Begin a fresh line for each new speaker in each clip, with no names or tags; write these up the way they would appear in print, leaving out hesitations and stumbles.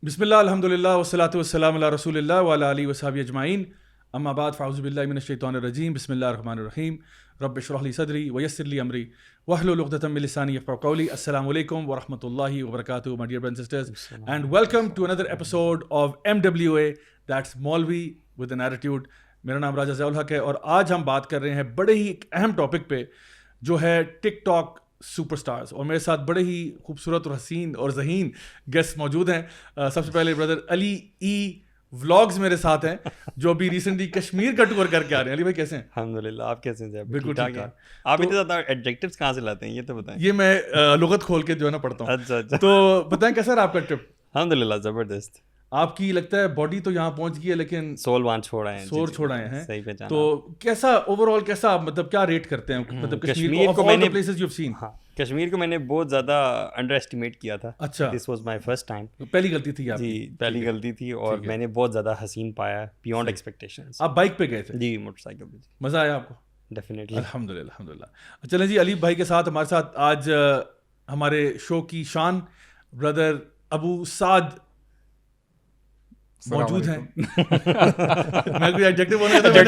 بسم اللہ الحمد للہ والصلاۃ والسلام علی رسول اللہ وعلی آلہ وصحبہ اجمعین اما بعد فاعوذ باللہ من الشیطان الرجیم بسم اللہ الرحمن الرحیم رب اشرح لی صدری ویسر لی امری واحلل عقدۃ من لسانی یفقہوا قولی. السلام علیکم ورحمۃ اللہ وبرکاتہ my dear brothers and sisters and welcome to another episode of MWA, that's Maulvi with an attitude. میرا نام راجہ ضیاء الحق ہے اور آج ہم بات کر رہے ہیں بڑے ہی ایک اہم ٹاپک پہ جو ہے ٹک ٹاک سپر سٹارز, اور میرے ساتھ بڑے ہی خوبصورت اور حسین اور ذہین گیسٹ موجود ہیں. سب سے پہلے بردر علی ای ولاگز میرے ساتھ ہیں جو ابھی ریسنٹلی کشمیر کا ٹور کر کے آ رہے ہیں. علی بھائی کیسے ہیں؟
الحمدللہ, آپ کیسے ہیں؟
بالکل ٹھیک ہے.
آپ اتنے زیادہ ایڈجیکٹیوز کہاں سے لاتے ہیں یہ تو بتائیں.
یہ میں لغت کھول کے جو ہے نا پڑھتا ہوں.
اچھا
تو بتائیں کیسا رہا آپ کا ٹرپ؟
الحمدللہ زبردست.
آپ کی لگتا ہے باڈی تو یہاں پہنچ گئی ہے لیکن
سول وہاں چھوڑ آئے ہیں.
سور چھوڑ آئے ہیں.
صحیح پہچانا.
تو کیسا اوور آل کیسا مطلب کیا ریٹ کرتے ہیں مطلب
کشمیر کو میں نے
پلیسز یو ہیو سین؟
ہاں, کشمیر کو میں نے بہت زیادہ انڈر ایسٹیمیٹ کیا تھا.
اچھا,
this was my first time.
پہلی غلطی تھی آپ کی؟
جی پہلی غلطی تھی اور میں نے بہت زیادہ حسین پایا بیونڈ ایکسپیکٹیشنز.
آپ بائک پہ گئے تھے؟
جی موٹر سائیکل پہ.
مزہ آیا آپ کو؟
ڈیفینیٹلی
الحمدللہ الحمدللہ. چلیں جی, علی بھائی کے ساتھ ہمارے ساتھ آج ہمارے شو کی شان بردر ابو سعد موجود ہیں. میں کوئی ایڈجیکٹیو بولنا چاہتا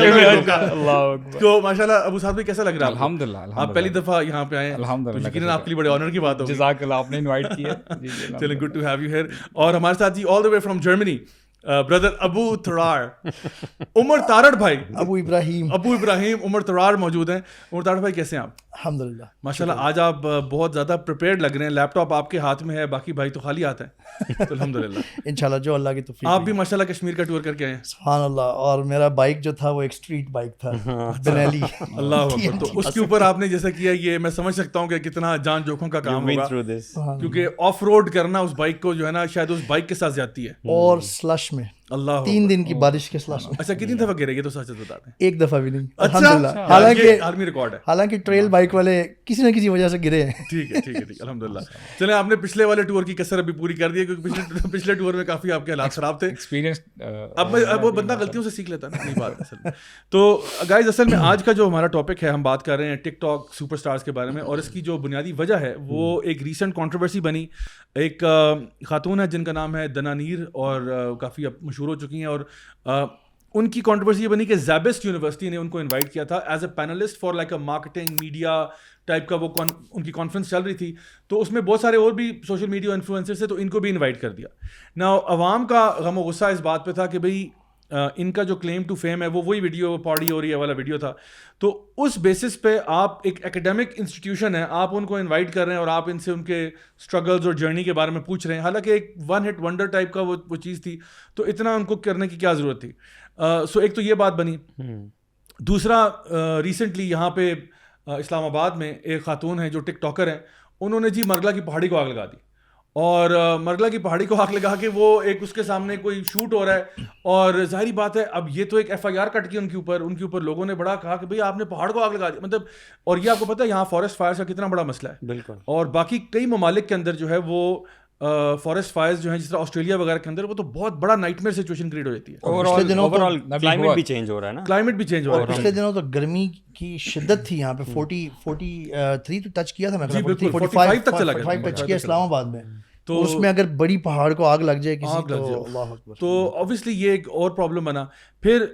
ہوں تو ماشاءاللہ ابو سعد بھائی کیسا لگ رہا ہے؟
الحمدللہ
آپ پہلی دفعہ یہاں پہ آئے ہیں,
الحمدللہ,
یقیناً آپ کے لیے بڑے آنر کی بات ہوگی.
جزاک اللہ, آپ نے انوائٹ کیا.
چلیں, good to have you here. اور ہمارے ساتھ جی all the way from Germany brother Abu Tarar Umar Tarar بھائی, ابو ابراہیم عمر ترار موجود ہیں. عمر تارڑ بھائی کیسے ہیں آپ؟
الحمدللہ
ماشاءاللہ. آج آپ بہت زیادہ پریپیئرڈ لگ رہے ہیں, لیپ ٹاپ آپ کے ہاتھ میں ہے, باقی بھائی تو خالی ہاتھ ہیں. تو الحمدللہ
انشاءاللہ جو اللہ کی توفیق.
آپ بھی ماشاءاللہ کشمیر کا ٹور کر کے آئے ہیں.
سبحان اللہ. اور میرا بائک جو تھا وہ ایک اسٹریٹ بائک تھا, بنیلی.
اللہ اکبر. تو اس کے اوپر آپ نے جیسا کیا, یہ میں سمجھ سکتا ہوں کہ کتنا جان جوکھوں کا کام ہوگا, کیونکہ آف روڈ کرنا اس بائک کو جو ہے نا شاید اس بائک کے ساتھ زیادتی ہے.
اور سلش میں
اللہ
3 دن کی بارش کے سلش میں.
اچھا, کتنی دفعہ گرے یہ تو سچ بتا دیں؟
ایک دفعہ بھی نہیں
الحمدللہ.
حالانکہ
عالمی ریکارڈ ہے.
حالانکہ ٹریل بائک والے کسی نہ کسی وجہ سے گرے ہیں.
ٹھیک ہے ٹھیک ہے ٹھیک, الحمدللہ. چلیں, آپ نے پچھلے والے ٹور کی کسر ابھی پوری کر دی ہے, کیونکہ پچھلے ٹور میں کافی آپ کے حالات خراب تھے.
ایکسپیرینس
اب وہ بندہ غلطیوں سے سیکھ لیتا ہے نا, نہیں بات اصل میں. تو گائز اصل میں آج کا جو ہمارا ٹاپک ہے, ہم بات کر رہے ہیں ٹک ٹاک سپر اسٹارز کے بارے میں, اور اس کی جو بنیادی وجہ ہے وہ ایک ریسنٹ کنٹروورسی بنی. ایک خاتون ہے جن کا نام ہے دنانیر, اور کافی اب مشہور ہو چکی ہیں, اور ان کی کنٹروورسی یہ بنی کہ زیبسٹ یونیورسٹی نے ان کو انوائٹ کیا تھا as a panellist for like a marketing media type کا, وہ ان کی کانفرنس چل رہی تھی. تو اس میں بہت سارے اور بھی سوشل میڈیا انفلوئنسرز تھے, تو ان کو بھی انوائٹ کر دیا. نا عوام کا غم و غصہ اس بات پہ تھا کہ بھئی ان کا جو کلیم ٹو فیم ہے وہ وہی ویڈیو پارٹی ہو رہی ہے والا ویڈیو تھا. تو اس بیسس پہ آپ ایک ایکیڈیمک انسٹیٹیوشن ہے, آپ ان کو انوائٹ کر رہے ہیں اور آپ ان سے ان کے اسٹرگلز اور جرنی کے بارے میں پوچھ رہے ہیں, حالانکہ ایک ون ہٹ ونڈر ٹائپ کا وہ چیز تھی, تو اتنا ان کو کرنے کی کیا ضرورت تھی. سو ایک تو یہ بات بنی. دوسرا, ریسنٹلی یہاں پہ اسلام آباد میں ایک خاتون ہیں جو ٹک ٹاکر ہیں, انہوں نے جی مرگلا کی پہاڑی کو آگ لگا دی, اور مرگلا کی پہاڑی کو آگ لگا کے وہ ایک اس کے سامنے کوئی شوٹ ہو رہا ہے, اور ظاہری بات ہے اب یہ تو ایک FIR کٹ کی ان کے اوپر لوگوں نے بڑا کہا کہ بھئی آپ نے پہاڑ کو آگ لگا دی مطلب. اور یہ آپ کو پتہ ہے یہاں فارسٹ فائرز کا کتنا بڑا مسئلہ ہے.
بالکل. اور
باقی کئی ممالک کے اندر جو ہے وہ فارسٹ فائرز جو ہیں, جس طرح آسٹریلیا وغیرہ کے اندر, وہ تو بہت بڑا نائٹ میئر سچویشن کریٹ ہو جاتی ہے.
پچھلے دنوں
کلائمیٹ بھی چینج ہو رہا ہے نا,
کلائمیٹ بھی چینج ہو رہا ہے.
پچھلے دنوں تو گرمی کی شدت تھی یہاں پہ, 43 تو ٹچ کیا تھا میں,
45 تک چلا گیا,
45 ٹچ کیا اسلام آباد میں. تو اس میں اگر بڑی پہاڑ کو آگ لگ جائے کسی تو اللہ اکبر.
تو آبویسلی یہ ایک اور پرابلم بنا. پھر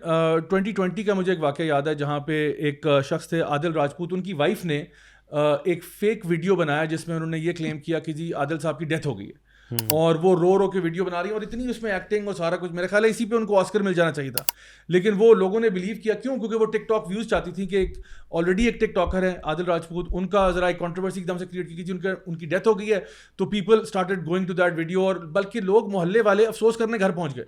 2020 کا مجھے ایک واقعہ یاد ہے جہاں پہ ایک شخص تھے عادل راجپوت, ان کی وائف نے ایک فیک ویڈیو بنایا جس میں انہوں نے یہ کلیم کیا کہ جی عادل صاحب کی ڈیتھ ہو گئی ہے, اور وہ رو کے ویڈیو بنا رہی ہے, اور اتنی اس میں ایکٹنگ اور سارا کچھ, میرے خیال ہے اسی پہ ان کو آسکر مل جانا چاہیے تھا. لیکن وہ لوگوں نے بلیو کیا, کیوں؟ کیونکہ وہ ٹک ٹاک ویوز چاہتی تھیں کہ ایک آلریڈی ایک ٹک ٹاکر ہے عادل راجپوت, ان کا ذرا ایک کنٹروورسی ایک دم سے کریٹ کی جی ان کی ڈیتھ ہو گئی ہے, تو people started going to that video, اور بلکہ لوگ محلے والے افسوس کرنے گھر پہنچ گئے,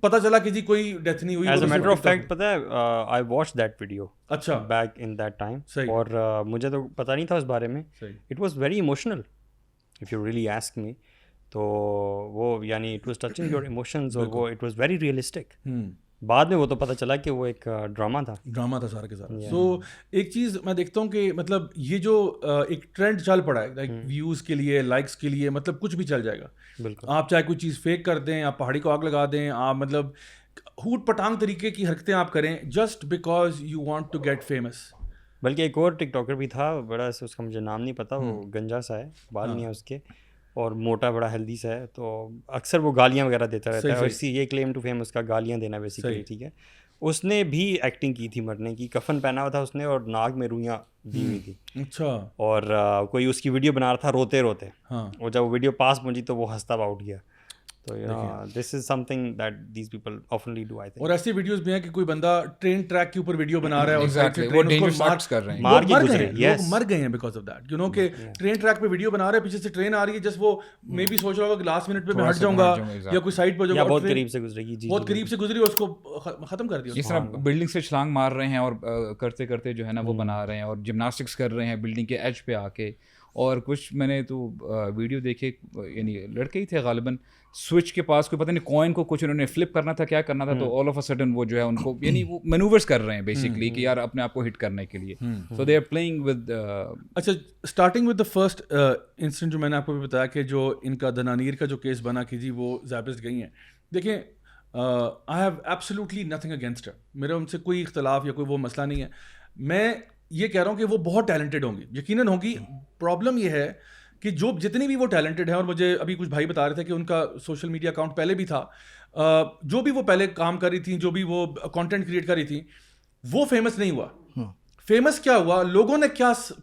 پتہ چلا کہ جی کوئی ڈیتھ نہیں ہوئی.
As a matter of fact پتہ ہے آئی واچ دیٹ ویڈیو
اچھا
بیک ان دیٹ ٹائم, اور مجھے تو پتہ نہیں تھا اس بارے میں. It was very emotional if you really ask me. تو وہ یعنی it was touching your emotions, اور وہ اٹ واز ویری ریئلسٹک. بعد میں وہ تو پتہ چلا کہ وہ ایک ڈرامہ تھا سارا کے سارا. سو ایک چیز میں دیکھتا ہوں کہ مطلب یہ جو ایک ٹرینڈ چل پڑا ہے لائک ویوز کے لیے, لائکس کے لیے, مطلب کچھ بھی چل جائے گا. بالکل. آپ چاہے کوئی چیز فیک کر دیں, آپ پہاڑی کو آگ لگا دیں, آپ مطلب ہوٹ پٹانگ طریقے کی حرکتیں آپ کریں just because you want to get famous. بلکہ ایک اور ٹک ٹاکر بھی تھا بڑا, اس کا مجھے نام نہیں پتا, وہ گنجا سا ہے, بال نہیں ہے اس کے, اور موٹا بڑا ہیلدی سا ہے, تو اکثر وہ گالیاں وغیرہ دیتا رہتا ہے, اور اسی یہ کلیم ٹو فیم اس کا گالیاں دینا بیسیکلی, ٹھیک ہے. اس نے بھی ایکٹنگ کی تھی مرنے کی, کفن پہنا ہوا تھا اس نے اور ناک میں روئیاں دی ہوئی تھی.
اچھا.
اور کوئی اس کی ویڈیو بنا رہا تھا روتے روتے, اور جب وہ ویڈیو پاس پہنچی تو وہ ہنستا ہوا اٹھ گیا. تو this is something that these people آفنلی ڈو, آئی تھنک.
اور ایسی ویڈیوز بھی ہیں کہ کوئی بندہ ٹرین ٹریک کے اوپر ویڈیو بنا رہا ہے اور
وہ ڈینجرس ایکٹس کر رہے ہیں,
مار کے گزرے,
لوگ مر گئے ہیں because of that, you know کہ ٹرین ٹریک پہ ویڈیو بنا رہا ہے, پیچھے سے ٹرین آ رہی ہے, جسٹ وہ مے بی سوچ رہا ہوگا کہ لاسٹ منٹ پہ میں ہٹ جاؤں گا یا کوئی سائڈ پہ جاؤں گا,
بہت قریب سے گزرے گی,
بہت قریب سے گزری, اس کو ختم کر دیا.
جس طرح بلڈنگ سے چھلانگ مار رہے ہیں اور کرتے کرتے جو ہے نا وہ بنا رہے ہیں, اور جمناسٹکس کر رہے ہیں بلڈنگ کے ایج پہ آ کے. اور کچھ میں نے تو ویڈیو دیکھے, یعنی لڑکے ہی تھے غالباً, سوئچ کے پاس کوئی پتہ نہیں کوائن کو کچھ انہوں نے فلپ کرنا تھا, کیا کرنا تھا, تو آل آف اے سڈن وہ جو ہے ان کو یعنی وہ مینوورس کر رہے ہیں بیسکلی کہ یار اپنے آپ کو ہٹ کرنے کے لیے. سو دے آر پلئنگ ود.
اچھا, starting with the first instant جو میں نے آپ کو بھی بتایا کہ جو ان کا دنانیر کا جو کیس بنا کہ جی وہ زیبسٹ گئی ہیں. دیکھیں, I have absolutely nothing against her, میرا ان سے کوئی اختلاف یا کوئی وہ مسئلہ نہیں ہے. میں یہ کہہ رہا ہوں کہ وہ بہت ٹیلنٹڈ ہوں گی, یقیناً ہوں گی. پرابلم یہ ہے کہ جو جتنی بھی وہ ٹیلنٹڈ ہیں, اور مجھے ابھی کچھ بھائی بتا رہے تھے کہ ان کا سوشل میڈیا اکاؤنٹ پہلے بھی تھا, جو بھی وہ پہلے کام کر رہی تھیں, جو بھی وہ کانٹینٹ کریٹ کر رہی تھیں, وہ فیمس نہیں ہوا. فیمس کیا ہوا, لوگوں نے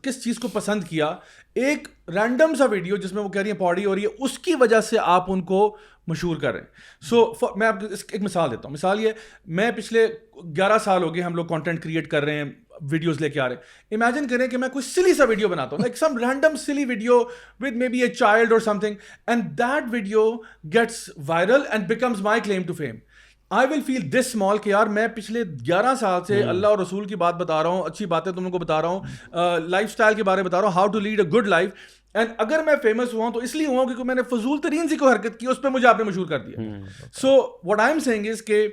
کس چیز کو پسند کیا, ایک رینڈم سا ویڈیو جس میں وہ کہہ رہی ہیں پاڑی ہو رہی ہے, اس کی وجہ سے آپ ان کو مشہور کر رہے ہیں. سو میں آپ کو ایک مثال دیتا ہوں. مثال یہ, میں پچھلے 11 سال ہو گئے ہم لوگ کانٹینٹ کریٹ کر رہے ہیں, ویڈیوز لے کے آ رہے ہیں. امیجن کریں کہ میں کوئی سلی سا ویڈیو بناتا ہوں, like some random silly video with maybe a child اور something, and that video gets viral and becomes my claim to fame. I will feel this small کہ یار میں پچھلے 11 سال سے اللہ اور رسول کی بات بتا رہا ہوں, اچھی باتیں تم لوگوں کو بتا رہا ہوں, لائف اسٹائل کے بارے میں بتا رہا ہوں, how to lead a good life, and اگر میں فیمس ہوا ہوں تو اس لیے ہوا ہوں کیونکہ میں نے فضول ترین سی کوئی حرکت کی, اس پہ مجھے آپ نے مشہور کر دیا. So what I am seeing is کہ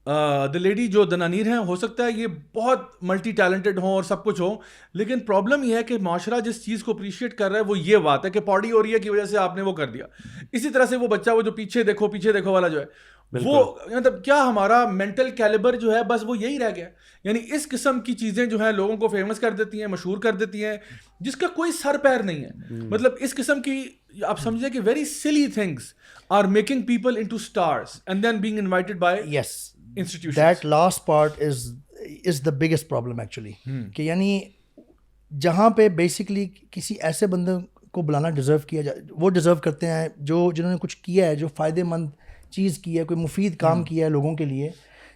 دا لیڈی جو دنانیر ہیں, ہو سکتا ہے یہ بہت ملٹی ٹیلنٹڈ ہوں اور سب کچھ ہوں, لیکن پرابلم یہ ہے کہ معاشرہ جس چیز کو اپریشیٹ کر رہا ہے وہ یہ بات ہے کہ پاڑی ہو رہی ہے کی وجہ سے آپ نے وہ کر دیا. اسی طرح سے وہ بچہ وہ جو پیچھے دیکھو والا جو ہے, وہ مطلب کیا ہمارا مینٹل کیلیبر جو ہے بس وہ یہی رہ گیا. یعنی اس قسم کی چیزیں جو ہیں لوگوں کو فیمس کر دیتی ہیں, مشہور کر دیتی ہیں, جس کا کوئی سر پیر نہیں ہے. مطلب اس قسم کی آپ سمجھیں کہ very silly things are making people into stars and then being invited by institutions.
That last part is the biggest problem actually. کہ یعنی جہاں پہ بیسکلی کسی ایسے بندے کو بلانا ڈیزرو کیا جائے, وہ ڈیزرو کرتے ہیں جنہوں نے کچھ کیا ہے, جو فائدے مند چیز کی ہے, کوئی مفید کام کیا ہے لوگوں کے لیے,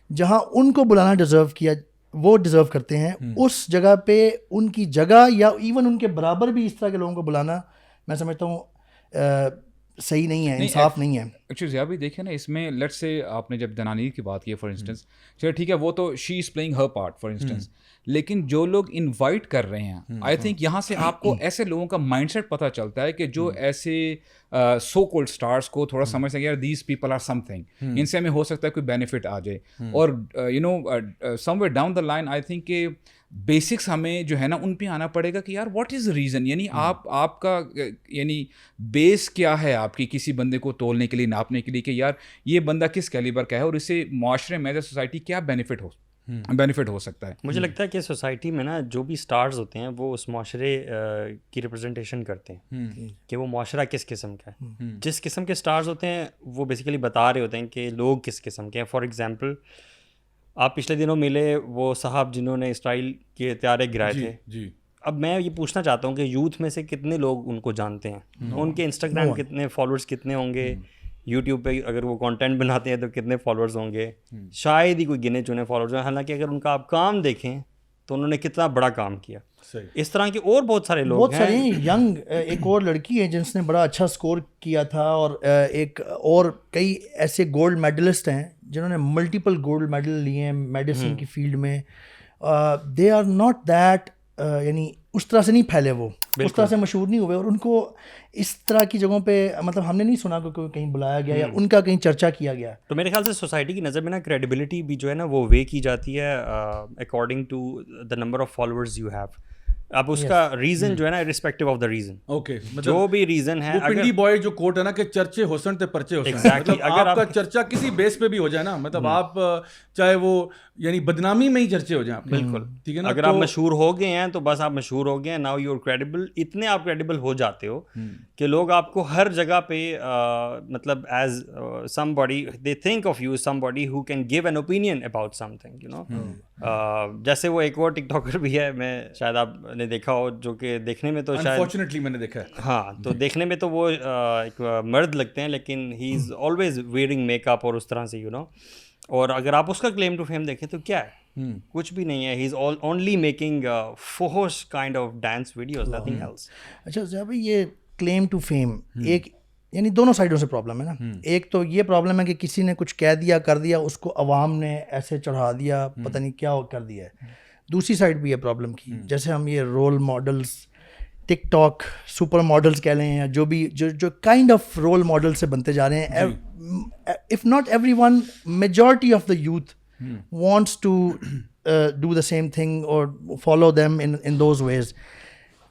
جہاں ان کو بلانا ڈیزرو کیا وہ ڈیزرو کرتے ہیں, اس جگہ پہ ان کی جگہ یا ایون ان کے برابر بھی اس طرح کے لوگوں کو بلانا میں سمجھتا ہوں صحیح نہیں ہے, انصاف نہیں ہے.
ایکچولی ضیاء بھی دیکھیں نا, اس میں لیٹ سے آپ نے جب دنانیر کی بات کی فار انسٹنس, چلو ٹھیک ہے وہ تو she is playing her part for instance, لیکن جو لوگ انوائٹ کر رہے ہیں, آئی تھنک یہاں سے آپ کو ایسے لوگوں کا مائنڈ سیٹ پتہ چلتا ہے کہ جو ایسے سو کولڈ اسٹارس کو تھوڑا سمجھ سکیں یار these people are something, ان سے ہمیں ہو سکتا ہے کوئی بینیفٹ آ جائے. اور you know somewhere down the line I think کہ بیسکس ہمیں جو ہے نا ان پہ آنا پڑے گا کہ یار واٹ از ریزن, یعنی آپ کا یعنی بیس کیا ہے آپ کی کسی بندے کو تولنے کے لیے, ناپنے کے لیے کہ یار یہ بندہ کس کیلیبر کا ہے اور اسے معاشرے میں ایز اے سوسائٹی کیا بینیفٹ ہو سکتا ہے.
مجھے لگتا ہے کہ سوسائٹی میں نا جو بھی اسٹارز ہوتے ہیں وہ اس معاشرے کی ریپرزنٹیشن کرتے ہیں کہ وہ معاشرہ کس قسم کا ہے. جس قسم کے اسٹارز ہوتے ہیں وہ بیسیکلی بتا رہے ہوتے ہیں کہ لوگ کس قسم کے ہیں. فار ایگزامپل آپ پچھلے دنوں ملے وہ صاحب جنہوں نے اسرائیل کے طیارے گرائے تھے. جی, اب میں یہ پوچھنا چاہتا ہوں کہ یوتھ میں سے کتنے لوگ ان کو جانتے ہیں, ان کے انسٹاگرام کتنے فالوورس کتنے ہوں گے, یوٹیوب پہ اگر وہ کانٹینٹ بناتے ہیں تو کتنے فالوورز ہوں گے, شاید ہی کوئی گنے چنے فالوورز ہیں. حالانکہ اگر ان کا آپ کام دیکھیں تو انہوں نے کتنا بڑا کام کیا. اس طرح کے اور بہت سارے لوگ
بہت سارے ینگ, ایک اور لڑکی ہے جس نے بڑا اچھا اسکور کیا تھا, اور ایک اور کئی ایسے گولڈ میڈلسٹ ہیں جنہوں نے ملٹیپل گولڈ میڈل لیے ہیں میڈیسن کی فیلڈ میں. دے آر ناٹ دیٹ, یعنی اس طرح سے نہیں پھیلے, وہ اس طرح سے مشہور نہیں ہوئے, اور ان کو اس طرح کی جگہوں پہ مطلب ہم نے نہیں سنا کہ کہیں بلایا گیا یا ان کا کہیں چرچا کیا گیا.
تو میرے خیال سے سوسائٹی کی نظر میں نا کریڈیبلٹی بھی جو ہے نا وہ وے کی جاتی ہے according to the number of followers you have. اب اس کا ریزن جو ہے نا irrespective of the reason,
okay
جو بھی ریزن ہے,
وہ پنڈی بوائے جو کوٹ ہے نا کہ چرچے حسن تے پرچے حسن,
Exactly.
مطلب آپ کا چرچا کسی بیس پہ بھی ہو جائے نا, مطلب آپ چاہے وہ یعنی بدنامی میں ہی چرچے ہو جائیں,
بالکل
ٹھیک ہے نا,
اگر آپ مشہور ہو گئے ہیں تو بس آپ مشہور ہو گئے ہیں, ناؤ یو آر کریڈیبل, اتنے آپ کریڈیبل ہو جاتے ہو کہ لوگ آپ کو ہر جگہ پہ مطلب as somebody they think of you somebody who can give an opinion about something, you know. جیسے وہ ایک اور ٹک ٹاکر بھی ہے, میں شاید آپ نے دیکھا ہو, جو کہ دیکھنے میں تو شاید
انفارچونیٹلی میں نے دیکھا ہے,
ہاں, تو دیکھنے میں تو وہ ایک مرد لگتے ہیں, لیکن he is always wearing makeup اور اس طرح سے, یو نو. اور اگر آپ اس کا کلیم ٹو فیم دیکھیں تو کیا ہے, کچھ بھی نہیں ہے. ہی از اونلی میکنگ فوہش kind of dance videos, nothing else.
اچھا ضیاء بھائی, یہ کلیم ٹو فیم ایک یعنی دونوں سائڈوں سے پرابلم ہے نا. ایک تو یہ پرابلم ہے کہ کسی نے کچھ کہہ دیا کر دیا, اس کو عوام نے ایسے چڑھا دیا, پتہ نہیں کیا کر دیا ہے. دوسری سائڈ بھی ہے پرابلم کی, جیسے ہم یہ رول ماڈلس, ٹک ٹاک سپر ماڈلس کہہ لیں, یا جو بھی جو کائنڈ آف رول ماڈل سے بنتے جا رہے ہیں. If not everyone, majority of the youth wants to do the same thing اور follow them in those ways.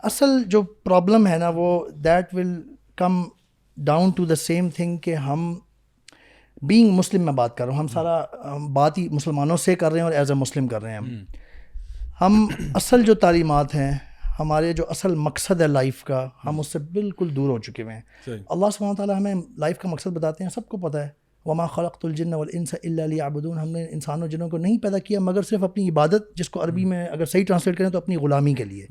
اصل جو پرابلم ہے نا وہ that will come down to the same thing کہ ہم بینگ مسلم, میں بات کر رہا ہوں, ہم سارا بات ہی مسلمانوں سے کر رہے ہیں اور ایز اے مسلم کر رہے ہیں. ہم اصل جو تعلیمات ہیں, ہمارے جو اصل مقصد ہے لائف کا, ہم اس سے بالکل دور ہو چکے ہوئے ہیں. اللہ سبحانہ وتعالیٰ ہمیں لائف کا مقصد بتاتے ہیں, سب کو پتہ ہے, وما خلقت الجن والانس الا لیعبدون, ہم نے انسانوں جنوں کو نہیں پیدا کیا مگر صرف اپنی عبادت, جس کو عربی میں اگر صحیح ٹرانسلیٹ کریں تو اپنی غلامی کے لیے.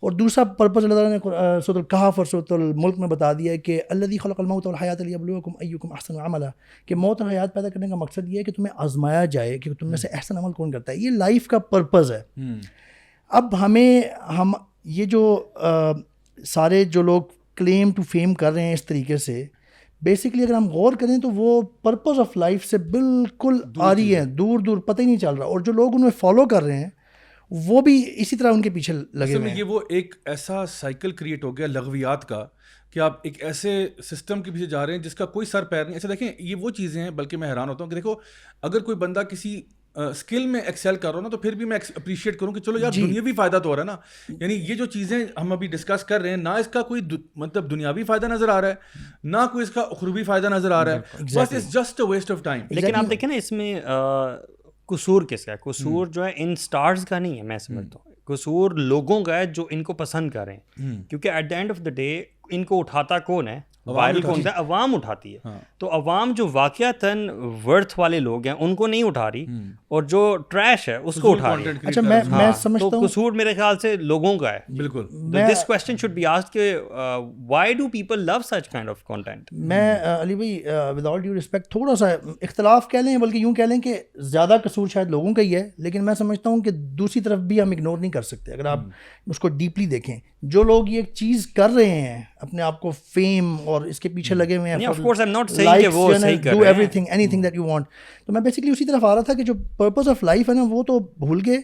اور دوسرا پرپز اللہ تعالیٰ نے سورۃ الکہف اور سورۃ الملک میں بتا دیا ہے کہ الذی خلق الموت والحیات لیبلوکم ایکم احسن عملا, کہ موت اور حیات پیدا کرنے کا مقصد یہ ہے کہ تمہیں آزمایا جائے کہ تم میں سے احسن عمل کون کرتا ہے. یہ لائف کا پرپز ہے. اب ہم یہ جو سارے جو لوگ کلیم ٹو فیم کر رہے ہیں اس طریقے سے, بیسکلی اگر ہم غور کریں تو وہ پرپز آف لائف سے بالکل آ رہی ہے, دور دور پتہ ہی نہیں چل رہا. اور جو لوگ انہیں فالو کر رہے ہیں وہ بھی اسی طرح ان کے پیچھے لگے ہوئے ہیں.
یہ وہ ایک ایسا سائیکل کریٹ ہو گیا لغویات کا کہ آپ ایک ایسے سسٹم کے پیچھے جا رہے ہیں جس کا کوئی سر پیر نہیں. ایسا دیکھیں, یہ وہ چیزیں ہیں, بلکہ میں حیران ہوتا ہوں کہ دیکھو اگر کوئی بندہ کسی اسکل میں ایکسیل کر رہا ہوں نا, تو پھر بھی میں اپریشیٹ کروں کہ چلو یار دنیاوی فائدہ تو ہو رہا ہے نا. یعنی یہ جو چیزیں ہم ابھی ڈسکس کر رہے ہیں, نہ اس کا کوئی مطلب دنیاوی فائدہ نظر آ رہا ہے, نہ کوئی اس کا اخروی فائدہ نظر آ رہا ہے, بس it's just a waste of time.
لیکن آپ دیکھیں نا, اس میں قصور کس کا ہے؟ قصور جو ہے ان سٹارز کا نہیں ہے, میں سمجھتا ہوں قصور لوگوں کا ہے جو ان کو پسند کر رہے ہیں. کیونکہ at the end of the day ان کو اٹھاتا کون ہے؟ وائرل کون ہے؟ عوام اٹھاتی ہے. تو عوام جو واقعتاً ورتھ والے لوگ ہیں ان کو نہیں اٹھا رہی, اور جو ٹریش ہے اس کو اٹھا رہی ہے.
اچھا میں سمجھتا ہوں
قصور میرے خیال سے لوگوں کا ہے.
بالکل.
This question should be asked کہ why do people love such kind of content.
میں علی بھائی ود آل ڈیو رسپیکٹ تھوڑا سا اختلاف کہہ لیں, بلکہ یوں کہہ لیں کہ زیادہ قصور شاید لوگوں کا ہی ہے, لیکن میں سمجھتا ہوں کہ دوسری طرف بھی ہم اگنور نہیں کر سکتے. اگر آپ اس کو ڈیپلی دیکھیں, جو لوگ یہ چیز کر رہے ہیں اپنے آپ کو فیم اور اس کے پیچھے لگے ہوئے ہیں, do every thing any thing that you want, تو میں بیسکلی اسی طرف آ رہا تھا کہ جو پرپز آف لائف ہے نا وہ تو بھول گئے.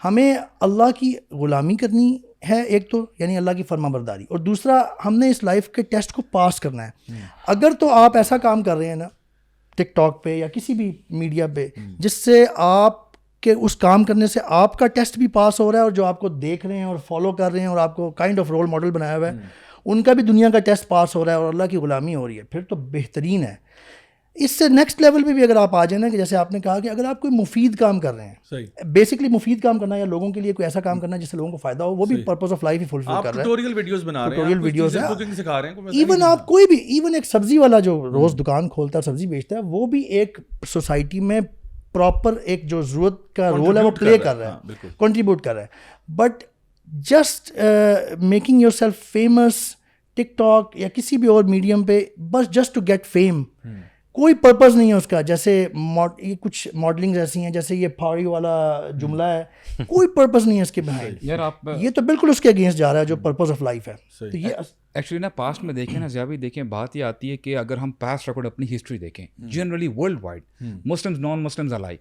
ہمیں اللہ کی غلامی کرنی ہے ایک تو, یعنی اللہ کی فرما برداری, اور دوسرا ہم نے اس لائف کے ٹیسٹ کو پاس کرنا ہے. اگر تو آپ ایسا کام کر رہے ہیں نا ٹک ٹاک پہ یا کسی بھی میڈیا پہ جس سے آپ کہ اس کام کرنے سے آپ کا ٹیسٹ بھی پاس ہو رہا ہے, اور جو آپ کو دیکھ رہے ہیں اور فالو کر رہے ہیں اور آپ کو کائنڈ آف رول ماڈل بنایا ہوا ہے ان کا بھی دنیا کا ٹیسٹ پاس ہو رہا ہے اور اللہ کی غلامی ہو رہی ہے, پھر تو بہترین ہے. اس سے نیکسٹ لیول پہ بھی اگر آپ آ جائیں نا, کہ جیسے آپ نے کہا کہ اگر آپ کوئی مفید کام کر رہے ہیں, بیسکلی مفید کام کرنا یا لوگوں کے لیے کوئی ایسا کام کرنا جس سے لوگوں کو فائدہ ہو, وہ بھی پرپز آف لائف ہی فلفل کر رہا ہے.
ٹیوٹوریل ویڈیوز بنا رہے ہیں,
ٹیوٹوریل ویڈیوز ہیں,
کوکنگ سکھا رہے ہیں.
ایون آپ کوئی بھی, ایون ایک سبزی والا جو روز دکان کھولتا ہے سبزی بیچتا ہے, وہ بھی ایک سوسائٹی میں پراپر ایک جو ضرورت کا رول ہے وہ پلے کر رہا ہے, کنٹریبیوٹ کر رہا ہے. But just making yourself famous TikTok یا کسی بھی اور میڈیم پہ, بس جسٹ ٹو گیٹ فیم, کوئی پرپز نہیں ہے اس کا. جیسے یہ کچھ ماڈلنگ ایسی ہیں, جیسے یہ پھاڑی والا جملہ ہے, کوئی پرپز نہیں ہے اس کے بہائنڈ. یہ تو بالکل اس کے اگینسٹ جا رہا ہے جو پرپز آف لائف ہے. تو یہ
ایکچولی نا پاسٹ میں دیکھیں نا ضیاء بھائی, دیکھیں بات یہ آتی ہے کہ اگر ہم پاسٹ ریکارڈ اپنی ہسٹری دیکھیں, generally worldwide Muslims non Muslims alike,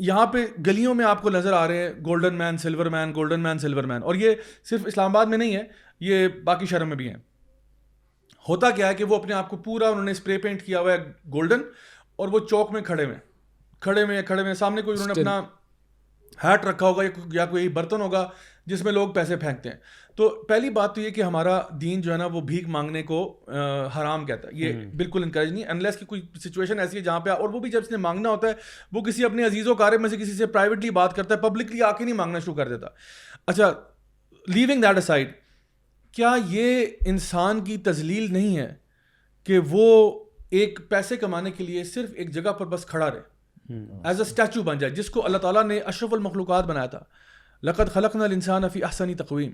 یہاں پہ گلیوں میں آپ کو نظر آ رہے ہیں گولڈن مین سلور مین گولڈن مین سلور مین, اور یہ صرف اسلام آباد میں نہیں ہے, یہ باقی شہروں میں بھی ہیں. ہوتا کیا ہے کہ وہ اپنے آپ کو پورا انہوں نے اسپرے پینٹ کیا ہوا ہے گولڈن, اور وہ چوک میں کھڑے ہوئے سامنے کوئی انہوں نے اپنا ہیٹ رکھا ہوگا یا کوئی برتن ہوگا جس میں لوگ پیسے پھینکتے ہیں. تو پہلی بات تو یہ کہ ہمارا دین جو ہے نا وہ بھیک مانگنے کو حرام کہتا ہے, یہ بالکل انکریج نہیں, انلیس کہ کوئی سچویشن ایسی ہے جہاں پہ, اور وہ بھی جب اس نے مانگنا ہوتا ہے وہ کسی اپنے عزیز و قارب میں سے کسی سے پرائیویٹلی بات کرتا ہے, پبلکلی آ کے نہیں مانگنا شروع کر دیتا. اچھا, لیونگ دیٹ اسائڈ, کیا یہ انسان کی تذلیل نہیں ہے کہ وہ ایک پیسے کمانے کے لیے صرف ایک جگہ پر بس کھڑا رہے, ایز اے اسٹیچو بن جائے, جس کو اللہ تعالیٰ نے اشرف المخلوقات بنایا تھا, لقد خلقنا الانسان فی احسن تقویم,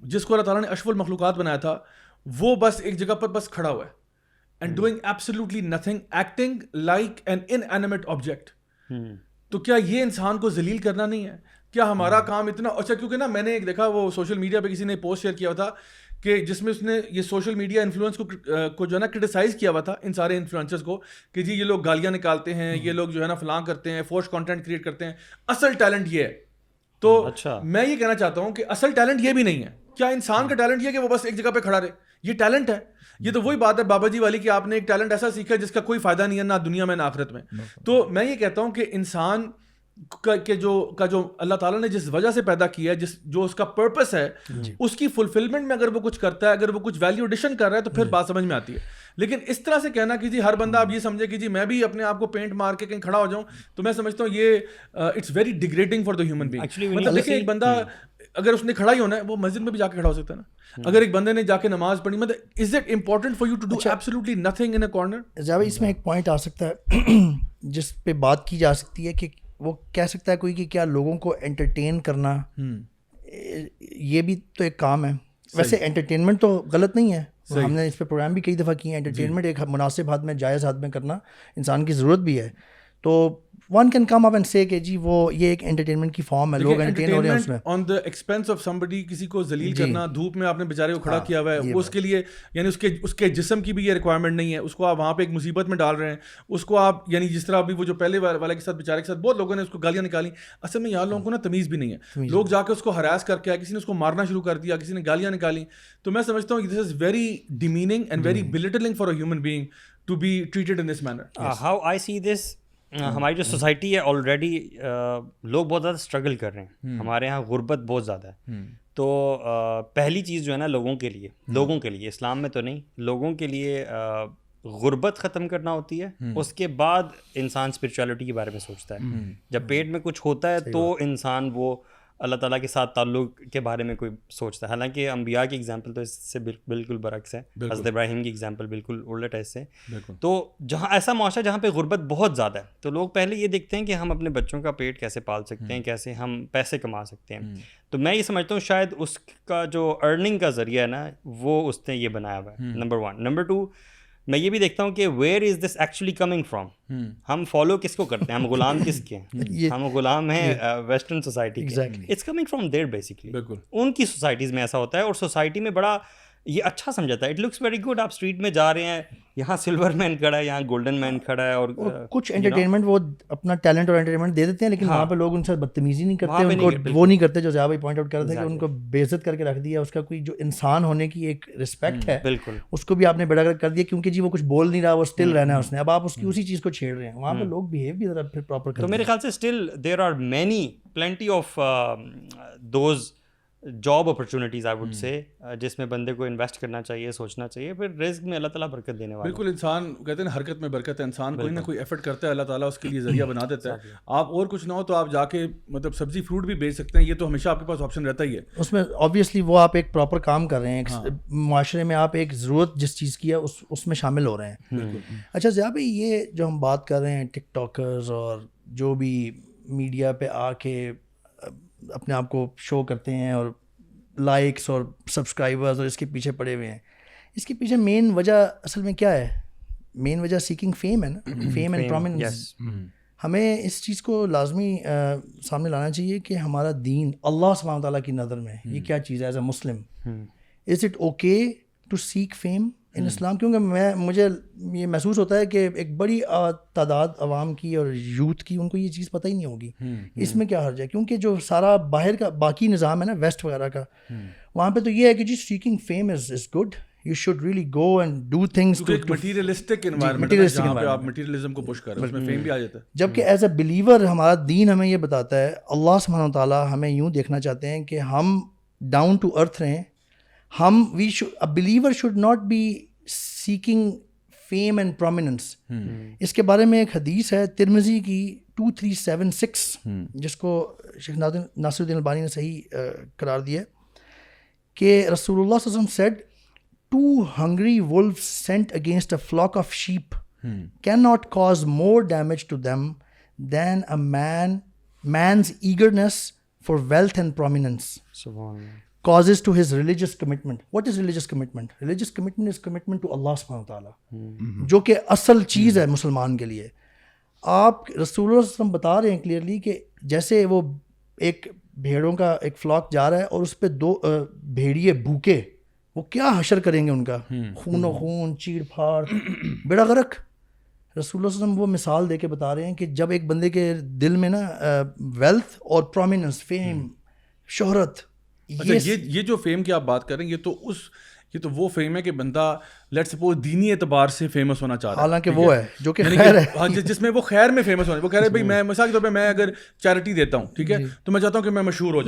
جس کو اللہ تعالیٰ نے اشرف المخلوقات بنایا تھا, وہ بس ایک جگہ پر بس کھڑا ہوا ہے and doing absolutely nothing, acting like an inanimate object. تو کیا یہ انسان کو ذلیل کرنا نہیں ہے؟ کیا ہمارا کام اتنا اچھا, کیونکہ نا میں نے ایک دیکھا وہ سوشل میڈیا پہ کسی نے پوسٹ شیئر کیا تھا کہ جس میں اس نے یہ سوشل میڈیا انفلوئنس کو جو ہے نا کرٹیسائز کیا ہوا تھا, ان سارے انفلوئنسرز کو, کہ جی یہ لوگ گالیاں نکالتے ہیں, یہ لوگ جو ہے نا فلاں کرتے ہیں, فوش کانٹینٹ کریٹ کرتے ہیں, اصل ٹیلنٹ یہ ہے. تو میں یہ کہنا چاہتا ہوں کہ اصل ٹیلنٹ یہ بھی نہیں ہے. کیا انسان کا ٹیلنٹ یہ کہ وہ بس ایک جگہ پہ کھڑا رہے, یہ ٹیلنٹ ہے؟ یہ تو وہی بات ہے بابا جی والی کہ آپ نے ایک ٹیلنٹ ایسا سیکھا ہے جس کا کوئی فائدہ نہیں ہے نہ دنیا میں نہ آخرت میں. تو میں یہ کہتا ہوں کہ انسان کہ جو اللہ تعالیٰ نے جس وجہ سے پیدا کیا ہے, جو اس کا پرپس ہے, اس کی فلفلمنٹ میں اگر وہ کچھ کرتا ہے, اگر وہ کچھ ویلیو ایڈیشن کر رہا ہے, تو پھر بات سمجھ میں آتی ہے. لیکن اس طرح سے کہنا کہ جی ہر بندہ آپ یہ سمجھے کہ جی میں بھی اپنے آپ کو پینٹ مار کے کہیں کھڑا ہو جاؤں, تو میں سمجھتا ہوں یہ it's very degrading for the human being. مطلب دیکھیں, ایک بندہ اگر اس نے کھڑا ہی ہونا ہے, وہ مسجد میں بھی جا کے کھڑا ہو سکتا ہے نا. اگر ایک بندے نے جا کے نماز پڑھی, مطلب is it important for you to do absolutely nothing in a corner?
Javed, اس میں ایک پوائنٹ آ سکتا ہے جس پہ بات کی جا سکتی ہے کہ وہ کہہ سکتا ہے کوئی کہ کیا لوگوں کو انٹرٹین کرنا یہ بھی تو ایک کام ہے. ویسے انٹرٹینمنٹ تو غلط نہیں ہے, ہم نے اس پہ پروگرام بھی کئی دفعہ کیے ہیں. انٹرٹینمنٹ ایک مناسب حد میں, جائز حد میں کرنا انسان کی ضرورت بھی ہے. تو one can come up and سے کہ جی وہ یہ ایک انٹرٹینمنٹ کی فارم ہے, لوگ انٹرٹین ہو رہے ہیں اس میں.
آن دا ایکسپینس آف سمبڈی, کسی کو ذلیل کرنا, دھوپ میں آپ نے بیچارے کو کھڑا کیا ہوا ہے, وہ اس کے لیے یعنی اس کے جسم کی بھی یہ ریکوائرمنٹ نہیں ہے, اس کو آپ وہاں پہ ایک مصیبت میں ڈال رہے ہیں, اس کو آپ یعنی جس طرح ابھی وہ جو پہلے والے کے ساتھ بیچارے کے ساتھ بہت لوگوں نے اس کو گالیاں نکالی. اصل میں یہاں لوگوں کو نا تمیز بھی نہیں ہے, لوگ جا کے اس کو ہراس کر کے, کسی نے اس کو مارنا شروع کر دیا, کسی نے گالیاں نکالی. تو میں سمجھتا ہوں this is very demeaning and very belittling for a human being to be treated in this manner.
How I see this, ہماری جو سوسائٹی ہے آلریڈی لوگ بہت زیادہ اسٹرگل کر رہے ہیں, ہمارے یہاں غربت بہت زیادہ ہے. تو پہلی چیز جو ہے نا لوگوں کے لیے اسلام میں تو نہیں, لوگوں کے لیے غربت ختم کرنا ہوتی ہے. اس کے بعد انسان اسپرچولیٹی کے بارے میں سوچتا ہے. جب پیٹ میں کچھ ہوتا ہے تو انسان وہ اللہ تعالیٰ کے ساتھ تعلق کے بارے میں کوئی سوچتا ہے. حالانکہ انبیاء کی اگزامپل تو اس سے بالکل برعکس ہے, حضرت ابراہیم کی اگزامپل بالکل الٹ ہے اس سے. تو جہاں ایسا معاشرہ جہاں پہ غربت بہت زیادہ ہے, تو لوگ پہلے یہ دیکھتے ہیں کہ ہم اپنے بچوں کا پیٹ کیسے پال سکتے ہیں, کیسے ہم پیسے کما سکتے ہیں. تو میں یہ سمجھتا ہوں شاید اس کا جو ارننگ کا ذریعہ ہے نا, وہ اس نے یہ بنایا ہوا ہے, نمبر 1. نمبر 2, میں یہ بھی دیکھتا ہوں کہ where is this actually coming from. ہم فالو کس کو کرتے ہیں, ہم غلام کس کے ہیں؟ ہم غلام ہیں ویسٹرن سوسائٹی کے. It's coming from there basically. ان کی سوسائٹیز میں ایسا ہوتا ہے, اور سوسائٹی میں بڑا یہ اچھا سمجھاتا ہے. It looks very good. آپ اسٹریٹ میں جا رہے ہیں, یہاں سلور مین کھڑا ہے, یہاں گولڈن مین کھڑا ہے, اور
کچھ انٹرٹینمنٹ وہ اپنا ٹیلنٹ اور انٹرٹینمنٹ دے دیتے ہیں, لیکن وہاں پہ لوگ ان سے بدتمیزی نہیں کرتے, ان کو وہ نہیں کرتے جو زیادہ بھائی پوائنٹ آؤٹ کر رہے تھے کہ ان کو بے عزت کر کے رکھ دیا. اس کا کوئی جو انسان ہونے کی ایک رسپیکٹ ہے,
بالکل
اس کو بھی آپ نے بڑا کر دیا, کیونکہ جی وہ کچھ بول نہیں رہا, وہ اسٹل رہنا ہے اس نے. اب آپ اس کی اسی چیز کو چھیڑ رہے ہیں, وہاں پہ لوگ بہیو بھی ذرا پھر پراپر کرتے ہیں.
تو میرے خیال سے still there are many plenty of those job opportunities I would say, جس میں بندے کو انویسٹ کرنا چاہیے, سوچنا چاہیے. پھر رزق میں اللہ تعالیٰ برکت دینے والا.
بالکل, انسان کہتے ہیں حرکت میں برکت ہے. انسان کوئی نہ کوئی ایفرٹ کرتا ہے, اللہ تعالیٰ اس کے لیے ذریعہ بنا دیتا ہے. آپ اور کچھ نہ ہو تو آپ جا کے مطلب سبزی فروٹ بھی بیچ سکتے ہیں, یہ تو ہمیشہ آپ کے پاس آپشن رہتا ہی ہے.
اس میں آبویسلی وہ آپ ایک پراپر کام کر رہے ہیں, معاشرے میں آپ ایک ضرورت جس چیز کی ہے اس میں شامل ہو رہے ہیں. اچھا ضیاء بھائی, یہ جو ہم بات کر رہے ہیں ٹک ٹاکرز اور جو بھی میڈیا پہ آ کے اپنے آپ کو شو کرتے ہیں اور لائکس اور سبسکرائبرز اور اس کے پیچھے پڑے ہوئے ہیں, اس کے پیچھے مین وجہ اصل میں کیا ہے؟ مین وجہ سیکنگ فیم ہے نا, فیم اینڈ پرومیننس. ہمیں اس چیز کو لازمی سامنے لانا چاہیے کہ ہمارا دین اللہ سبحانہ تعالیٰ کی نظر میں یہ کیا چیز ہے. As a Muslim, is it okay to seek fame in Islam, کیونکہ مجھے یہ محسوس ہوتا ہے کہ ایک بڑی تعداد عوام کی اور یوتھ کی ان کو یہ چیز پتہ ہی نہیں ہوگی اس میں کیا حرج ہے, کیونکہ جو سارا باہر کا باقی نظام ہے نا ویسٹ وغیرہ کا, وہاں پہ تو یہ ہے کہ جی seeking fame is good, you should really go and do things to
materialistic environment جہاں پہ آپ materialism کو push کر رہے ہیں, اس میں فیم بھی آ جاتا ہے. جبکہ
ایز اے بلیور ہمارا دین ہمیں یہ بتاتا ہے, اللہ سبحانہ و تعالیٰ ہمیں یوں دیکھنا چاہتے ہیں کہ ہم ڈاؤن ٹو ارتھ رہیں. ہم a believer should not be seeking fame and prominence. اس کے بارے میں ایک حدیث ہے ترمذی کی 2376 جس کو شیخ ناصر الدین البانی نے صحیح قرار دیا کہ رسول اللہ صلی اللہ علیہ وسلم said, two hungry wolves sent against a flock of sheep cannot cause more damage to them than a man's eagerness for wealth and prominence causes to his religious commitment. What is religious commitment? Religious commitment is commitment to Allah subhanahu wa ta'ala, جو کہ اصل چیز ہے مسلمان کے لیے. آپ رسول اللہ صلی اللہ علیہ وسلم بتا رہے ہیں کلیئرلی کہ جیسے وہ ایک بھیڑوں کا ایک فلاک جا رہا ہے اور اس پہ 2 بھیڑیے بھوکے, وہ کیا حشر کریں گے, ان کا خون و خون, چیڑ پھاڑ, بیڑا غرق. رسول اللہ صلی اللہ علیہ وسلم وہ مثال دے کے بتا رہے ہیں کہ جب ایک بندے کے دل میں نا ویلتھ اور پرومیننس, فیم, شہرت,
یہ جو فیم کی آپ بات کر رہے ہیں یہ تو وہ فیم ہے کہ بندہ لیٹ سپوز دینی اعتبار سے فیمس ہونا چاہ رہا ہے,
حالانکہ وہ ہے جو کہ خیر ہے,
جس میں وہ خیر میں فیمس ہونا ہے. وہ کہہ رہے ہیں بھائی میں مثال کے طور پہ میں اگر چیریٹی دیتا ہوں, ٹھیک ہے, تو میں چاہتا ہوں کہ میں مشہور ہو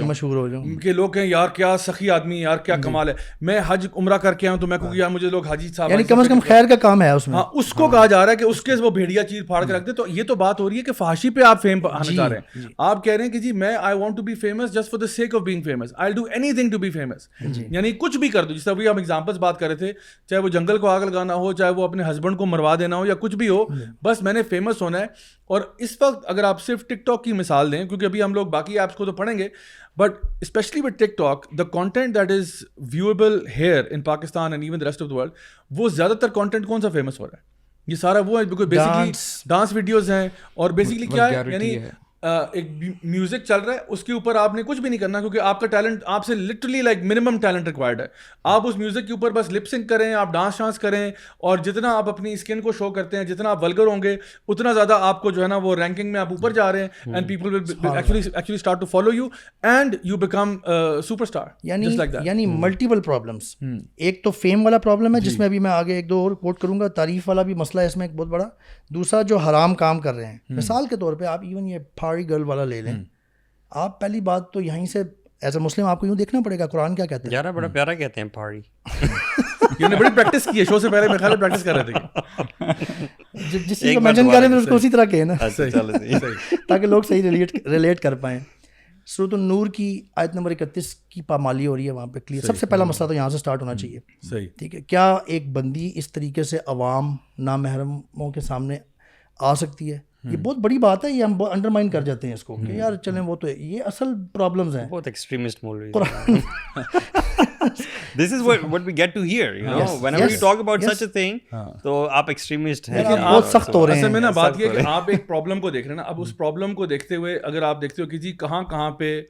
جاؤں کہ لوگ کہیں یار کیا سخی آدمی, یار کیا کمال ہے. میں حج عمرہ کر کے آؤں تو میں کہوں یار مجھے لوگ حاجی صاحب,
یعنی کم از کم خیر کا کام ہے اس میں.
ہاں, اس کو کہا جا رہا ہے کہ اس کے وہ بھیڑیا چیز پھاڑ کے رکھ دے. تو یہ تو بات ہو رہی ہے کہ فحاشی پہ آپ فیم آنا چاہ رہے ہیں. آپ کہہ رہے ہیں کہ جی میں I want to be famous just for the sake of being famous, I do anything to be famous. یعنی کچھ بھی کر دو, جس طرح ابھی ہم ایگزامپلس بات کر رہے تھے, چاہے وہ جنگل کو آگ لگانا ہو, چاہے وہ اپنے ہسبینڈ کو مروا دینا ہو, یا کچھ بھی ہو, بس میں نے فیمس ہونا ہے. اور اس وقت اگر آپ صرف ٹک ٹاک کی مثال دیں, کیونکہ ابھی ہم لوگ باقی ایپس کو تو پڑھیں گے, but especially with TikTok the content that is viewable here in Pakistan and even the rest of the world, وہ زیادہ تر کانٹینٹ کون سا فیمس ہو رہا ہے؟ یہ سارا وہ ہے بیکاز بیسکلی ڈانس ویڈیوز ہیں, اور بیسکلی کیا ہے, یعنی ایک میوزک چل رہا ہے, اس کے اوپر آپ نے کچھ بھی نہیں کرنا, کیونکہ آپ کا ٹیلنٹ آپ سے literally like minimum talent required ہے. آپ اس میوزک کے اوپر بس لپ سنک کریں, آپ ڈانس کریں, اور جتنا آپ اپنی اسکن کو شو کرتے ہیں, جتنا آپ ولگر ہوں گے, اتنا زیادہ آپ کو جو ہے نا وہ رینکنگ میں آپ اوپر جا رہے ہیں, and people will actually start to follow you and you become super star.
یعنی ملٹیپل پرابلمس. ایک تو فیم والا پرابلم ہے جس میں ابھی میں آگے ایک 2 اور کوٹ کروں گا, تعریف والا بھی مسئلہ ہے اس میں ایک بہت بڑا. دوسرا جو حرام کام کر رہے ہیں, مثال کے طور پہ آپ ایون یہ پھاڑی گرل والا لے لیں. آپ پہلی بات تو یہیں سے ایز اے مسلم آپ کو یوں دیکھنا پڑے گا قرآن کیا کہتے ہیں.
یار بڑا پیارا کہتے ہیں پھاڑی.
یہ نے بڑی پریکٹس کی ہے شو سے پہلے, میں خیال پریکٹس کر رہے تھے.
جس چیز کو مینشن کر رہے ہیں اس کو اسی طرح کہیں نا, تاکہ لوگ صحیح ریلیٹ کر پائیں. سورۃ النور کی آیت نمبر 31 کی پامالی ہو رہی ہے وہاں پہ کلیئر. سب سے پہلا مسئلہ تو یہاں سے سٹارٹ ہونا چاہیے, ٹھیک ہے. کیا ایک بندی اس طریقے سے عوام نامحرموں کے سامنے آ سکتی ہے؟ یہ بہت بڑی بات ہے, یہ ہم انڈرمائن کر جاتے ہیں اس کو کہ یار چلیں وہ تو یہ اصل پرابلمز ہیں.
بہت ایکسٹریمسٹ مولوی. This is what we get to hear, you know, whenever you talk about such a thing, تو آپ ایکسٹریمسٹ ہیں,
بہت سخت ہو رہے ہیں.
اصل میں نا بات یہ ہے کہ آپ ایک پرابلم کو دیکھ رہے ہیں نا, اب اس پرابلم کو دیکھتے ہوئے اگر آپ دیکھتے ہو کہ جی کہاں پہ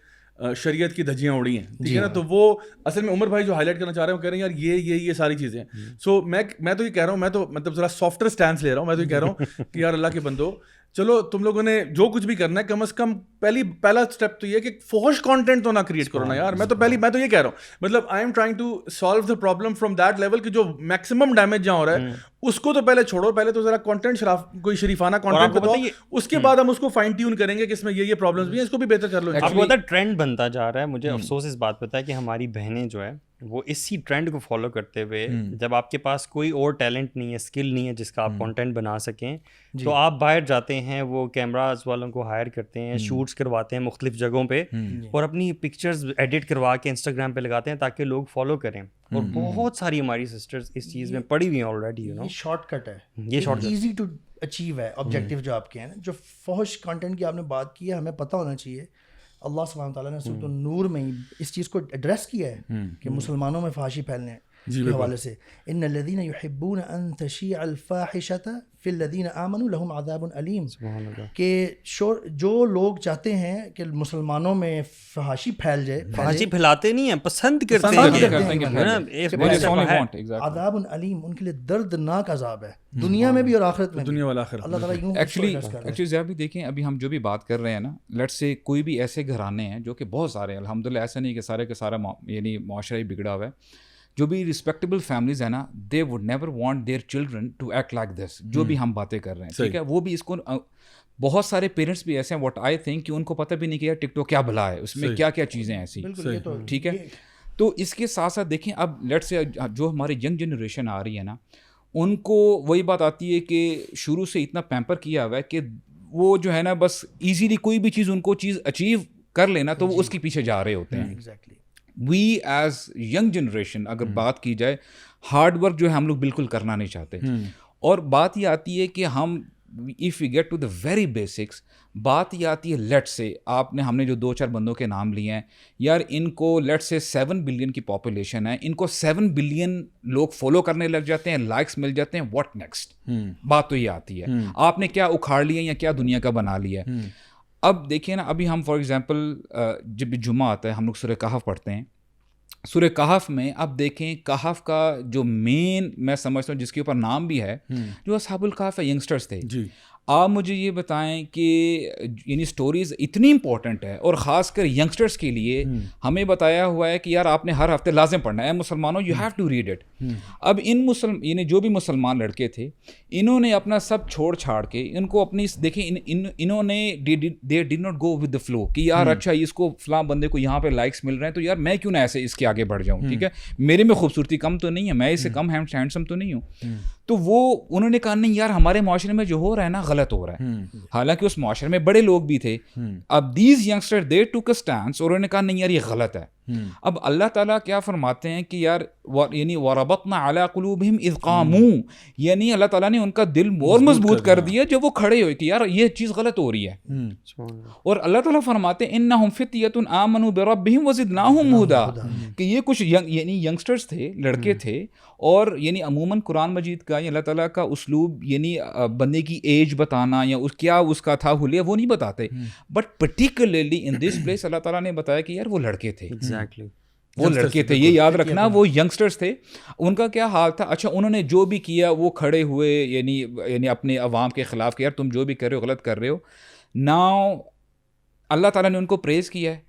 شریعت کی دھجیاں اڑی ہیں, ٹھیک ہے نا, تو وہ اصل میں عمر بھائی جو ہائی لائٹ کرنا چاہ رہے ہیں وہ کہہ رہے ہیں یار یہ ساری چیزیں. سو میں تو یہ کہہ رہا ہوں, میں تو مطلب ذرا سافٹر اسٹینس لے رہا ہوں. میں تو یہ کہہ رہا ہوں کہ یار اللہ کے بندو, چلو تم لوگوں نے جو کچھ بھی کرنا ہے کم از کم پہلا اسٹیپ تو یہ کہ فحش کانٹینٹ تو نہ کریٹ کرو نا یار. میں تو یہ کہہ رہا ہوں, مطلب I am trying to solve the problem from that level کہ جو میکسیمم ڈیمیج جہاں ہو رہا ہے اس کو تو پہلے چھوڑو, پہلے تو ذرا کانٹینٹ کوئی شریفانہ کانٹینٹ بتاؤ, اس کے بعد ہم اس کو فائن ٹیون کریں گے کہ اس میں یہ پرابلمس بھی ہیں, اس کو بھی بہتر کر لو.
آپ کو پتا ٹرینڈ بنتا جا رہا ہے. مجھے افسوس اس بات پتا ہے کہ ہماری بہنیں جو ہے وہ اسی ٹرینڈ کو فالو کرتے ہوئے, جب آپ کے پاس کوئی اور ٹیلنٹ نہیں ہے, اسکل نہیں ہے جس کا آپ کانٹینٹ بنا سکیں, تو آپ باہر جاتے ہیں, وہ کیمراز والوں کو ہائر کرتے ہیں, شوٹس کرواتے ہیں مختلف جگہوں پہ, اور اپنی پکچرز ایڈٹ کروا کے انسٹاگرام پہ لگاتے ہیں تاکہ لوگ فالو کریں. اور بہت ساری ہماری سسٹرز اس چیز میں پڑی ہوئی ہیں آلریڈی. یو نو,
یہ شارٹ کٹ ہے,
یہ شارٹ
ایزی ٹو اچیو ہے آبجیکٹیو جو آپ کے ہیں. جو فحش کانٹینٹ کی آپ نے بات کی ہے, ہمیں پتہ ہونا چاہیے اللہ سبحانہ تعالیٰ نے سورۃ النور میں ہی اس چیز کو ایڈریس کیا ہے کہ مسلمانوں میں فحاشی پھیلنے ہیں. کے حوالے سے ان الذین یحبون ان تشیع الفاحشۃ فی الذین آمنوا لہم عذاب علیم، کہ جو لوگ چاہتے ہیں کہ مسلمانوں میں فحاشی پھیل جائے،
فحاشی پھیلاتے نہیں ہیں، پسند کرتے ہیں،
عذاب علیم، ان کے لیے دردناک عذاب ہے دنیا میں بھی اور آخرت میں،
دنیا والآخرت۔
اللہ تعالیٰ یوں
ایکچولی ذرا بھی دیکھیں، ابھی ہم جو بھی بات کر رہے ہیں نا، لیٹ سے کوئی بھی ایسے گھرانے ہیں جو کہ بہت سارے ہیں الحمدللہ، ایسا نہیں کہ سارے کا سارا یعنی معاشرہ ہی بگڑا ہوا ہے، جو بھی رسپیکٹیبل فیملیز ہیں نا، they would never want their children to act like this, جو بھی ہم باتیں کر رہے ہیں، ٹھیک ہے، وہ بھی اس کو بہت سارے پیرنٹس بھی ایسے ہیں واٹ آئی تھنک کہ ان کو پتہ بھی نہیں کہ یار ٹک ٹاک کیا بھلا ہے، اس میں کیا کیا چیزیں ایسی، ٹھیک ہے۔ تو اس کے ساتھ ساتھ دیکھیں اب لیٹ سے جو ہماری ینگ جنریشن آ رہی ہے نا، ان کو وہی بات آتی ہے کہ شروع سے اتنا پیمپر کیا ہوا ہے کہ وہ جو ہے نا بس ایزیلی کوئی بھی چیز ان کو چیز اچیو کر لینا تو وہ اس کے پیچھے جا رہے ہوتے ہیں۔ وی ایز ینگ جنریشن اگر بات کی جائے، ہارڈ ورک جو ہے ہم لوگ بالکل کرنا نہیں چاہتے، اور بات یہ آتی ہے کہ ہم if we get to the very basics، بات یہ آتی ہے لیٹ سے ہم نے جو 2-4 بندوں کے نام لیے ہیں یار، ان کو لیٹ سے 7 بلین کی پاپولیشن ہے، ان کو 7 بلین لوگ فالو کرنے لگ جاتے ہیں، لائکس مل جاتے ہیں، واٹ نیکسٹ؟ بات تو یہ آتی ہے آپ نے کیا اکھاڑ لیا یا کیا دنیا کا بنا لیا ہے۔ اب دیکھیے نا، ابھی ہم فار ایگزامپل جب جمعہ آتا ہے ہم لوگ سورہ کہف پڑھتے ہیں، سورہ کہف میں اب دیکھیں کہف کا جو مین میں سمجھتا ہوں جس کے اوپر نام بھی ہے، جو اصحاب الکہف ہے، ینگسٹرز تھے۔ آپ مجھے یہ بتائیں کہ یعنی سٹوریز اتنی امپورٹنٹ ہے، اور خاص کر ینگسٹرز کے لیے ہمیں بتایا ہوا ہے کہ یار آپ نے ہر ہفتے لازم پڑھنا ہے، مسلمانوں you have to read it. اب یعنی جو بھی مسلمان لڑکے تھے، انہوں نے اپنا سب چھوڑ چھاڑ کے ان کو اپنی دیکھیں انہوں نے they did not go with the flow کہ یار اچھا اس کو فلاں بندے کو یہاں پہ لائکس مل رہے ہیں تو یار میں کیوں نہ ایسے اس کے آگے بڑھ جاؤں، ٹھیک ہے، میرے میں خوبصورتی کم تو نہیں ہے، میں اس سے کم ہینڈسم تو نہیں ہوں۔ تو وہ انہوں نے کہا نہیں یار ہمارے معاشرے میں جو ہو رہا ہے نا غلط ہو رہا ہے، حالانکہ اس معاشرے میں بڑے لوگ بھی تھے۔ اب دیز ینگسٹر دے ٹوک اے اسٹینڈ، اور انہوں نے کہا نہیں یار یہ غلط ہے۔ اب اللہ تعالیٰ کیا فرماتے ہیں کہ یار یعنی وَرَبَطْنَا عَلَىٰ قُلُوبِهِمْ إِذْ قَامُوا، یعنی اللہ تعالیٰ نے ان کا دل اور مضبوط کر دیا جب وہ کھڑے ہوئے کہ یار یہ چیز غلط ہو رہی ہے۔ اور اللہ تعالیٰ فرماتے ہیں إِنَّهُمْ فِتْيَةٌ آمَنُوا بِرَبِّهِمْ وَزِدْنَاهُمْ هُدًى، کہ یہ کچھ یعنی ینگسٹرز تھے، لڑکے تھے، اور یعنی عموماً قرآن مجید کا یا اللہ تعالیٰ کا اسلوب یعنی بندے کی ایج بتانا یا کیا اس کا تھا حلیہ وہ نہیں بتاتے، but particularly in this place Allah تعالیٰ نے بتایا کہ یار وہ لڑکے تھے، وہ لڑکے تھے، یہ یاد رکھنا وہ ینگسٹرز تھے۔ ان کا کیا حال تھا؟ اچھا انہوں نے جو بھی کیا وہ کھڑے ہوئے یعنی اپنے عوام کے خلاف کہ یار تم جو بھی کر رہے ہو غلط کر رہے ہو۔ ناؤ اللہ تعالیٰ نے ان کو پریز کیا ہے،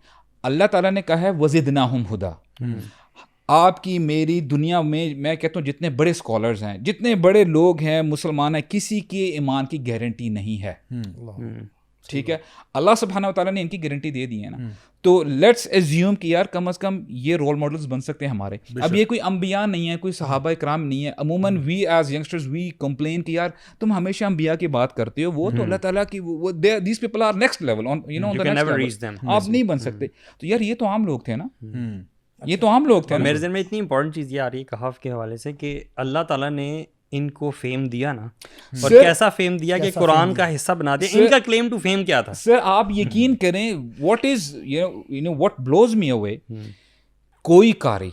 اللہ تعالیٰ نے کہا ہے وزدناہم ہدا۔ آپ کی میری دنیا میں کہتا ہوں جتنے بڑے اسکالرز ہیں، جتنے بڑے لوگ ہیں مسلمان ہیں، کسی کے ایمان کی گارنٹی نہیں ہے، ٹھیک ہے، اللہ سبحانہ و تعالیٰ نے ان کی گارنٹی دے دی ہے نا۔ تو لیٹس ایزیوم کہ یار کم از کم یہ رول ماڈلز بن سکتے ہیں ہمارے۔ اب یہ کوئی انبیاء نہیں ہے، کوئی صحابہ کرام نہیں ہے، عموماً we as youngsters we complain کہ یار تم ہمیشہ انبیاء کی بات کرتے ہو، وہ تو اللہ تعالیٰ کی these people are next level, you know the next level, آپ نہیں بن سکتے۔ تو یار یہ تو عام لوگ تھے نا، یہ تو عام لوگ تھے۔
میرے ذہن میں اتنی امپورٹنٹ چیز یہ آ رہی ہے کہف کے حوالے سے کہ اللہ تعالیٰ نے ان کو فیم دیا نا، اور کیسا فیم دیا کہ قرآن کا حصہ بنا دیا۔ ان کا کلیم ٹو فیم کیا تھا؟
سر آپ یقین کریں what is you know what blows me away, کوئی قاری،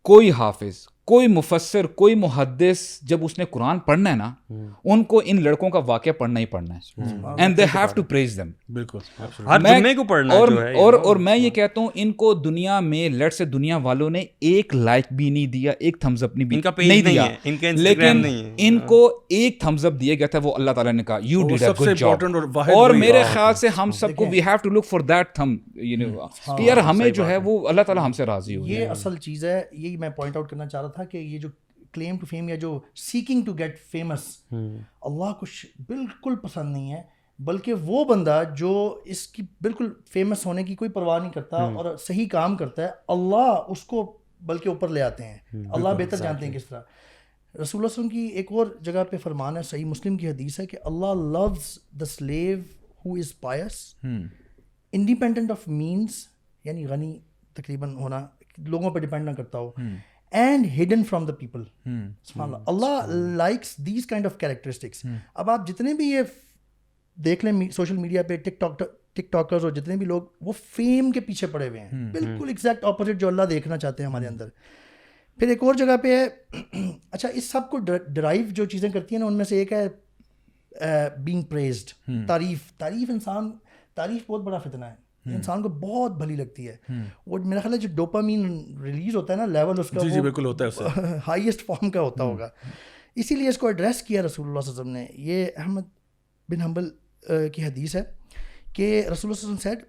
کوئی حافظ، کوئی مفسر، کوئی محدث جب اس نے قرآن پڑھنا ہے نا، ان کو ان لڑکوں کا واقعہ پڑھنا ہی پڑھنا ہے، and they have to praise them.
بالکل،
ہر جمعے کو پڑھنا جو ہے۔
اور میں یہ کہتا ہوں ان کو دنیا میں لیٹ سے دنیا والوں نے ایک لائک بھی نہیں دیا، ایک تھمز اپ نہیں دیا، لیکن ان کو ایک تھمز اپ دیا گیا تھا، وہ اللہ تعالیٰ نے کہا you did a good job. اور میرے خیال سے ہم سب کو we have to look for that them, you know کہ یار ہمیں جو ہے وہ اللہ تعالیٰ ہم سے راضی ہو۔
یہ اصل چیز ہے، یہی میں پوائنٹ آؤٹ کرنا چاہ رہا تھا کہ یہ جو کلیم ٹو فیم یا جو سیکنگ ٹو گیٹ فیمس، اللہ کو بالکل پسند نہیں ہے، بلکہ وہ بندہ جو اس کی بالکل فیمس ہونے کی کوئی پرواہ نہیں کرتا اور صحیح کام کرتا ہے، اللہ اس کو بلکہ اوپر لے آتے ہیں۔ اللہ بہتر جانتے ہیں کس طرح۔ رسول اللہ صلی اللہ علیہ وسلم کی ایک اور جگہ پہ فرمان ہے، صحیح مسلم کی حدیث ہے کہ Allah loves the slave who is pious independent of means, یعنی غنی تقریباً ہونا، لوگوں پہ ڈپینڈ نہ کرتا ہو، and hidden from the people. سبحان اللہ، اللہ likes these kind of characteristics. اب آپ جتنے بھی یہ دیکھ لیں سوشل میڈیا پہ ٹک ٹاکرز اور جتنے بھی لوگ، وہ فیم کے پیچھے پڑے ہوئے ہیں، بالکل ایگزیکٹ اپوزٹ جو اللہ دیکھنا چاہتے ہیں ہمارے اندر۔ پھر ایک اور جگہ پہ ہے اچھا اس سب کو ڈرائیو جو چیزیں کرتی ہیں نا ان میں سے ایک ہے بینگ پریزڈ. تعریف بہت بڑا فتنہ ہے, انسان کو بہت بھلی لگتی ہے. وہ میرا خیال ہے جو ڈوپامین ریلیز ہوتا ہے نا لیول اس کا
جی بالکل ہوتا ہے,
ہائیسٹ فارم کا ہوتا ہوگا. اسی لیے اس کو ایڈریس کیا رسول اللہ صلی اللہ علیہ وسلم نے. یہ احمد بن حنبل کی حدیث ہے کہ رسول اللہ صلی اللہ علیہ وسلم said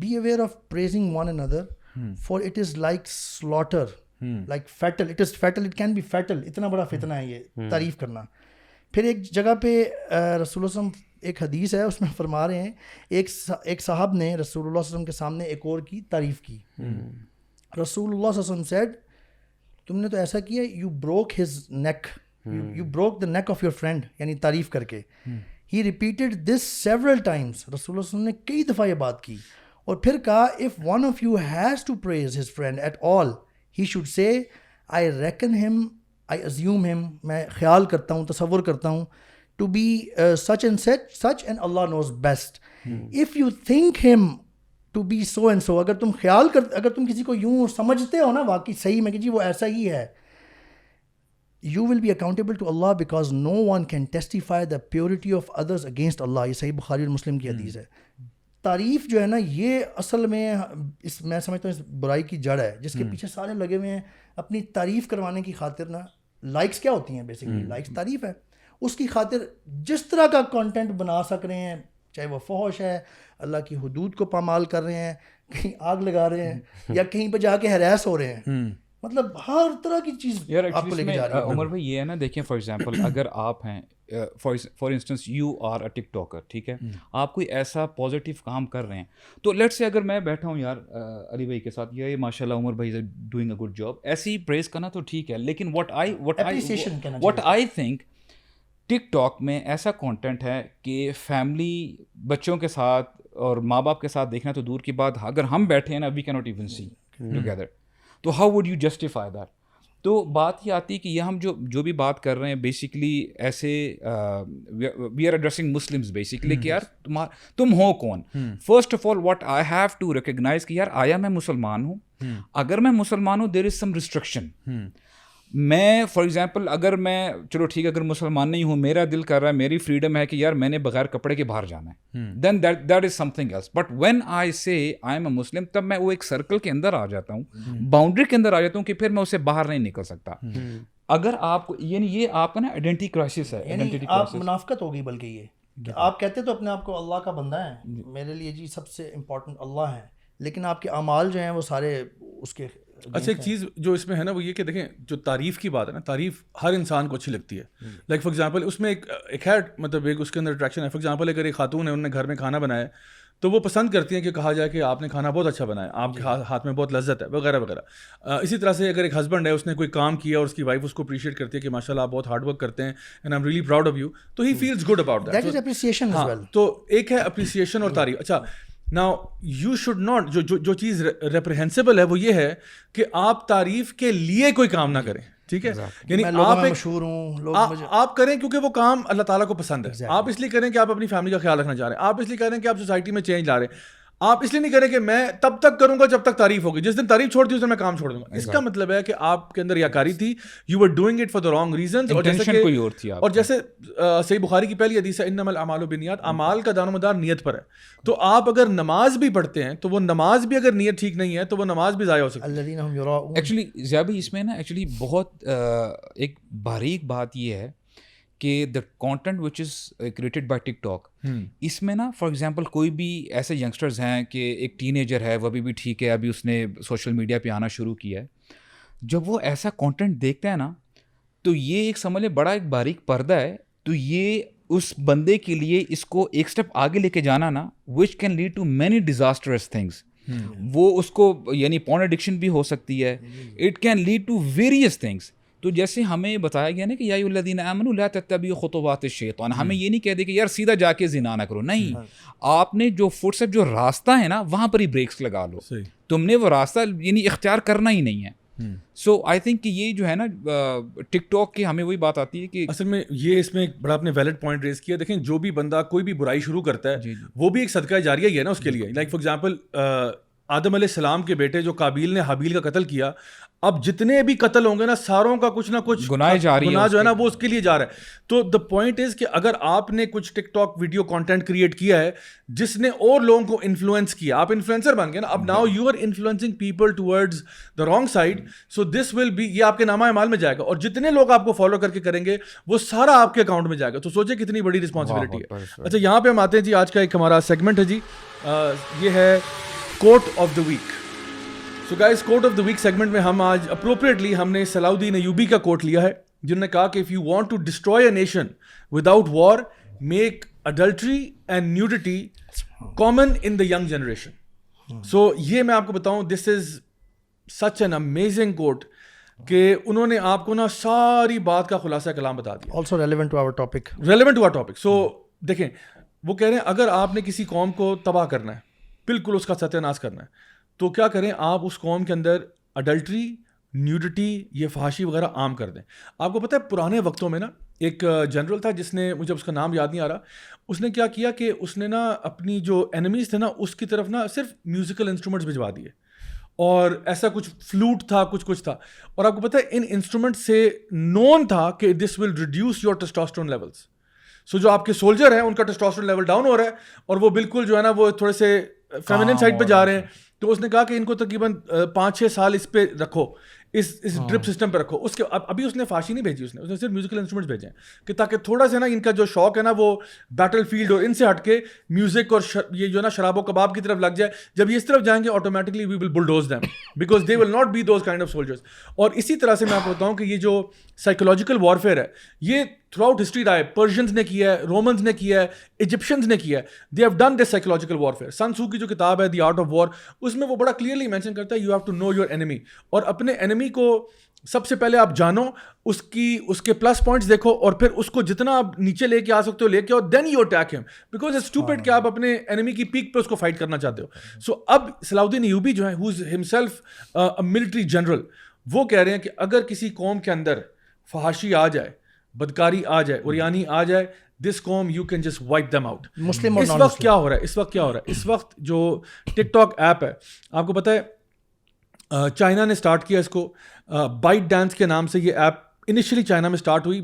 be aware of praising one another for it is like slaughter like fatal, it is fatal, it can be fatal. اتنا بڑا فتنہ ہے یہ تعریف کرنا. پھر ایک جگہ پہ رسول اللہ صلی اللہ علیہ وسلم ایک حدیث ہے اس میں فرما رہے ہیں ایک صاحب نے رسول اللہ صلی اللہ علیہ وسلم کے سامنے ایک اور کی تعریف کی. رسول اللہ صلی اللہ علیہ وسلم said تم نے تو ایسا کیا you broke his neck, you broke the neck of your friend, یعنی تعریف کر کے. He repeated this several times. رسول اللہ صلی اللہ علیہ وسلم نے کئی دفعہ یہ بات کی اور پھر کہا if one of you has to praise his friend at all he should say I reckon him, I assume him, میں خیال کرتا ہوں, تصور کرتا ہوں to be such and such and Allah knows best. If you think him to be so and so, اگر تم کسی کو یوں سمجھتے ہو نا واقعی صحیح میں کہ جی وہ ایسا ہی ہے, you will be accountable to Allah because no one can testify the purity of others against Allah. یہ صحیح بخاری اور مسلم کی حدیث ہے. تعریف جو ہے نا یہ اصل میں میں سمجھتا ہوں اس برائی کی جڑ ہے جس کے پیچھے سارے لگے ہوئے ہیں اپنی تعریف کروانے کی خاطر. نا لائکس کیا ہوتی ہیں بیسیکلی؟ لائکس تعریف ہے. اس کی خاطر جس طرح کا کانٹینٹ بنا سک رہے ہیں, چاہے وہ فحش ہے, اللہ کی حدود کو پامال کر رہے ہیں, کہیں آگ لگا رہے ہیں یا کہیں پہ جا کے ہراس ہو رہے ہیں, مطلب ہر طرح کی چیز آپ کو لے کے جا رہی ہے.
عمر بھائی یہ ہے نا, دیکھیں فار ایگزامپل اگر آپ ہیں for instance you are a tiktoker, ٹھیک ہے, آپ کوئی ایسا پازیٹیو کام کر رہے ہیں تو لیٹ سے اگر میں بیٹھا ہوں یار علی بھائی کے ساتھ, یہ ماشاء اللہ عمر بھائی is doing a good job, ایسی پریز کرنا تو ٹھیک ہے, لیکن what I think TikTok میں ایسا کانٹینٹ ہے کہ فیملی بچوں کے ساتھ اور ماں باپ کے ساتھ دیکھنا تو دور کی بات, اگر ہم بیٹھے ہیں نا وی کی ناٹ ایون سی ٹوگیدر, تو how would you justify that. تو بات یہ آتی ہے کہ یہ ہم جو بھی بات کر رہے ہیں بیسکلی ایسے we are addressing Muslims basically کہ یار تم ہو کون. First of all what I have to recognize کہ یار آیا میں مسلمان ہوں, اگر میں مسلمان ہوں دیر از سم ریسٹرکشن. میں فار ایگزامپل اگر میں چلو ٹھیک ہے اگر مسلمان نہیں ہوں, میرا دل کر رہا ہے, میری فریڈم ہے کہ یار میں نے بغیر کپڑے کے باہر جانا ہے, then that is something else. But when I say I M اے مسلم, تب میں وہ ایک سرکل کے اندر آ جاتا ہوں, باؤنڈری کے اندر آ جاتا ہوں کہ پھر میں اسے باہر نہیں نکل سکتا. اگر آپ یعنی یہ آپ کا نا آئیڈینٹی کرائسس ہے,
یعنی آپ منافقت ہو گئی. بلکہ یہ آپ کہتے تو اپنے آپ کو اللہ کا بندہ ہے, میرے لیے جی سب سے امپورٹنٹ اللہ ہے, لیکن آپ کے اعمال جو ہیں وہ سارے اس کے.
اچھا ایک چیز جو اس میں ہے نا وہ یہ کہ دیکھیں جو تعریف کی بات ہے نا, تعریف ہر انسان کو اچھی لگتی ہے. لائک فار ایگزامپل اس میں ایک ہے مطلب ایک اس کے اندر اٹریکشن ہے. فار ایگزامپل اگر ایک خاتون ہے, انہوں نے گھر میں کھانا بنایا تو وہ پسند کرتی ہیں کہ کہا جائے کہ آپ نے کھانا بہت اچھا بنایا, آپ کے ہاتھ میں بہت لذت ہے وغیرہ وغیرہ. اسی طرح سے اگر ایک ہسبینڈ ہے, اس نے کوئی کام کیا اور اس کی وائف اس کو اپریشیٹ کرتی ہے کہ ماشاء اللہ آپ بہت ہارڈ ورک کرتے ہیں and I am really proud of you, تو he feels good about that. تو ایک ہے اپریسیشن اور تعریف. اچھا ناؤ یو شوڈ ناٹ, جو چیز ریپریہنسیبل ہے وہ یہ ہے کہ آپ تعریف کے لیے کوئی کام نہ کریں, ٹھیک ہے, یعنی آپ
مشہور ہوں
آپ کریں کیونکہ وہ کام اللہ تعالیٰ کو پسند ہے. آپ اس لیے کریں کہ آپ اپنی فیملی کا خیال رکھنا چاہ رہے ہیں, آپ اس لیے کریں کہ آپ سوسائٹی میں چینج لا رہے ہیں, آپ اس لیے نہیں کریں کہ میں تب تک کروں گا جب تک تعریف ہوگی, جس دن تعریف چھوڑ دی اس دن میں کام چھوڑ دوں گا. اس کا مطلب ہے کہ آپ کے اندر ریاکاری تھی, you were doing it for the wrong reasons. اور جیسے صحیح بخاری کی پہلی حدیث ہے انما الاعمال بالنیات, اعمال کا دار و مدار نیت پر ہے. تو آپ اگر نماز بھی پڑھتے ہیں تو وہ نماز بھی اگر نیت ٹھیک نہیں ہے تو وہ نماز بھی ضائع ہو سکتی ہے.
ایکچولی ضیاء بھائی اس میں نا ایکچولی بہت ایک باریک بات یہ ہے کہ the content which is created by TikTok, اس میں نا فار ایگزامپل کوئی بھی ایسے ینگسٹرز ہیں کہ ایک ٹین ایجر ہے, وہ ابھی بھی ٹھیک ہے, ابھی اس نے سوشل میڈیا پہ آنا شروع کیا ہے, جب وہ ایسا کانٹینٹ دیکھتا ہے نا تو یہ ایک سمجھ لیں بڑا ایک باریک پردہ ہے. تو یہ اس بندے کے لیے اس کو ایک اسٹیپ آگے لے کے جانا نا which can lead to many disastrous things. وہ اس کو یعنی پورن ایڈکشن بھی ہو سکتی ہے, it can lead to various things. تو جیسے ہمیں بتایا گیا نا کہ یا ایھا الذین آمنوا لا تتبعوا خطوات الشیطان, ہمیں یہ نہیں کہہ دے کہ یار سیدھا جا کے زنا نہ کرو, نہیں, آپ نے جو فٹ اسٹیپ جو راستہ ہے نا وہاں پر ہی بریکس لگا لو, تم نے وہ راستہ یعنی اختیار کرنا ہی نہیں ہے. سو آئی تھنک کہ یہ جو ہے نا ٹک ٹاک کی ہمیں وہی بات آتی ہے کہ
اصل میں یہ اس میں ایک بڑا اپنے ویلڈ پوائنٹ ریز کیا. دیکھیں جو بھی بندہ کوئی بھی برائی شروع کرتا ہے وہ بھی ایک صدقہ جاریہ ہی ہے نا اس کے لیے. لائک فار ایگزامپل آدم علیہ السلام کے بیٹے جو قابیل نے حابیل کا قتل کیا, اب جتنے بھی قتل ہوں گے نا ساروں کا کچھ نہ کچھ
گناہ
جو ہے نا وہ اس کے لیے جا رہا ہے. تو دا پوائنٹ از کہ اگر آپ نے کچھ ٹک ٹاک ویڈیو کانٹینٹ کریٹ کیا ہے جس نے اور لوگوں کو انفلوئنس کیا, آپ انفلوئنسر بن گئے نا, اب now you are influencing people towards the wrong side, so this will be, یہ آپ کے نامہ اعمال میں جائے گا, اور جتنے لوگ آپ کو فالو کر کے کریں گے وہ سارا آپ کے اکاؤنٹ میں جائے گا. تو سوچے کتنی بڑی رسپانسبلٹی ہے. اچھا یہاں پہ ہم آتے ہیں جی, آج کا ایک ہمارا سیگمنٹ ہے جی, یہ ہے quote of the week. So guys quote of the week segment میں ہم آج اپروپریٹلی ہم نے صلاح الدین ایوبی کا کوٹ لیا ہے, جنہوں نے کہا کہ if you want to destroy a nation without war make adultery and nudity common in the young generation. So یہ میں آپ کو بتاؤں, دس از سچ این امیزنگ کوٹ کہ انہوں نے آپ کو نا ساری بات کا خلاصہ کلام بتا دیا.
Also relevant to our topic.
Relevant to our topic. So دیکھیں وہ کہہ رہے ہیں اگر آپ نے کسی قوم کو تباہ کرنا ہے, بالکل اس کا ستیہ ناش کرنا ہے, تو کیا کریں, آپ اس قوم کے اندر اڈلٹری, نیوڈیٹی, یہ فحاشی وغیرہ عام کر دیں. آپ کو پتہ ہے پرانے وقتوں میں نا ایک جنرل تھا جس نے, مجھے اس کا نام یاد نہیں آ رہا, اس نے کیا کیا کہ اس نے نا اپنی جو اینیمیز تھے نا اس کی طرف نا صرف میوزیکل انسٹرومنٹس بھجوا دیے, اور ایسا کچھ فلوٹ تھا, کچھ تھا, اور آپ کو پتہ ہے ان انسٹرومنٹ سے نون تھا کہ this will reduce your testosterone levels. So جو آپ کے سولجر ہیں ان کا ٹیسٹوسٹیرون لیول ڈاؤن ہو رہا ہے, اور وہ بالکل جو ہے نا وہ تھوڑے سے فیمینن سائڈ پہ جا رہے ہیں. تو اس نے کہا کہ ان کو تقریباً 5-6 سال اس پہ رکھو, اس ڈرپ سسٹم پہ رکھو. اس کے ابھی اس نے فاشی نہیں بھیجی, اس نے صرف میوزیکل انسٹرومنٹس بھیجے ہیں کہ تاکہ تھوڑا سا نا ان کا جو شوق ہے نا وہ بیٹل فیلڈ اور ان سے ہٹ کے میوزک اور یہ جو ہے نا شراب و کباب کی طرف لگ جائے. جب یہ اس طرف جائیں گے automatically we will bulldoze them because they will not be those kind of soldiers. اور اسی طرح سے میں آپ کو بتاؤں کہ یہ جو سائیکولوجیکل وارفیئر ہے یہ تھرو آؤٹ ہسٹری رہا ہے. پرشینز نے کیا ہے, رومنز نے کیا ہے, ایجپشنز نے کیا ہے, they have done this psychological warfare. Sun Tzu کی جو کتاب ہے دی آرٹ آف وار, اس میں وہ بڑا کلیئرلی مینشن کرتا ہے you have to know your enemy, اور اپنے اینیمی کو سب سے پہلے آپ جانو, اس کے پلس پوائنٹس دیکھو, اور پھر اس کو جتنا آپ نیچے لے کے آ سکتے ہو لے کے آؤ, دین یو اٹیک ہم, بیکاز اٹس اسٹوپڈ کہ آپ اپنے اینیمی کی پیک پہ اس کو فائٹ کرنا چاہتے ہو. سو اب صلاح الدین ایوبی جو ہے ہو از ہمسیلف ملٹری جنرل, وہ کہہ رہے ہیں کہ اگر کسی قوم کے اندر فحاشی آ جائے, بدکاری آ جائے, اوریانی آ جائے, دس قوم you can just wipe them out. اس وقت کیا ہو رہا ہے, اس وقت جو ٹک ٹاک ایپ ہے, آپ کو پتہ ہے چائنا نے اسٹارٹ کیا اس کو, بائٹ ڈانس کے نام سے یہ ایپ انیشلی چائنا میں اسٹارٹ ہوئی.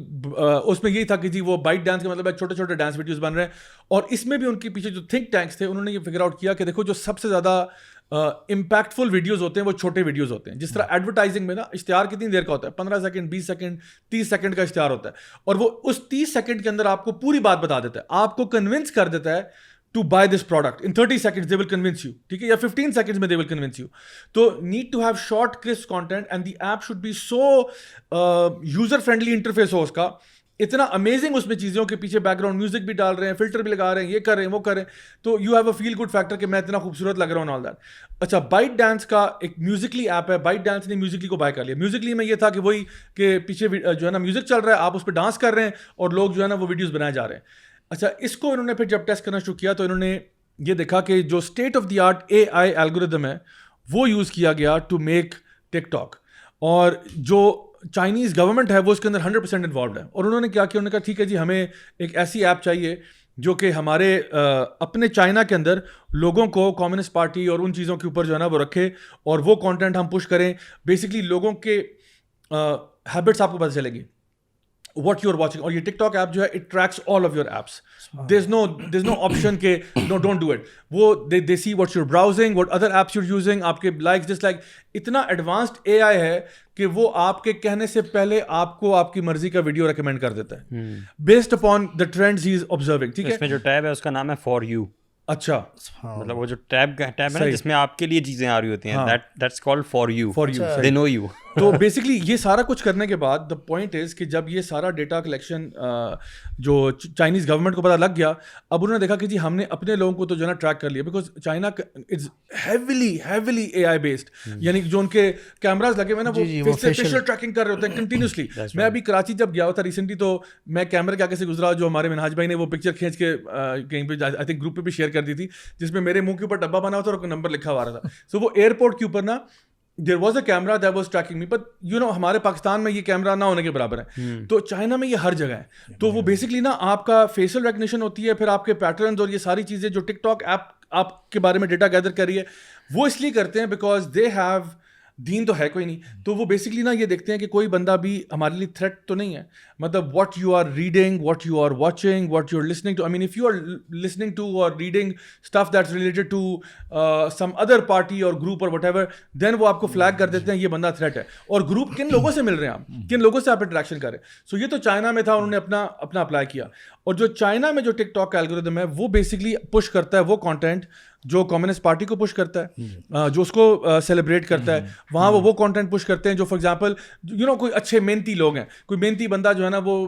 اس میں یہی تھا کہ جی وہ بائٹ ڈانس کا مطلب ہے چھوٹے چھوٹے ڈانس ویڈیوز بن رہے ہیں, اور اس میں بھی ان کے پیچھے جو تھنک ٹینکس تھے انہوں نے یہ فگر آؤٹ کیا کہ دیکھو جو سب سے زیادہ امپیکٹفل ویڈیوز ہوتے ہیں وہ چھوٹے ویڈیوز ہوتے ہیں. جس طرح ایڈورٹائزنگ میں نا اشتہار کتنی دیر کا ہوتا ہے, 15 سیکنڈ, 20 سیکنڈ, 30 سیکنڈ کا اشتہار ہوتا ہے, اور وہ اس 30 سیکنڈ کے اندر آپ کو پوری بات بتا دیتا ہے, آپ کو کنونس کر دیتا ہے to buy this product. In 30 seconds they will convince you, ٹھیک ہے, یا 15 seconds میں they will convince you. تو need to have short crisp content and the app should be so user friendly interface ہو اس کا, اتنا امیزنگ اس میں چیزوں کے پیچھے بیک گراؤنڈ میوزک بھی ڈال رہے ہیں, فلٹر بھی لگا رہے ہیں, یہ کر رہے ہیں, وہ کر رہے ہیں, تو you have a feel good factor کہ میں اتنا خوبصورت لگ رہا ہوں آل دیٹ. اچھا بائٹ ڈانس کا ایک میوزکلی ایپ ہے, بائٹ ڈانس نے میوزکلی کو بائی کر لیا. میوزکلی میں یہ تھا کہ وہی کہ پیچھے جو ہے نا میوزک چل رہا ہے, آپ اس پہ ڈانس کر رہے ہیں اور لوگ جو ہے نا وہ ویڈیوز بنائے جا رہے ہیں. اچھا اس کو انہوں نے پھر جب ٹیسٹ کرنا شروع کیا تو انہوں نے یہ دیکھا کہ جو state of the art a I algorithm ہے وہ یوز کیا گیا ٹو میک ٹک ٹاک, اور جو چائنیز گورنمنٹ ہے وہ اس کے اندر 100% انوالوڈ ہے. اور انہوں نے کیا کیا, انہوں نے کہا ٹھیک ہے جی ہمیں ایک ایسی ایپ چاہیے جو کہ ہمارے اپنے چائنا کے اندر لوگوں کو کمیونسٹ پارٹی اور ان چیزوں کے اوپر جو ہے نا وہ رکھے, اور وہ کانٹینٹ ہم پش کریں. بیسکلی لوگوں کے ہیبٹس آپ کو پتہ چلے گی what you're watching, اور یہ ٹک ٹاک ایپ جو ہے it tracks all of your apps. there's no option کہ no don't do it. وہ they see what you're browsing, what other apps you're using, آپ کے likes dislike. اتنا ایڈوانسڈ اے آئی ہے کہ وہ آپ کے کہنے سے پہلے آپ کو آپ کی مرضی کا ویڈیو ریکمینڈ کر دیتا ہے based upon the trends he is observing. ٹھیک ہے,
اس میں جو ٹیب ہے اس کا نام ہے for you.
اچھا
مطلب وہ جو ٹیب ہے نا جس میں آپ کے لیے چیزیں آ رہی ہوتی ہیں, that's called for you. They know you.
تو بیسکلی یہ سارا کچھ کرنے کے بعد دا پوائنٹ از کہ جب یہ سارا ڈیٹا کلیکشن جو چائنیز گورنمنٹ کو پتہ لگ گیا, اب انہوں نے دیکھا کہ جی ہم نے اپنے لوگوں کو تو جو ہے نا ٹریک کر لیا, because China is heavily a I based, یعنی جو ان کے کیمراز لگے ہوئے نا وہ فیشل ٹریکنگ کر رہے ہوتے ہیں کنٹینیوسلی. میں ابھی کراچی جب گیا ہوا تھا ریسنٹلی, تو میں کیمرے کے آگے سے گزرا, جو ہمارے منہاج بھائی نے وہ پکچر کھینچ کے کہیں پہ آئی تھنک گروپ پہ بھی شیئر کر دی تھی, جس میں میرے منہ کے اوپر ڈبہ بنا ہوا تھا اور کوئی نمبر لکھا ہوا رہا تھا. سو وہ ایئرپورٹ کے اوپر نا there was a camera that was tracking me, but you know ہمارے پاکستان میں یہ کیمرہ نہ ہونے کے برابر ہے, تو چائنا میں یہ ہر جگہ ہے. تو وہ بیسکلی نا آپ کا فیشل ریکگنیشن ہوتی ہے, پھر آپ کے پیٹرنز اور یہ ساری چیزیں جو ٹک ٹاک ایپ آپ کے بارے میں ڈیٹا گیدر کر رہی ہے, وہ اس لیے کرتے ہیں بیکاز دے ہیو دین تو ہے کوئی نہیں, تو وہ بیسکلی نا یہ دیکھتے ہیں کہ کوئی بندہ بھی ہمارے لیے تھریٹ تو نہیں ہے. مطلب what you are reading, what you are watching, what you are listening to, I mean if you are listening to or reading stuff that's related to some other party or group or whatever, then وہ آپ کو flag کر دیتے ہیں یہ بندہ threat ہے. اور گروپ کن لوگوں سے مل رہے ہیں آپ, کن لوگوں سے آپ انٹریکشن کر رہے ہیں. سو یہ تو چائنا میں تھا, انہوں نے اپنا اپلائی کیا. اور جو چائنا میں جو ٹک ٹاک کا الگوریتھم ہے وہ بیسکلی پش کرتا ہے وہ کانٹینٹ جو کمیونسٹ پارٹی کو پش کرتا ہے, جو اس کو سیلیبریٹ کرتا ہے, وہاں وہ کانٹینٹ پش کرتے ہیں جو فار ایگزامپل یو نو کوئی اچھے محنتی لوگ ہیں, کوئی محنتی بندہ جو ہے نا وہ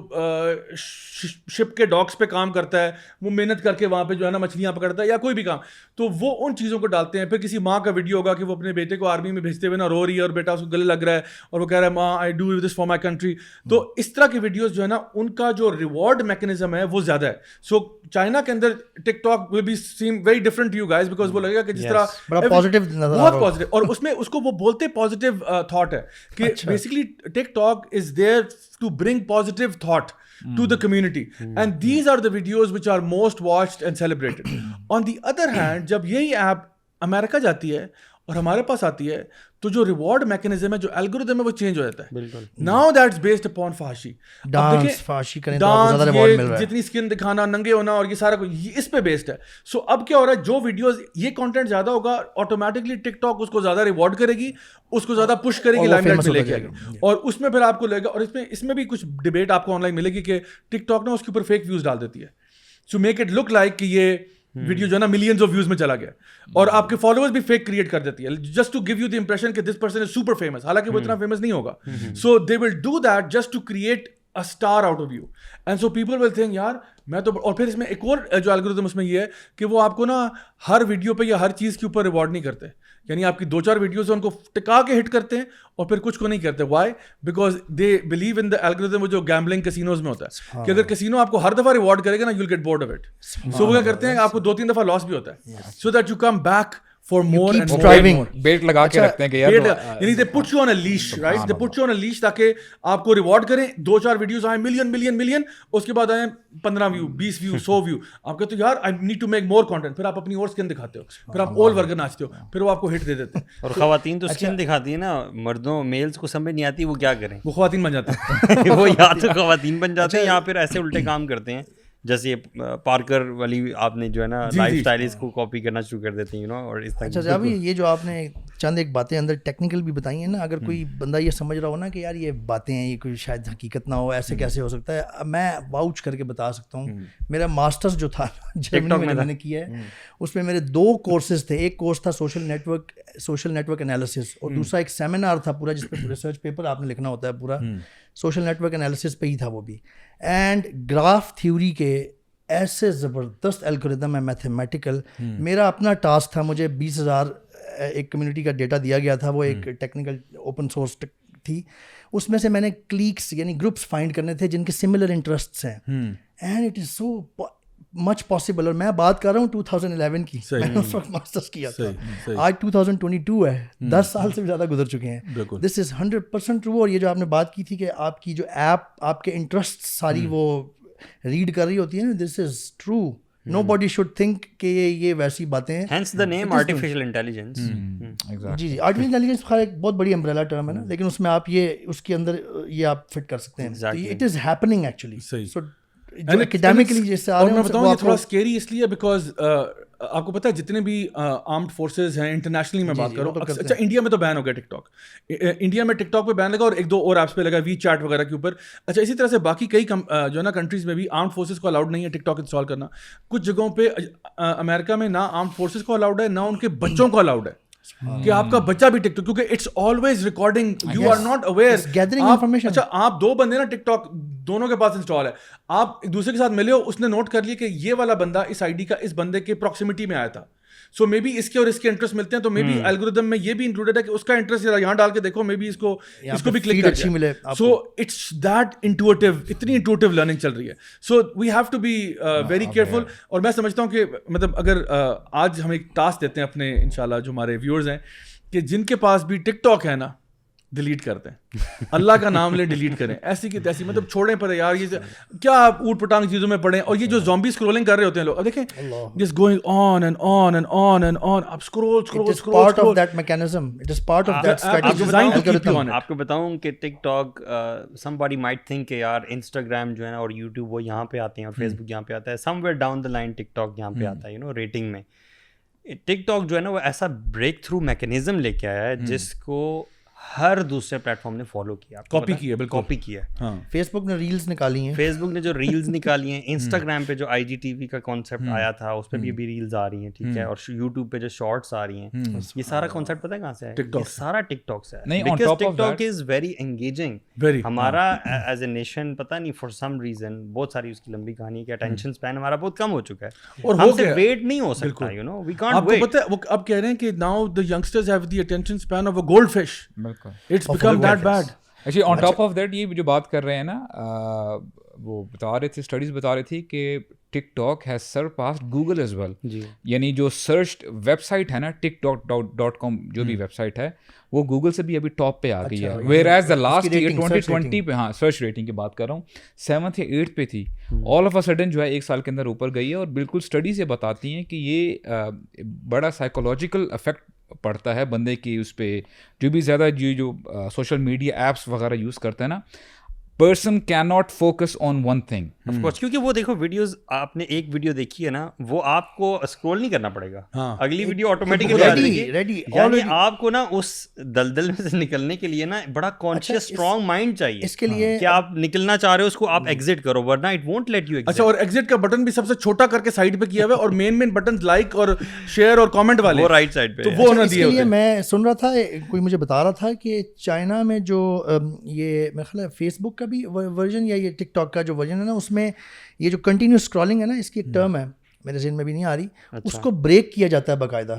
شپ کے ڈاکس پہ کام کرتا ہے, وہ محنت کر کے وہاں پہ جو ہے نا مچھلیاں پکڑتا ہے یا کوئی بھی کام, تو وہ ان چیزوں کو ڈالتے ہیں. پھر کسی ماں کا ویڈیو ہوگا کہ وہ اپنے بیٹے کو آرمی میں بھیجتے ہوئے نا رو رہی ہے اور بیٹا اس کو گلے لگ رہا ہے اور وہ کہہ رہا ہے ماں I do this for my country. تو اس طرح کی ویڈیوز جو ہے نا ان کا جو ریوارڈ میکینزم ہے وہ زیادہ ہے. سو چائنا کے اندر TikTok will be seem very different to you guys because وہ لگے گا کہ جس طرح
بڑا پازیٹیو نظر
بہت پازیٹیو, اور اس میں اس کو وہ بولتے پازیٹیو تھاٹ ہے کہ basically TikTok is there to bring positive thought to the community, and these are the videos which are most watched and celebrated. On the other hand, جب یہی ایپ امریکہ جاتی ہے اور ہمارے پاس آتی ہے تو جو ریوارڈ میکینزم ہے, جو الگوریتم ہے, وہ چینج ہو جاتا ہے. بالکل. ناؤ دیٹس بیسڈ اپون فحاشی,
ڈانس فحاشی کریں تو زیادہ ریوارڈ مل رہا ہے,
جتنی اسکن دکھانا, ننگے ہونا اور یہ سارا کچھ اس پہ بیسڈ ہے. سو اب کیا ہو رہا ہے, جو ویڈیوز یہ کانٹینٹ زیادہ ہوگا آٹومیٹکلی ٹک ٹاک اس کو زیادہ ریوارڈ کرے گی, اس کو زیادہ پش کرے گی, لائم لائٹ میں لے کے آئے گی, اور اس میں پھر آپ کو لے گا. اور اس میں بھی کچھ ڈبیٹ آپ کو آن لائن ملے گی کہ ٹک ٹاک نا اس کے اوپر فیک ویوز ڈال دیتی ہے, so make it look like کہ یہ ویڈیو جو ہے نا ملینز آف ویوز میں چلا گیا, اور آپ کے فالوورز بھی فیک کریٹ کر دیتی ہے just to give you the impression کہ this person is super famous, حالانکہ وہ اتنا فیمس نہیں ہوگا. So they will do that just to create a star out of you, and so people will think یار میں تو. اور پھر اس میں ایک اور جو الگوریتھم اس میں یہ ہے کہ وہ آپ کو نا ہر ویڈیو پہ یا ہر چیز کے اوپر ریوارڈ نہیں کرتے, یعنی آپ کی 2-4 ویڈیوز ہیں ان کو ٹکا کے ہٹ کرتے ہیں اور پھر کچھ کو نہیں کرتے. Why? Because they believe in the algorithm, وہ جو گیمبلنگ کسینوز میں ہوتا ہے کہ اگر کسینو آپ کو ہر دفعہ ریوارڈ کرے گا نا, you will get bored of it. So وہ کیا کرتے ہیں, آپ کو 2-3 دفعہ لاس بھی ہوتا ہے, so that you come back for more and more
driving.
Bet لگا کے رکھتے ہیں کہ یار
یعنی they put you on a leash, right? They put you on a leash تاکہ آپ کو ریوارڈ کریں. 2-4 ویڈیوز آئیں ملین, اس کے بعد آئیں 15 ویو, 20 ویو, 100 ویو, آپ کہتے ہو یار I need to make more content, پھر آپ اپنی اور اسکن دکھاتے ہو, پھر آپ اول ورگر ناچتے ہو, پھر وہ آپ کو ہٹ دے دیتے ہیں.
اور خواتین تو اسکن دکھاتی ہیں نا, مردوں میلز کو سمجھ نہیں آتی وہ کیا کریں,
وہ خواتین بن جاتے ہیں.
وہ یا تو خواتین بن جاتے ہیں یا پھر ایسے الٹے کام کرتے ہیں جیسے پارکر والی آپ نے جو ہے نا لائف اسٹائل اس کو کاپی کرنا شروع کر دیتے ہیں, یو نو. اور اس طرح
اچھا ابھی یہ جو آپ نے چند ایک باتیں اندر ٹیکنیکل بھی بتائی ہیں نا, اگر کوئی بندہ یہ سمجھ رہا ہو نا کہ یار یہ باتیں ہیں, یہ کوئی شاید حقیقت نہ ہو, ایسے کیسے ہو سکتا ہے, میں واؤچ کر کے بتا سکتا ہوں. میرا ماسٹرز جو تھا جرمنی میں نے کیا ہے, اس میں میرے 2 کورسز تھے. ایک کورس تھا سوشل نیٹ ورک انالیسس, اور دوسرا ایک سیمینار تھا پورا جس پہ ریسرچ پیپر آپ نے لکھنا ہوتا ہے پورا سوشل نیٹ ورک انالیسس پہ ہی تھا وہ بھی. اینڈ گراف تھیوری کے ایسے زبردست الگوریتھم ہے میتھمیٹیکل. میرا اپنا ٹاسک تھا, مجھے 20,000 ایک کمیونٹی کا ڈیٹا دیا گیا تھا, وہ ایک ٹیکنیکل اوپن سورس تھی. اس میں سے میں نے کلیکس یعنی گروپس فائنڈ کرنے تھے جن کے سملر انٹرسٹس ہیں, and it is so much possible. اور میں بات کر رہا ہوں 2011 کی, میں نے اس وقت ماسٹرس کیا تھا, آج 2022 ہے, 10 سال سے بھی زیادہ گزر چکے ہیں. دس از 100% ٹرو. اور یہ جو آپ نے بات کی تھی کہ آپ کی جو ایپ آپ کے انٹرسٹ ساری وہ ریڈ کر رہی ہوتی ہے نا, this is true. Nobody should think کہ یہ ویسی باتیں ہیں.
Hence the name artificial intelligence.
جی جی, آرٹیفیشیل انٹیلیجنس خیر ایک بہت بڑی امبریلا ٹرم ہے نا, لیکن اس میں آپ یہ اس کے اندر یہ آپ فٹ کر سکتے ہیں. It is happening actually. So جو اکیڈیمکلی جس سے آ رہے ہیں,
میں بتاؤں یہ تھوڑا اسکیری اس لیے بیکاز آپ کو پتہ ہے جتنے بھی آرمڈ فورسز ہیں انٹرنیشنلی میں بات کروں, اچھا انڈیا میں تو بین ہو گیا ٹک ٹاک, انڈیا میں ٹک ٹاک پہ بین لگا اور 1-2 اور ایپس پہ لگا, وی چیٹ وغیرہ کے اوپر. اچھا اسی طرح سے باقی کئی جو ہے نا کنٹریز میں بھی آرمڈ فورسز کو الاؤڈ نہیں ہے ٹک ٹاک انسٹال کرنا. کچھ جگہوں پہ امریکہ میں نہ آرمڈ فورسز کو الاؤڈ ہے, نہ ان کے بچوں کو الاؤڈ ہے کہ آپ کا بچہ بھی ٹک ٹاک, کیونکہ it's always recording, you are not aware
gathering information.
اچھا آپ 2 بندے نا ٹک ٹاک دونوں کے پاس انسٹال ہے, آپ ایک دوسرے کے ساتھ ملے ہو, اس نے نوٹ کر لیا کہ یہ والا بندہ اس آئی ڈی کا اس بندے کے پراکسیمٹی میں آیا تھا, سو مے بی اس کے اور اس کے انٹرسٹ ملتے ہیں, تو مے بی الگوریتم میں یہ بھی انکلوڈیڈ ہے کہ اس کا انٹرسٹ یہاں ڈال کے دیکھو, مے بی اس کو بھی کلک کر اچھی ملے. سو اٹس دیٹ انٹویٹیو, اتنی انٹویٹیو لرننگ چل رہی ہے. So we have to be very careful. اور میں سمجھتا ہوں کہ مطلب اگر آج ہم ایک ٹاسک دیتے ہیں اپنے انشاءاللہ جو ہمارے ویورز ہیں, کہ جن کے پاس بھی ٹک ٹاک ہے نا, ڈیلیٹ کرتے ہیں, اللہ کا نام لیں ڈیلیٹ کریں, ایسی کی تیسی, مطلب چھوڑیں پر یار یہ کیا آپ اوٹ پٹانگ چیزوں میں پڑیں. اور یہ جو زومبی اسکرولنگ کر رہے ہوتے ہیں لوگ, اب دیکھیں just going on and on and on and on, اب
part of that mechanism, it is part of that strategy.
آپ کو بتاؤں کہ TikTok somebody might think کہ یار انسٹاگرام جو ہے نا اور یوٹیوب وہ یہاں پہ آتے ہیں اور فیس بک یہاں پہ آتا ہے, somewhere down the line TikTok یہاں پہ آتا ہے, یو نو, ریٹنگ میں. ٹک ٹاک جو ہے نا وہ ایسا بریک تھرو میکینزم لے کے آیا ہے جس کو ہر دوسرے پلیٹ فارم نے فالو کیا,
کاپی کیا, بالکل
کاپی کیا.
فیس بک نے ریلز نکالی ہیں,
فیس بک نے جو ریلز نکالی ہیں, انسٹاگرام پہ جو IGTV کا کانسیپٹ آیا تھا اس پہ بھی ابھی ریلز آ رہی ہیں, ٹھیک ہے, اور یوٹیوب پہ جو شارٹس آ رہی ہیں, یہ سارا کانسیپٹ پتہ ہے کہاں سے ہے؟ یہ سارا ٹک ٹاک سے ہے, because TikTok is very engaging. ہمارا ایز اے نیشن پتہ نہیں فار سم ریزن, بہت ساری اس کی لمبی کہانی ہے کہ اٹینشن اسپین ہمارا بہت کم ہو چکا ہے, اور ہم سے ویٹ نہیں ہو سکتا, you know, we can't wait.
آپ کو پتہ ہے وہ اب کہہ رہے ہیں کہ now the youngsters have the attention span of a goldfish, it's become that bad.
Actually on top of that یہ جو بات کر رہے ہیں نا, وہ بتا رہے تھے, اسٹڈیز بتا رہی تھی کہ TikTok has surpassed Google as well. یعنی جو سرچ ویب سائٹ ہے نا ٹک ٹاک .com, جو بھی ویب سائٹ ہے وہ گوگل سے بھی ابھی ٹاپ پہ آ گئی ہے, whereas the last year 2020 پہ, ہاں سرچ ریٹنگ کی بات کر رہا ہوں, 7th یا 8th پہ تھی, آل آف اے سڈن جو ہے 1 سال کے اندر اوپر گئی ہے. اور بالکل اسٹڈیز یہ بتاتی ہیں کہ یہ بڑا سائیکولوجیکل افیکٹ پڑتا ہے بندے کی اس پہ, جو بھی زیادہ جو سوشل میڈیا ایپس وغیرہ یوز کرتے ہیں نا, person can not focus on one thing.
Of course, کیونکہ وہ دیکھو ویڈیوز, آپ نے ایک ویڈیو دیکھی ہے نا, وہ آپ کو اسکرول نہیں کرنا پڑے گا, اگلی ویڈیو آٹومیٹکلی آ جائے گی. یعنی آپ کو نا اس دلدل میں سے نکلنے کے لیے نا بڑا کانشیس اسٹرانگ مائنڈ چاہیے
اس کے لیے
کہ آپ نکلنا چاہ رہے ہو اس کو آپ ایگزٹ کرو, ورنہ it won't let you exit.
اچھا, اور ایگزٹ کا بٹن بھی سب سے چھوٹا کر کے سائڈ پہ کیا ہوا ہے, اور مین بٹن لائک اور شیئر اور کامنٹ والے
وہ رائٹ سائڈ پہ,
تو وہ نہ دیے ہوتے.
میں سن رہا تھا, کوئی مجھے بتا رہا تھا کہ چائنا میں جو یہ میرا خیال ہے فیس بک کا بھی ورژن یا یہ ٹک ٹاک کا جو ورژن ہے نا, اس میں یہ جو کنٹینیوس اسکرولنگ ہے نا, اس کی ایک ٹرم ہے میرے ذہن میں بھی نہیں آ رہی, اس کو بریک کیا جاتا ہے باقاعدہ.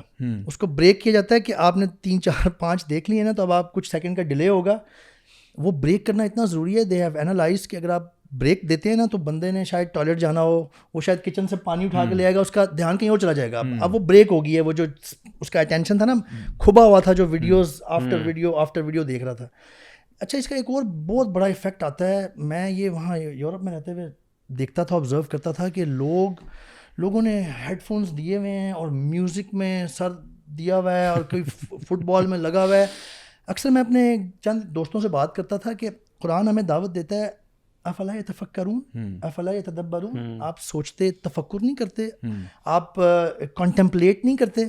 اس کو بریک کیا جاتا ہے کہ آپ نے 3 4 5 دیکھ لیے نا, تو اب آپ کچھ سیکنڈ کا ڈیلے ہوگا, وہ بریک کرنا اتنا ضروری ہے. دے ہیو اینالائز کہ اگر آپ بریک دیتے ہیں نا, تو بندے نے شاید ٹوائلٹ جانا ہو, وہ شاید کچن سے پانی اٹھا کے لے آئے گا, اس کا دھیان کہیں اور چلا جائے گا. اب وہ بریک ہو گئی ہے, وہ جو اس کا اٹینشن تھا نا کھبا ہوا تھا, جو ویڈیوز آفٹر ویڈیو دیکھ رہا تھا. اچھا, اس کا ایک اور بہت بڑا ایفیکٹ آتا ہے. میں یہ وہاں یورپ میں رہتے ہوئے دیکھتا تھا, آبزرو کرتا تھا کہ لوگوں نے ہیڈ فونس دیے ہوئے ہیں اور میوزک میں سر دیا ہوا ہے, اور کوئی فٹ بال میں لگا ہوا ہے. اکثر میں اپنے چند دوستوں سے بات کرتا تھا کہ قرآن ہمیں دعوت دیتا ہے, افلا یتفکرون افلا یتدبرون, آپ سوچتے تفکر نہیں کرتے, آپ کنٹمپلیٹ نہیں کرتے.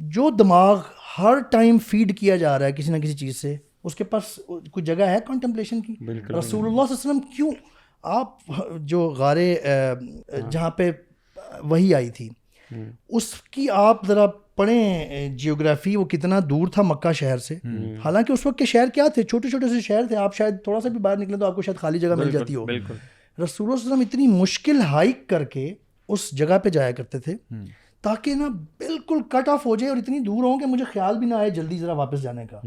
جو دماغ ہر ٹائم فیڈ کیا جا رہا ہے کسی نہ کسی چیز سے, اس کے پاس کوئی جگہ ہے کنٹمپلیشن کی؟ رسول اللہ صلی اللہ علیہ وسلم کیوں, آپ جو غارے جہاں پہ وحی آئی تھی اس کی آپ ذرا پڑھیں جیوگرافی, وہ کتنا دور تھا مکہ شہر سے. حالانکہ اس وقت کے شہر کیا تھے, چھوٹے چھوٹے سے شہر تھے, آپ شاید تھوڑا سا بھی باہر نکلیں تو آپ کو شاید خالی جگہ مل جاتی ہو. رسول اللہ صلی اللہ علیہ وسلم اتنی مشکل ہائیک کر کے اس جگہ پہ جایا کرتے تھے تاکہ نا بالکل کٹ آف ہو جائے, اور اتنی دور ہوں کہ مجھے خیال بھی نہ آئے جلدی ذرا واپس جانے کا,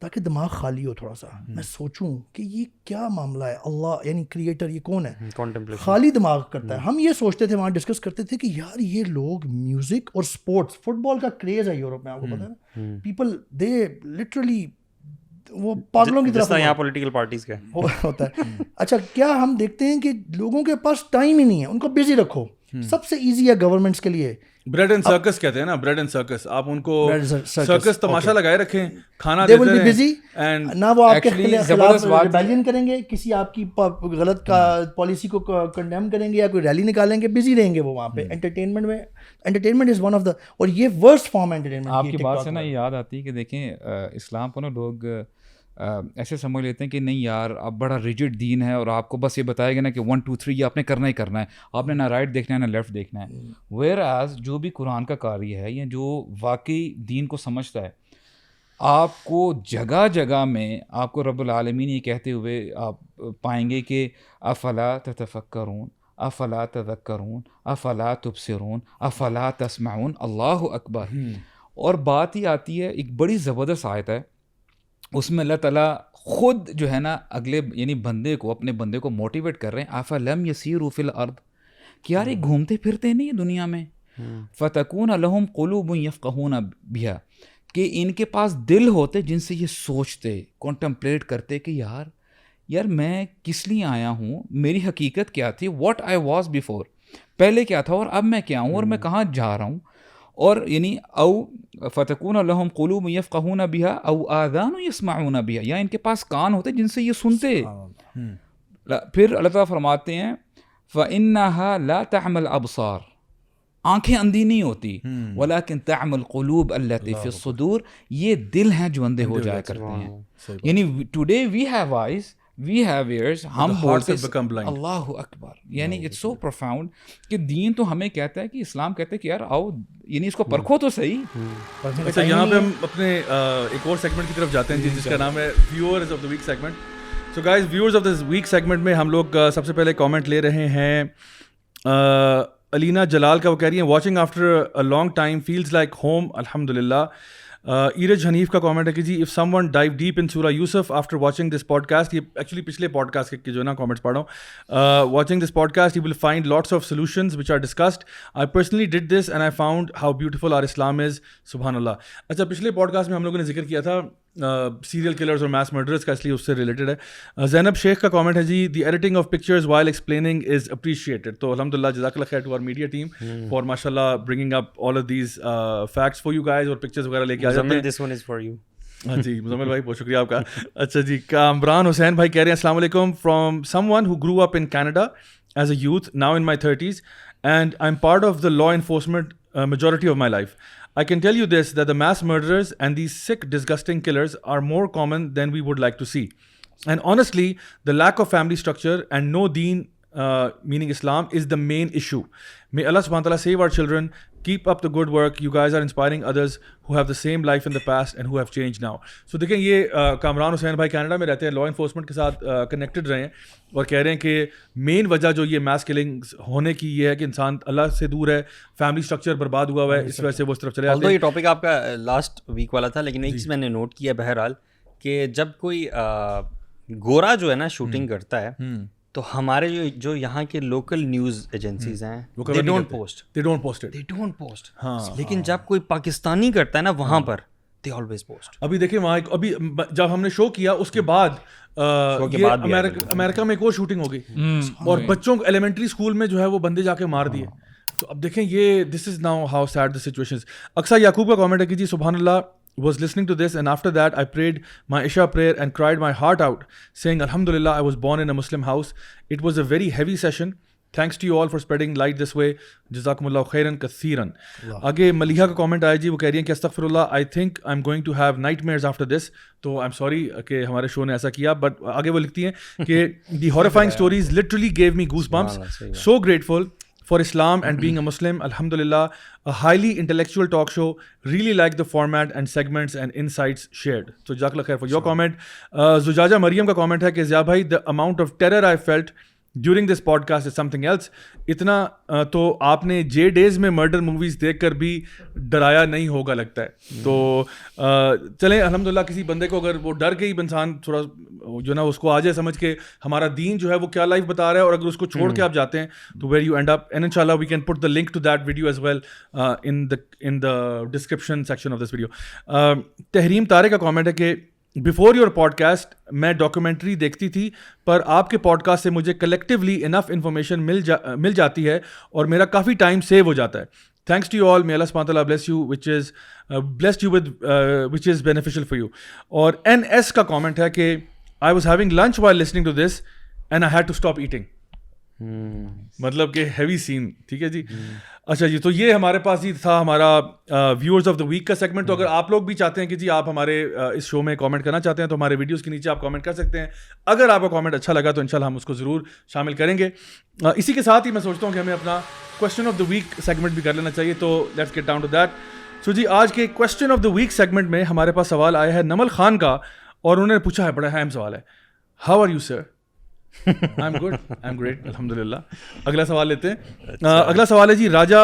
تاکہ دماغ خالی ہو تھوڑا سا. میں سوچوں کہ یہ کیا معاملہ ہے, اللہ یعنی کریٹر یہ کون ہے, خالی دماغ کرتا ہے. ہم یہ سوچتے تھے, وہاں ڈسکس کرتے تھے کہ یار یہ لوگ میوزک اور اسپورٹس, فٹ بال کا کریز ہے یورپ میں, آپ کو پتا ہے نا, پیپل دے لٹرلی وہ پاگلوں کی طرف
یہاں پولیٹیکل پارٹیز کا
ہوتا ہے. اچھا, کیا ہم دیکھتے ہیں کہ لوگوں کے پاس ٹائم ہی نہیں ہے, ان کو بزی رکھو. سب سے ایزی ہے گورنمنٹس کے لیے
بریڈ اینڈ سرکس کہتے ہیں نا, بریڈ اینڈ سرکس. آپ ان کو سرکس تماشا لگائے رکھیں, کھانا دیتے رہیں,
بزی نہ وہ آپ کے خلاف ریبیلین کریں گے, کسی آپ کی غلط کا پالیسی کو کنڈیم کریں گے, یا کوئی ریلی نکالیں گے, بزی رہیں گے وہ وہاں پہ انٹرٹینمنٹ میں. Entertainment is one of the, اور یہ ورسٹ فارم ہے انٹرٹینمنٹ.
آپ کی بات سے نا یہ یاد آتی ہے کہ دیکھیں اسلام کو نا لوگ ایسے سمجھ لیتے ہیں کہ نہیں یار اب بڑا ریجڈ دین ہے, اور آپ کو بس یہ بتایا گیا نا کہ 1 2 3 یہ آپ نے کرنا ہی کرنا ہے, آپ نے نہ رائٹ دیکھنا ہے نہ لیفٹ دیکھنا ہے. ویئر ایز جو بھی قرآن کا قاری ہے یا جو واقعی دین کو سمجھتا ہے, آپ کو جگہ جگہ میں آپ کو رب العالمین یہ کہتے ہوئے آپ پائیں گے کہ افلا تتفکرون افلا تذکرون افلا تبصرون افلا تسمعون, اللہ اکبر. اور بات ہی آتی ہے, ایک بڑی زبردست آیت ہے, اس میں اللہ تعالیٰ خود جو ہے نا اگلے یعنی بندے کو, اپنے بندے کو موٹیویٹ کر رہے ہیں, افلم یسیروا فی الارض, کہ یار یہ گھومتے پھرتے نہیں دنیا میں, فتکون لہم قلوب یفقہون بہا, کہ ان کے پاس دل ہوتے جن سے یہ سوچتے, کانٹمپلیٹ کرتے کہ یار میں کس لیے آیا ہوں, میری حقیقت کیا تھی, واٹ آئی واز بیفور, پہلے کیا تھا اور اب میں کیا ہوں اور میں کہاں جا رہا ہوں. اور یعنی او فتکون لہم قلوب یفقہون بہا او آذان یسمعون بہا, یا ان کے پاس کان ہوتے جن سے یہ سنتے. پھر اللہ تعالیٰ فرماتے ہیں فإنها لا تعمل الابصار, آنکھیں اندھی نہیں ہوتی, ولیکن تعمل القلوب التي فی الصدور, یہ دل ہیں جو اندھے ہو جایا کرتے ہیں. یعنی today we have eyes, we have ears, ہم بولتے اللہ اکبر, یعنی اٹس سو پروفاؤنڈ کہ دین تو ہمیں کہتا ہے کہ اسلام کہتا ہے کہ یار آؤ, یعنی اس کو پرکھو تو صحیح.
اچھا, یہاں پہ ہم اپنے ایک اور سیگمنٹ کی طرف جاتے ہیں جس کا نام ہے viewers of the week segment. So guys, viewers of the week segment میں ہم لوگ سب سے پہلے کامنٹ لے رہے ہیں علینا جلال کا. وہ کہہ رہی ہیں watching after a long time feels like home الحمد للہ. ایرج حنیف کا کامنٹ ہے کہ جی if someone dive deep in سورہ Yusuf after watching this podcast, یہ ایکچولی پچھلے پوڈ کاسٹ کے جو ہے نا کامنٹس پڑھ رہا ہوں, watching this podcast you will find lots of solutions which are discussed. I personally did this and I found how beautiful are اسلام از, سبحان اللہ. اچھا, پچھلے پوڈ کاسٹ میں ہم لوگوں نے ذکر کیا تھا سیریل کلرز اور میس مرڈرز کا, اس لیے اس سے ریلیٹڈ ہے. زینب شیخ کا کامنٹ ہے جی the editing of pictures while explaining is appreciated. تو الحمد للہ جزاک اللہ خیر to our media team for ماشاء اللہ bringing up all of these facts for you guys, اور پکچرز وغیرہ لے کے آ جاتے ہیں. ہاں جی مزمل بھائی بہت شکریہ آپ کا. اچھا جی, کامران حسین بھائی کہہ رہے ہیں السلام علیکم from someone who grew up in Canada as a youth, now in my 30s and I am part of the law enforcement majority of my life. I can tell you this, that the mass murderers and these sick, disgusting killers are more common than we would like to see. And honestly, the lack of family structure and no deen, meaning Islam, is the main issue. May Allah subhanahu wa ta'ala save our children. Keep up the good work. You guys are inspiring others who have the same life in the past and who have changed now. So دیکھیں یہ کامران حسین بھائی Canada میں رہتے ہیں, law enforcement کے ساتھ connected رہے ہیں, اور کہہ رہے ہیں کہ مین وجہ جو یہ میس کلنگز ہونے کی یہ ہے کہ انسان اللہ سے دور ہے, فیملی اسٹرکچر برباد ہوا ہوا ہے, اس وجہ سے وہ اس طرف چلے جاتے ہیں.
یہ ٹاپک آپ کا لاسٹ ویک والا تھا, لیکن ایک چیز میں نے نوٹ کیا بہرحال کہ جب کوئی گورا جو ہے نا شوٹنگ کرتا ہے تو ہمارے جو یہاں کے لوکل نیوز ایجنسیز ہیں they don't post. لیکن جب کوئی پاکستانی کرتا ہے نا وہاں پر they always post.
ابھی دیکھیں وہاں ابھی جب ہم نے شو کیا اس کے بعد امریکہ میں ایک اور شوٹنگ ہو گئی اور بچوں کو ایلیمنٹری اسکول میں جو ہے وہ بندے جا کے مار دیے. تو اب دیکھیں یہ this is now how sad the situation. اکثر یعقوب کا کامنٹ ہے کہ جی سبحان اللہ, was listening to this and after that I prayed my Isha prayer and cried my heart out saying Alhamdulillah I was born in a Muslim house. It was a very heavy session. Thanks to you all for spreading light this way. Jazakumullah khairan kathiran. آگے ملیحہ کا comment آیا جی, وہ کہہ رہی ہیں کہ استغفراللہ I think I'm going to have nightmares after this. تو I'm sorry کہ ہمارے شو نے ایسا کیا, بٹ آگے وہ لکھتی ہیں کہ the horrifying stories literally gave me goosebumps. So grateful for Islam and being a Muslim. Alhamdulillah, a highly intellectual talk show. Really like the format and segments and insights shared. So jazakallah khair for your comment. Zujaja Maryam ka comment hai ki Zia bhai, the amount of terror I felt during this podcast is something else. اتنا تو آپ نے جے days میں murder movies دیکھ کر بھی ڈرایا نہیں ہوگا لگتا ہے. تو چلیں الحمدللہ کسی بندے کو اگر وہ ڈر کے ہی انسان تھوڑا جو نا اس کو آ جائے سمجھ کے ہمارا دین جو ہے وہ کیا لائف بتا رہا ہے, اور اگر اس کو چھوڑ کے آپ جاتے ہیں تو where you end up. And انشاءاللہ we can put the link to that video as well in the description section of this video. Tehreem Tariq کا کامنٹ ہے کہ بفور یور پوڈ کاسٹ میں ڈاکیومنٹری دیکھتی تھی, پر آپ کے پوڈ کاسٹ سے مجھے کلیکٹیولی انف انفارمیشن مل جاتی ہے اور میرا کافی ٹائم سیو ہو جاتا ہے. Thanks to you all, may Allah subhanahu wa ta'ala bless you blessed you with which is beneficial for you. اور NS کا کامنٹ ہے کہ I was having lunch while listening to this and I had to stop eating. مطلب کہ heavy سین. ٹھیک ہے جی. اچھا جی, تو یہ ہمارے پاس ہی تھا ہمارا ویورز آف دا ویک کا سیگمنٹ. تو اگر آپ لوگ بھی چاہتے ہیں کہ جی آپ ہمارے اس شو میں کامنٹ کرنا چاہتے ہیں تو ہمارے ویڈیوز کے نیچے آپ کامنٹ کر سکتے ہیں. اگر آپ کا کامنٹ اچھا لگا تو انشاءاللہ ہم اس کو ضرور شامل کریں گے. اسی کے ساتھ ہی میں سوچتا ہوں کہ ہمیں اپنا question of the week segment بھی کر لینا چاہیے. تو let's get down to that. So جی آج کے question of the week segment میں ہمارے پاس سوال آیا ہے نمل خان کا, اور انہوں نے پوچھا ہے, بڑا اہم سوال ہے, how are you sir? I'm good, I'm great, الحمدللہ. اگلا سوال لیتے ہیں. اگلا سوال ہے جی راجہ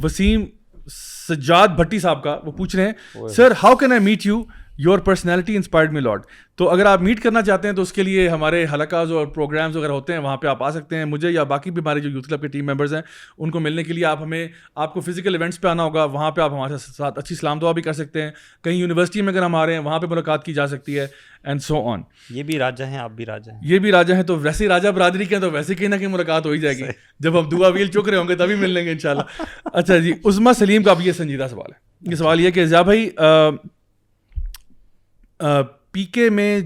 وسیم سجاد بھٹی صاحب کا. وہ پوچھ رہے ہیں sir how can I meet you? Your personality inspired me lot. تو اگر آپ میٹ کرنا چاہتے ہیں تو اس کے لیے ہمارے حلقاز اور پروگرامز وغیرہ ہوتے ہیں, وہاں پہ آپ آ سکتے ہیں. مجھے یا باقی بھی ہمارے جو یوتھ کلب کے ٹیم ممبرز ہیں ان کو ملنے کے لیے آپ کو فزیکل ایونٹس پہ آنا ہوگا. وہاں پہ آپ ہمارے ساتھ اچھی سلام دعا بھی کر سکتے ہیں. کہیں یونیورسٹی میں اگر ہم آ رہے ہیں وہاں پہ ملاقات کی جا سکتی ہے, اینڈ سو آن.
یہ بھی راجہ ہیں, آپ بھی راجہ ہیں.
یہ بھی راجہ ہیں, تو ویسے ہی راجہ برادری کے ہیں تو ویسے کہیں نہ کہیں ملاقات ہو ہی جائے گی. جب ہم دعا ویل چک رہے ہوں گے تبھی مل لیں گے انشاءاللہ. اچھا جی, عظمیٰ سلیم کا بھی یہ سنجیدہ سوال ہے. یہ سوال یہ کہ ضیاء بھائی, پی کے میں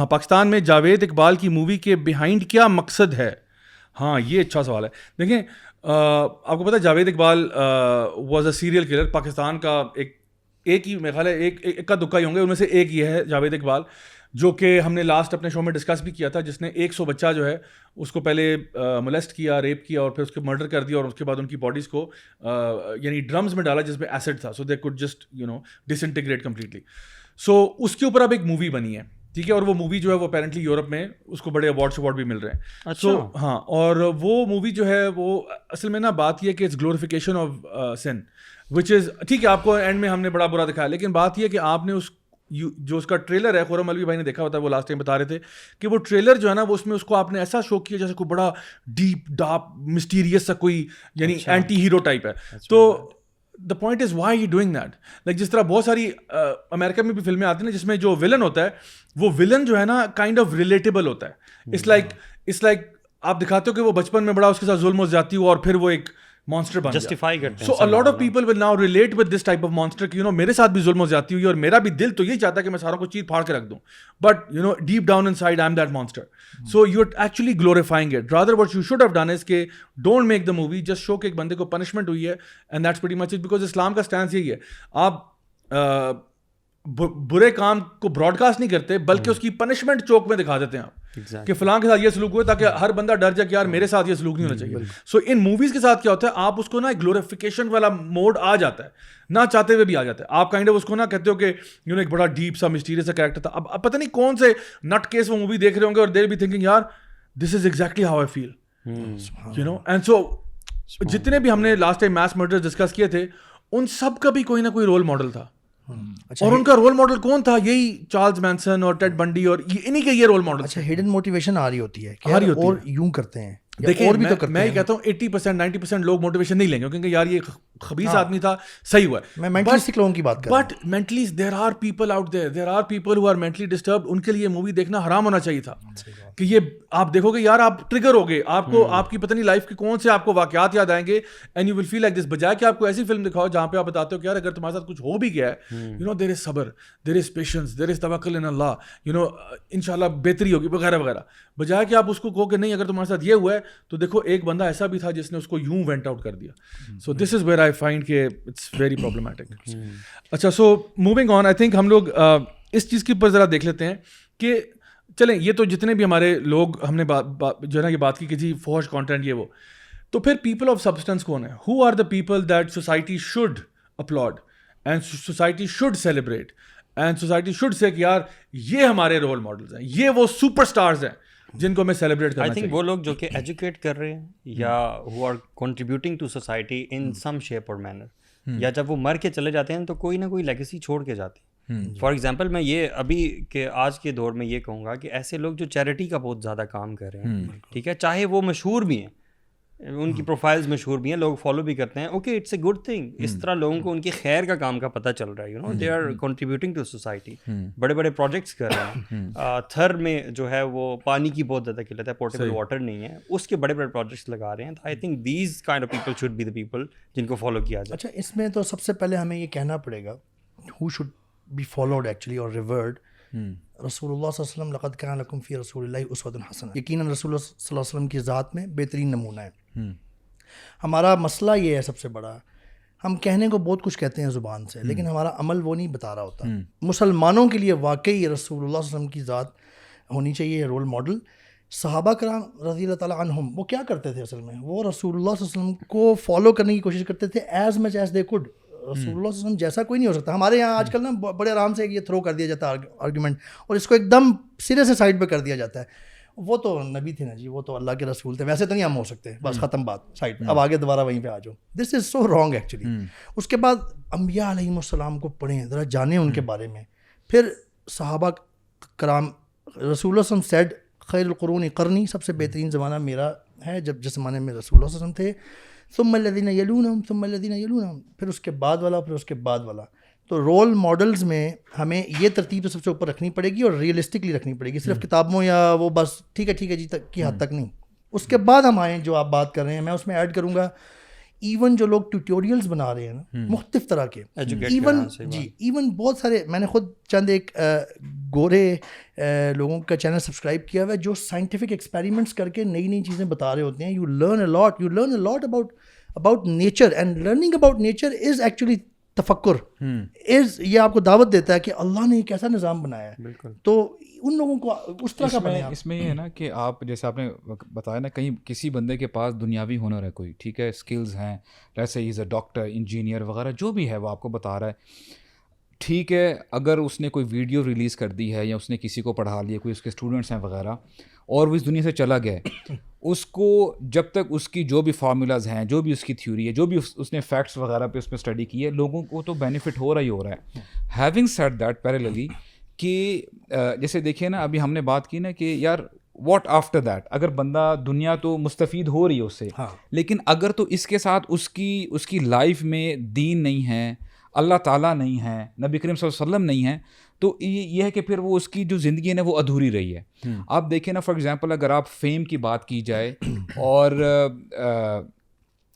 پاکستان میں جاوید اقبال کی مووی کے بیہائنڈ کیا مقصد ہے؟ ہاں یہ اچھا سوال ہے. دیکھیں آپ کو پتہ ہے Javed Iqbal was a serial killer. Pakistan کا ایک ہی میرے خیال ہے ایک کا دکا ہی ہوں گے, ان میں سے ایک یہ ہے جاوید اقبال, جو کہ ہم نے لاسٹ اپنے شو میں ڈسکس بھی کیا تھا, جس نے 100 بچہ جو ہے اس کو پہلے مولیسٹ کیا, ریپ کیا, اور پھر اس کو مرڈر کر دیا, اور اس کے بعد ان کی باڈیز کو یعنی ڈرمز میں ڈالا جس میں ایسڈ تھا, so they could just disintegrate completely. So اس کے اوپر اب ایک مووی بنی ہے, ٹھیک ہے, اور وہ مووی جو ہے وہ اپیرنٹلی یورپ میں اس کو بڑے ایوارڈ بھی مل رہے ہیں. سو ہاں, اور وہ مووی جو ہے وہ اصل میں نا بات یہ ہے کہ اٹس گلوریفیکیشن آف سن, وچ از ٹھیک ہے. آپ کو اینڈ میں ہم نے بڑا برا دکھایا, لیکن بات یہ ہے کہ آپ نے جو اس کا ٹریلر ہے, خرم الوی بھائی نے دیکھا ہوتا ہے, وہ لاسٹ ٹائم بتا رہے تھے کہ وہ ٹریلر جو ہے نا وہ اس میں اس کو آپ نے ایسا شو کیا جیسے کوئی بڑا ڈیپ ڈاپ مسٹیریس سا کوئی یعنی اینٹی ہیرو ٹائپ ہے. تو the point is why you doing that. Like جس طرح بہت ساری امریکہ میں بھی فلمیں آتی ہیں نا جس میں جو ولن ہوتا ہے وہ ولن جو ہے نا کائنڈ آف ریلیٹیبل ہوتا ہے. اٹس لائک آپ دکھاتے ہو کہ وہ بچپن میں بڑا اس کے ساتھ ظلم و زیادتی ہوا اور پھر وہ ایک مانسٹر بن
جسٹیفائی کرتے ہیں.
So a lot of people will now relate with this type of monster کہ میرے ساتھ بھی ظلم و زیادتی ہوئی اور میرا بھی دل تو یہی چاہتا ہے کہ میں ساروں کو چیر پھاڑ کے رکھ دوں, but deep down inside I'm that monster. So you are actually glorifying it. Rather what you should have done is کہ don't make the movie just show کہ ایک بندے کو پنشمنٹ ہوئی ہے, and that's pretty much it. Because اسلام کا stance یہی ہے, آپ برے کام کو براڈ کاسٹ نہیں کرتے بلکہ اس کی پنشمنٹ چوک میں دکھا دیتے ہیں آپ کہ فلاں کے ساتھ یہ سلوک ہوئے, تاکہ ہر بندہ ڈر جائے کہ یار میرے ساتھ یہ سلوک نہیں ہونا چاہیے. سو ان موویز کے ساتھ کیا ہوتا ہے, آپ اس کو نا گلوریفیکیشن والا موڈ آ جاتا ہے, نہ چاہتے ہوئے بھی آ جاتا ہے. آپ کائنڈ آف اس کو نا کہتے ہو کہ ایک بڑا ڈیپ سا مسٹیریس سا کریکٹر تھا. اب پتہ نہیں کون سے نٹ کیس وہ مووی دیکھ رہے ہوں گے اور دے بی تھنکنگ یار this is exactly how I feel, and so جتنے بھی ہم نے last time mass murder discuss کیے تھے ان سب کا بھی کوئی نہ کوئی رول ماڈل تھا. اور ان کا رول ماڈل کون تھا؟ یہی چارلز مینسن اور ٹیڈ بنڈی, اور انہی کے یہ رول ماڈل.
اچھا, ہڈن موٹیویشن آ رہی ہوتی ہے اور یوں کرتے ہیں.
دیکھیں میں یہ کہتا ہوں 80% 90% لوگ موٹیویشن نہیں لیں گے کیونکہ یار یہ خبیث آدمی تھا, صحیح ہوا ہے.
میں مینٹلسٹک لوگوں کی بات کر رہا ہوں.
But mentally there are people out there, there are people who are mentally disturbed. ان کے لیے مووی دیکھنا حرام ہونا چاہیے تھا کہ یہ آپ دیکھو گے یار آپ ٹریگر ہو گے, آپ کو آپ کی پتہ نہیں لائف کے کون سے آپ کو واقعات یاد آئیں گے, and you will feel like this. بجائے کہ آپ کو ایسی فلم دکھاؤ جہاں پہ آپ بتاتے ہو کہ یار اگر تمہارے ساتھ کچھ ہو بھی گیا ہے, دیر از صبر, دیر از پیشنس, دیر از توکل ان اللہ, انشاءاللہ بہتری ہوگی وغیرہ وغیرہ. بجائے کہ آپ اس کو کہو کہ نہیں اگر تمہارے ساتھ یہ ہوا ہے تو دیکھو ایک بندہ ایسا بھی تھا جس نے اس کو یوں وینٹ آؤٹ کر دیا. سو this is where I find کہ اٹس ویری پرابلمٹک. اچھا, so moving on, I think ہم لوگ اس چیز کے اوپر ذرا دیکھ لیتے ہیں کہ چلیں یہ تو جتنے بھی ہمارے لوگ ہم نے جو ہے نا یہ بات کی کہ جی فوج کانٹینٹ یہ وہ, تو پھر پیپل آف سبسٹنس کون ہے؟ Who are the people that society should applaud and society should celebrate and society should say کہ یار یہ ہمارے رول ماڈلز ہیں, یہ وہ سپر اسٹارز ہیں جن کو ہمیں سیلیبریٹ کرنا چاہیے.
آئی تھنک وہ لوگ جو کہ ایجوکیٹ کر رہے ہیں یا who are contributing to society in some shape اور مینر, یا جب وہ مر کے چلے جاتے ہیں تو کوئی نہ کوئی لیگیسی چھوڑ کے جاتے ہیں. فار ایگزامپل میں یہ ابھی کے آج کے دور میں یہ کہوں گا کہ ایسے لوگ جو چیریٹی کا بہت زیادہ کام کر رہے ہیں, ٹھیک ہے, چاہے وہ مشہور بھی ہیں, ان کی پروفائلز مشہور بھی ہیں, لوگ فالو بھی کرتے ہیں, okay it's a good thing. اس طرح لوگوں کو ان کی خیر کا کام کا پتہ چل رہا ہے, they are contributing to society, بڑے بڑے پروجیکٹس کر رہے ہیں. تھر میں جو ہے وہ پانی کی بہت زیادہ قلت ہے, پورٹیبل واٹر نہیں ہے, اس کے بڑے بڑے پروجیکٹس لگا رہے ہیں. I think these kind of people should be the people جن کو فالو کیا جائے.
اچھا, اس میں تو سب سے پہلے ہمیں یہ کہنا پڑے گا who should be followed actually اور ریورڈ. رسول اللہ صلی اللہ علیہ وسلم لقد کان لکم فی رسول اللہ اسوۃ حسنہ, یقیناً رسول اللہ صلی اللہ علیہ وسلم کی ذات میں بہترین نمونہ ہے. ہمارا مسئلہ یہ ہے سب سے بڑا, ہم کہنے کو بہت کچھ کہتے ہیں زبان سے, لیکن ہمارا عمل وہ نہیں بتا رہا ہوتا. مسلمانوں کے لیے واقعی رسول اللہ صلی اللہ علیہ وسلم کی ذات ہونی چاہیے رول ماڈل. صحابہ کرام رضی اللہ تعالیٰ عنہم وہ کیا کرتے تھے اصل میں, وہ رسول اللہ صلی اللہ علیہ وسلم کو فالو کرنے کی کوشش کرتے تھے as much as they could. رسول اللہ صلی اللہ علیہ وسلم جیسا کوئی نہیں ہو سکتا. ہمارے یہاں آج کل نا بڑے آرام سے یہ تھرو کر دیا جاتا ہے آرگیومنٹ, اور اس کو ایک دم سرے سے سائڈ پہ کر دیا جاتا ہے. وہ تو نبی تھے نا جی, وہ تو اللہ کے رسول تھے, ویسے تو نہیں ہم ہو سکتے, بس ختم بات, سائڈ پہ, اب آگے دوبارہ وہیں پہ آ جاؤ. دس از سو رانگ ایکچولی. اس کے بعد انبیاء علیہم السلام کو پڑھیں ذرا, جانیں ان کے بارے میں, پھر صحابہ کرام، رسول اللہ صلی اللہ علیہ وسلم سیڈ خیر القرون قرنی، سب سے بہترین زمانہ میرا ہے جس زمانے میں رسول اللہ صلی اللہ علیہ وسلم تھے. ثم الذین یلونہم ثم الذین یلونہم، پھر اس کے بعد والا، پھر اس کے بعد والا. تو رول ماڈلز میں ہمیں یہ ترتیب تو سب سے اوپر رکھنی پڑے گی، اور ریئلسٹکلی رکھنی پڑے گی، صرف کتابوں یا وہ بس ٹھیک ہے جی تک کی حد تک نہیں. اس کے بعد ہم آئیں جو آپ بات کر رہے ہیں، میں اس میں ایڈ کروں گا ایون جو لوگ ٹیوٹوریلز بنا رہے ہیں نا مختلف طرح کے، ایون بہت سارے، میں نے خود چند ایک گورے لوگوں کا چینل سبسکرائب کیا ہوا ہے جو سائنٹیفک ایکسپیریمنٹس کر کے نئی نئی چیزیں بتا رہے ہوتے ہیں. You learn a lot about nature, and learning about nature is actually تفکر، یہ آپ کو دعوت دیتا ہے کہ اللہ نے ایک ایسا نظام بنایا ہے. بالکل. تو ان لوگوں کو اس طرح کا بنے.
اس میں یہ ہے نا کہ آپ جیسے آپ نے بتایا نا، کہیں کسی بندے کے پاس دنیاوی ہنر ہے کوئی، ٹھیک ہے، اسکلز ہیں، جیسے ہی از اے ڈاکٹر، انجینئر وغیرہ جو بھی ہے وہ آپ کو بتا رہا ہے، ٹھیک ہے. اگر اس نے کوئی ویڈیو ریلیز کر دی ہے یا اس نے کسی کو پڑھا لیا، کوئی اس کے اسٹوڈنٹس ہیں وغیرہ، اور وہ اس دنیا سے چلا گیا ہے، اس کو جب تک اس کی جو بھی فارمولاز ہیں، جو بھی اس کی تھیوری ہے، جو بھی اس نے فیکٹس وغیرہ پہ اس میں اسٹڈی کی ہے، لوگوں کو تو بینیفٹ ہو رہا ہے. ہیونگ سیڈ دیٹ پیرللی کہ جیسے دیکھیے نا، ابھی ہم نے بات کی نا کہ یار واٹ آفٹر دیٹ، اگر بندہ دنیا تو مستفید ہو رہی ہے اس سے، لیکن اگر تو اس کے ساتھ اس کی لائف میں دین نہیں ہے، اللہ تعالیٰ نہیں ہے، نبی کریم صلی اللہ علیہ وسلم نہیں ہے، تو یہ ہے کہ پھر وہ اس کی جو زندگی ہے نا وہ ادھوری رہی ہے. آپ دیکھیں نا، فار ایگزامپل اگر آپ فیم کی بات کی جائے اور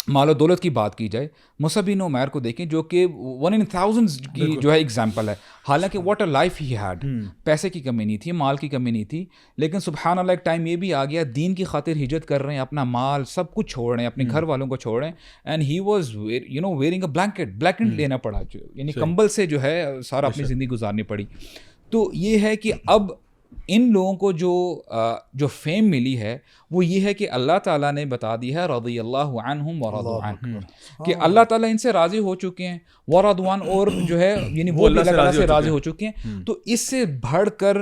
مال و دولت کی بات کی جائے، مصعب بن عمیر کو دیکھیں جو کہ 1 in 1000 کی جو ہے ایگزامپل ہے. حالانکہ what a life he had, پیسے کی کمی نہیں تھی، مال کی کمی نہیں تھی، لیکن سبحان اللہ ایک ٹائم یہ بھی آ گیا، دین کی خاطر ہجرت کر رہے ہیں، اپنا مال سب کچھ چھوڑ رہے ہیں، اپنے گھر والوں کو چھوڑ رہے ہیں، and he was wearing a blanket لینا پڑا، یعنی کمبل سے جو ہے سارا اپنی زندگی گزارنی پڑی. تو یہ ہے کہ اب ان لوگوں کو جو فیم ملی ہے وہ یہ ہے کہ اللہ تعالیٰ نے بتا دی ہے رضی اللہ عنہم ورضوا عنہ، کہ اللہ تعالیٰ ان سے راضی ہو چکے ہیں، ورضوا عنہ، اور جو ہے یعنی وہ اللہ تعالیٰ سے راضی ہو چکے ہیں. تو اس سے بڑھ کر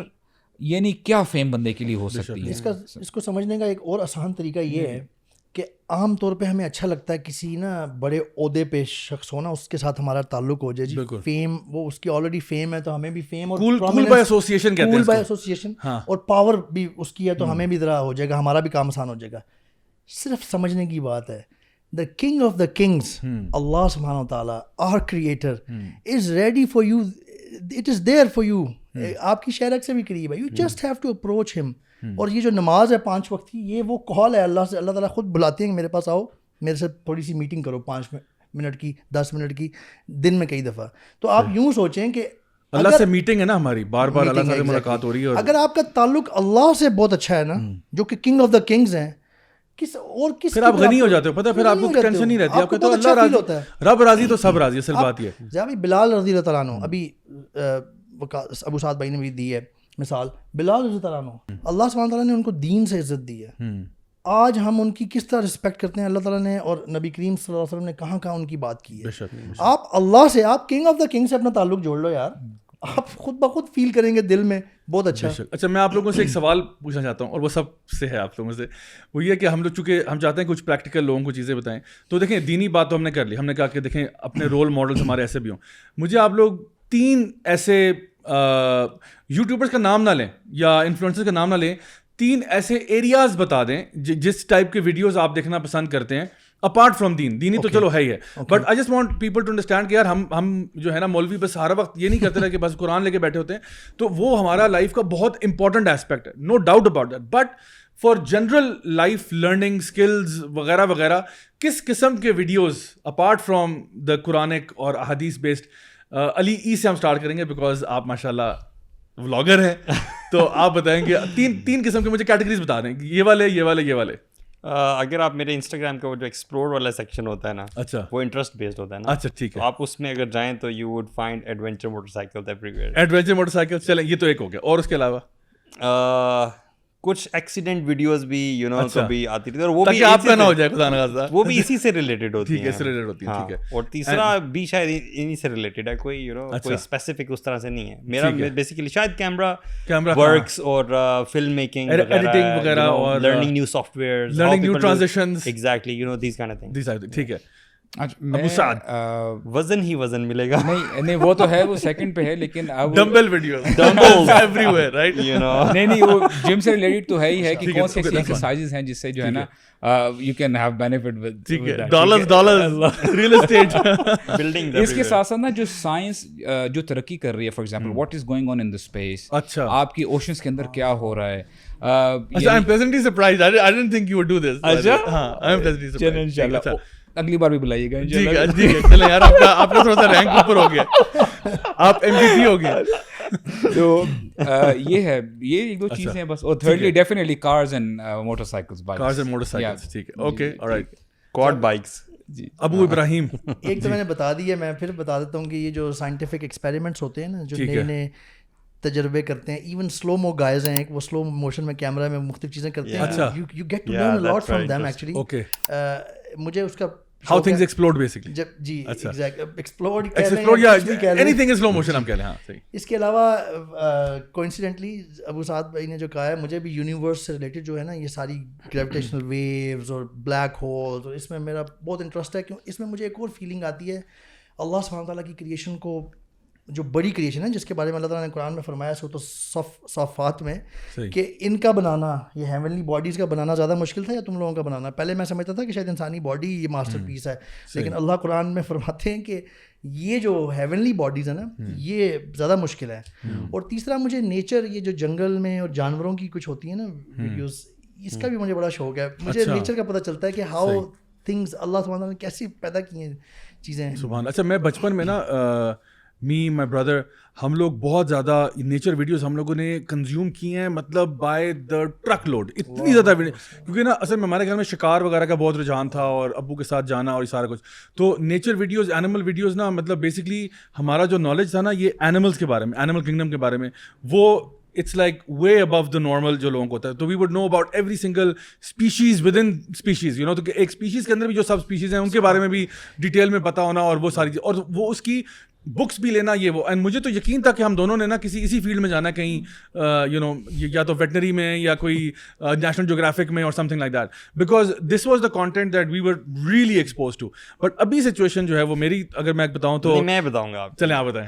یعنی کیا فیم بندے کے لیے ہو سکتی ہے؟
اس کو سمجھنے کا ایک اور آسان طریقہ یہ ہے کہ عام طور پہ ہمیں اچھا لگتا ہے کسی نا بڑے عہدے پہ شخص ہونا، اس کے ساتھ ہمارا تعلق ہو جائے جی، فیم، وہ اس کی آلریڈی فیم ہے تو ہمیں بھی فیم، اور
کول بائی ایسوسیشن کہتے ہیں،
کول بائی ایسوسیشن، اور پاور بھی اس کی ہے تو ہمیں بھی ذرا ہو جائے گا، ہمارا بھی کام آسان ہو جائے گا. صرف سمجھنے کی بات ہے، the king of the kings اللہ سبحانہ و تعالیٰ our creator is ready for you, it is there for you, آپ کی شہرک سے بھی قریب ہے، you just have to approach him. اور یہ جو نماز ہے 5 وقت کی، یہ وہ کال ہے اللہ سے، اللہ تعالیٰ خود بلاتے ہیں کہ میرے پاس آؤ، میرے سے تھوڑی سی میٹنگ کرو، 5 منٹ کی، 10 منٹ کی، دن میں کئی دفعہ. تو آپ یوں سوچیں کہ
اللہ سے میٹنگ ہے نا ہماری، بار بار اللہ سے ملاقات ہو رہی ہے.
اگر آپ کا تعلق اللہ سے بہت اچھا ہے نا، جو کہ کنگ آف دا کنگز ہیں،
پھر آپ غنی ہو جاتے ہو، پتہ پھر آپ کو ٹینشن نہیں رہتی، آپ کہتے ہو اللہ راضی ہوتا ہے، رب راضی تو سب راضی. اصل بات یہ ہے
جب بلال رضی اللہ تعالیٰ عنہ، ابھی ابو سعد بھائی نے بھی دی ہے مثال، بلال رضی اللہ عنہ، اللہ سبحانہ تعالیٰ نے ان کو دین سے عزت دی ہے. آج ہم ان کی کس طرح رسپیکٹ کرتے ہیں، اللہ تعالیٰ نے اور نبی کریم صلی اللہ علیہ وسلم نے کہاں کہاں ان کی بات کی ہے. آپ اللہ سے، آپ کنگ آف دا کنگ سے اپنا تعلق جوڑ لو یار، آپ خود بخود فیل کریں گے دل میں بہت اچھا.
اچھا، میں آپ لوگوں سے ایک سوال پوچھنا چاہتا ہوں، اور وہ سب سے ہے آپ لوگوں سے، وہ یہ کہ ہم لوگ چونکہ ہم چاہتے ہیں کچھ پریکٹیکل لوگوں کو چیزیں بتائیں. تو دیکھیں دینی بات تو ہم نے کر لی، ہم نے کہا کہ دیکھیں اپنے رول ماڈلس ہمارے ایسے بھی ہوں. مجھے آپ لوگ 3 ایسے یوٹیوبرس کا نام نہ لیں یا انفلوئنسر کا نام نہ لیں، 3 ایسے ایریاز بتا دیں جس ٹائپ کے ویڈیوز آپ دیکھنا پسند کرتے ہیں اپارٹ فرام دینی تو چلو ہے ہی ہے، but I just want people to understand کہ یار ہم جو ہے نا مولوی بس ہر وقت یہ نہیں کرتے رہے کہ بس قرآن لے کے بیٹھے ہوتے ہیں، تو وہ ہمارا لائف کا بہت امپورٹنٹ ایسپیکٹ ہے، no doubt about that. But for general life learning skills وغیرہ وغیرہ، کس قسم کے videos apart from the Quranic اور احادیث بیسڈ؟ علی ای سے ہم اسٹارٹ کریں گے بیکاز آپ ماشاء اللہ ولاگر ہیں، تو آپ بتائیں گے 3 قسم کے مجھے کیٹیگریز بتا دیں، یہ والے.
اگر آپ میرے انسٹاگرام کا وہ جو ایکسپلور والا سیکشن ہوتا ہے نا، اچھا، وہ انٹرسٹ بیسڈ ہوتا ہے نا،
اچھا ٹھیک ہے،
آپ اس میں اگر جائیں تو you would find adventure motor cycle every where.
Adventure motor cycle, چلیں یہ تو ایک ہو گیا. اور اس کے علاوہ
کچھ ایکسیڈنٹ ویڈیوز بھی کبھی آتی رہتی ہے، اور وہ بھی
آپ کا نہ ہو جائے خدا نخواستہ،
وہ بھی اسی سے ریلیٹڈ ہوتی
ہے، ٹھیک ہے.
اور تیسرا بھی شاید انہی سے ریلیٹڈ ہے، کوئی کوئی اسپیسیفک اس طرح سے نہیں ہے. میرا بیسیکلی شاید کیمرا ورکس اور فلم میکنگ
ایڈیٹنگ وغیرہ، اور
learning new soft where,
learning new transitions,
exactly these kind of things.
ٹھیک ہے. ابو سعد
وزن ہی وزن ملے گا.
نہیں وہ تو ہے, وہ سیکنڈ پہ ہے, لیکن
dumbbell videos dumbbells every where right,
you know.
نہیں وہ جم سے ریلیٹڈ تو ہے ہی ہے کہ کون سی ایکسرسائزز ہیں جس سے جو ہے نا you can have benefit with,
ٹھیک ہے, ڈالرز ریل اسٹیٹ
بلڈنگ.
اس کے ساتھ ساتھ نا جو سائنس جو ترقی کر رہی ہے, for example what is going on in the space,
اچھا
آپ کی اوشنس کے اندر کیا ہو رہا ہے.
اچھا, I am pleasantly surprised, I didn't think you would do this.
اچھا
ہاں, آئی ایم پلیزنٹلی
چلیں
سرپرائزڈ.
انشاءاللہ اگلی بار بھی بلائیے گا.
ٹھیک ہے ٹھیک ہے, چلیں یار, آپ کا تھوڑا سا رینک اوپر ہو گیا, آپ MVP ہو گئے.
تو یہ ہے, یہ ایک دو چیزیں ہیں بس. اور thirdly definitely cars and motorcycles,
cars and motorcycles, ٹھیک ہے, اوکے آلرائٹ.
Quad bikes.
جی
ابو ابراہیم.
ایک تو میں نے بتا دی ہے, میں پھر بتا دیتا ہوں کہ یہ جو سائنٹیفک ایکسپیریمنٹس ہوتے ہیں نا, جو نئے نئے تجربے کرتے ہیں, ایون سلو مو گائز ہیں, وہ سلو موشن میں کیمرہ میں مختلف چیزیں کرتے ہیں, you get to learn a lot from them actually.
Okay,
مجھے اس کا
how things explode basically.
جی ایکسپلوڈ
یا anything in slow motion ہم کہہ لیں. ہاں صحیح.
اس کے علاوہ کوئنسیڈنٹلی ابو سعد بھائی نے جو کہا ہے, مجھے بھی یونیورس سے ریلیٹڈ جو ہے نا یہ ساری گریویٹیشنل ویوز اور بلیک ہولز, اور اس میں میرا بہت انٹرسٹ ہے, کیوں اس میں مجھے ایک اور فیلنگ آتی ہے اللہ سبحانہ وتعالیٰ کی کریشن کو, جو بڑی کریشن ہے جس کے بارے میں اللہ تعالیٰ نے قرآن میں فرمایا سورۃ الصافات میں کہ ان کا بنانا, یہ ہیونلی باڈیز کا بنانا زیادہ مشکل تھا یا تم لوگوں کا بنانا. پہلے میں سمجھتا تھا کہ شاید انسانی باڈی یہ ماسٹر پیس ہے, لیکن اللہ قرآن میں فرماتے ہیں کہ یہ جو ہیونلی باڈیز ہیں نا یہ زیادہ مشکل ہے. اور تیسرا مجھے نیچر, یہ جو جنگل میں اور جانوروں کی کچھ ہوتی ہیں نا ویڈیوز, اس کا بھی مجھے بڑا شوق ہے. مجھے نیچر کا پتہ چلتا ہے کہ ہاؤ تھنگز اللہ سبحانہ وتعالیٰ نے کیسی پیدا کی ہیں چیزیں.
سبحان. اچھا, میں بچپن میں نا می مائی بردر ہم لوگ بہت زیادہ نیچر ویڈیوز ہم لوگوں نے کنزیوم کی ہیں, مطلب بائی دا ٹرک لوڈ, اتنی زیادہ ویڈیو, کیونکہ نا اصل میں ہمارے گھر میں شکار وغیرہ کا بہت رجحان تھا اور ابو کے ساتھ جانا اور یہ سارا کچھ. تو نیچر ویڈیوز, اینیمل ویڈیوز نا, مطلب بیسکلی ہمارا جو نالج تھا نا یہ اینیملس کے بارے میں, اینیمل کنگڈم کے بارے میں, وہ it's like way above the normal جو لوگوں کو ہوتا ہے. تو we would know about every single species within species, you know, تو ایک اسپیشیز کے اندر بھی جو سب اسپیشیز ہیں ان کے بارے میں بھی ڈیٹیل میں پتہ ہونا, اور وہ ساری چیز, اور وہ اس کی بکس بھی لینا, یہ وہ. اینڈ مجھے تو یقین تھا کہ ہم دونوں نے نا اسی فیلڈ میں جانا ہے کہیں, یو نو, یا تو ویٹنری میں یا کوئی نیشنل جیوگرافک میں اور something like that, because this was the content that we were really exposed to. But ابھی سچویشن جو ہے وہ میری, اگر میں بتاؤں تو
میں بتاؤں گا آپ.
چلیں آپ بتائیں,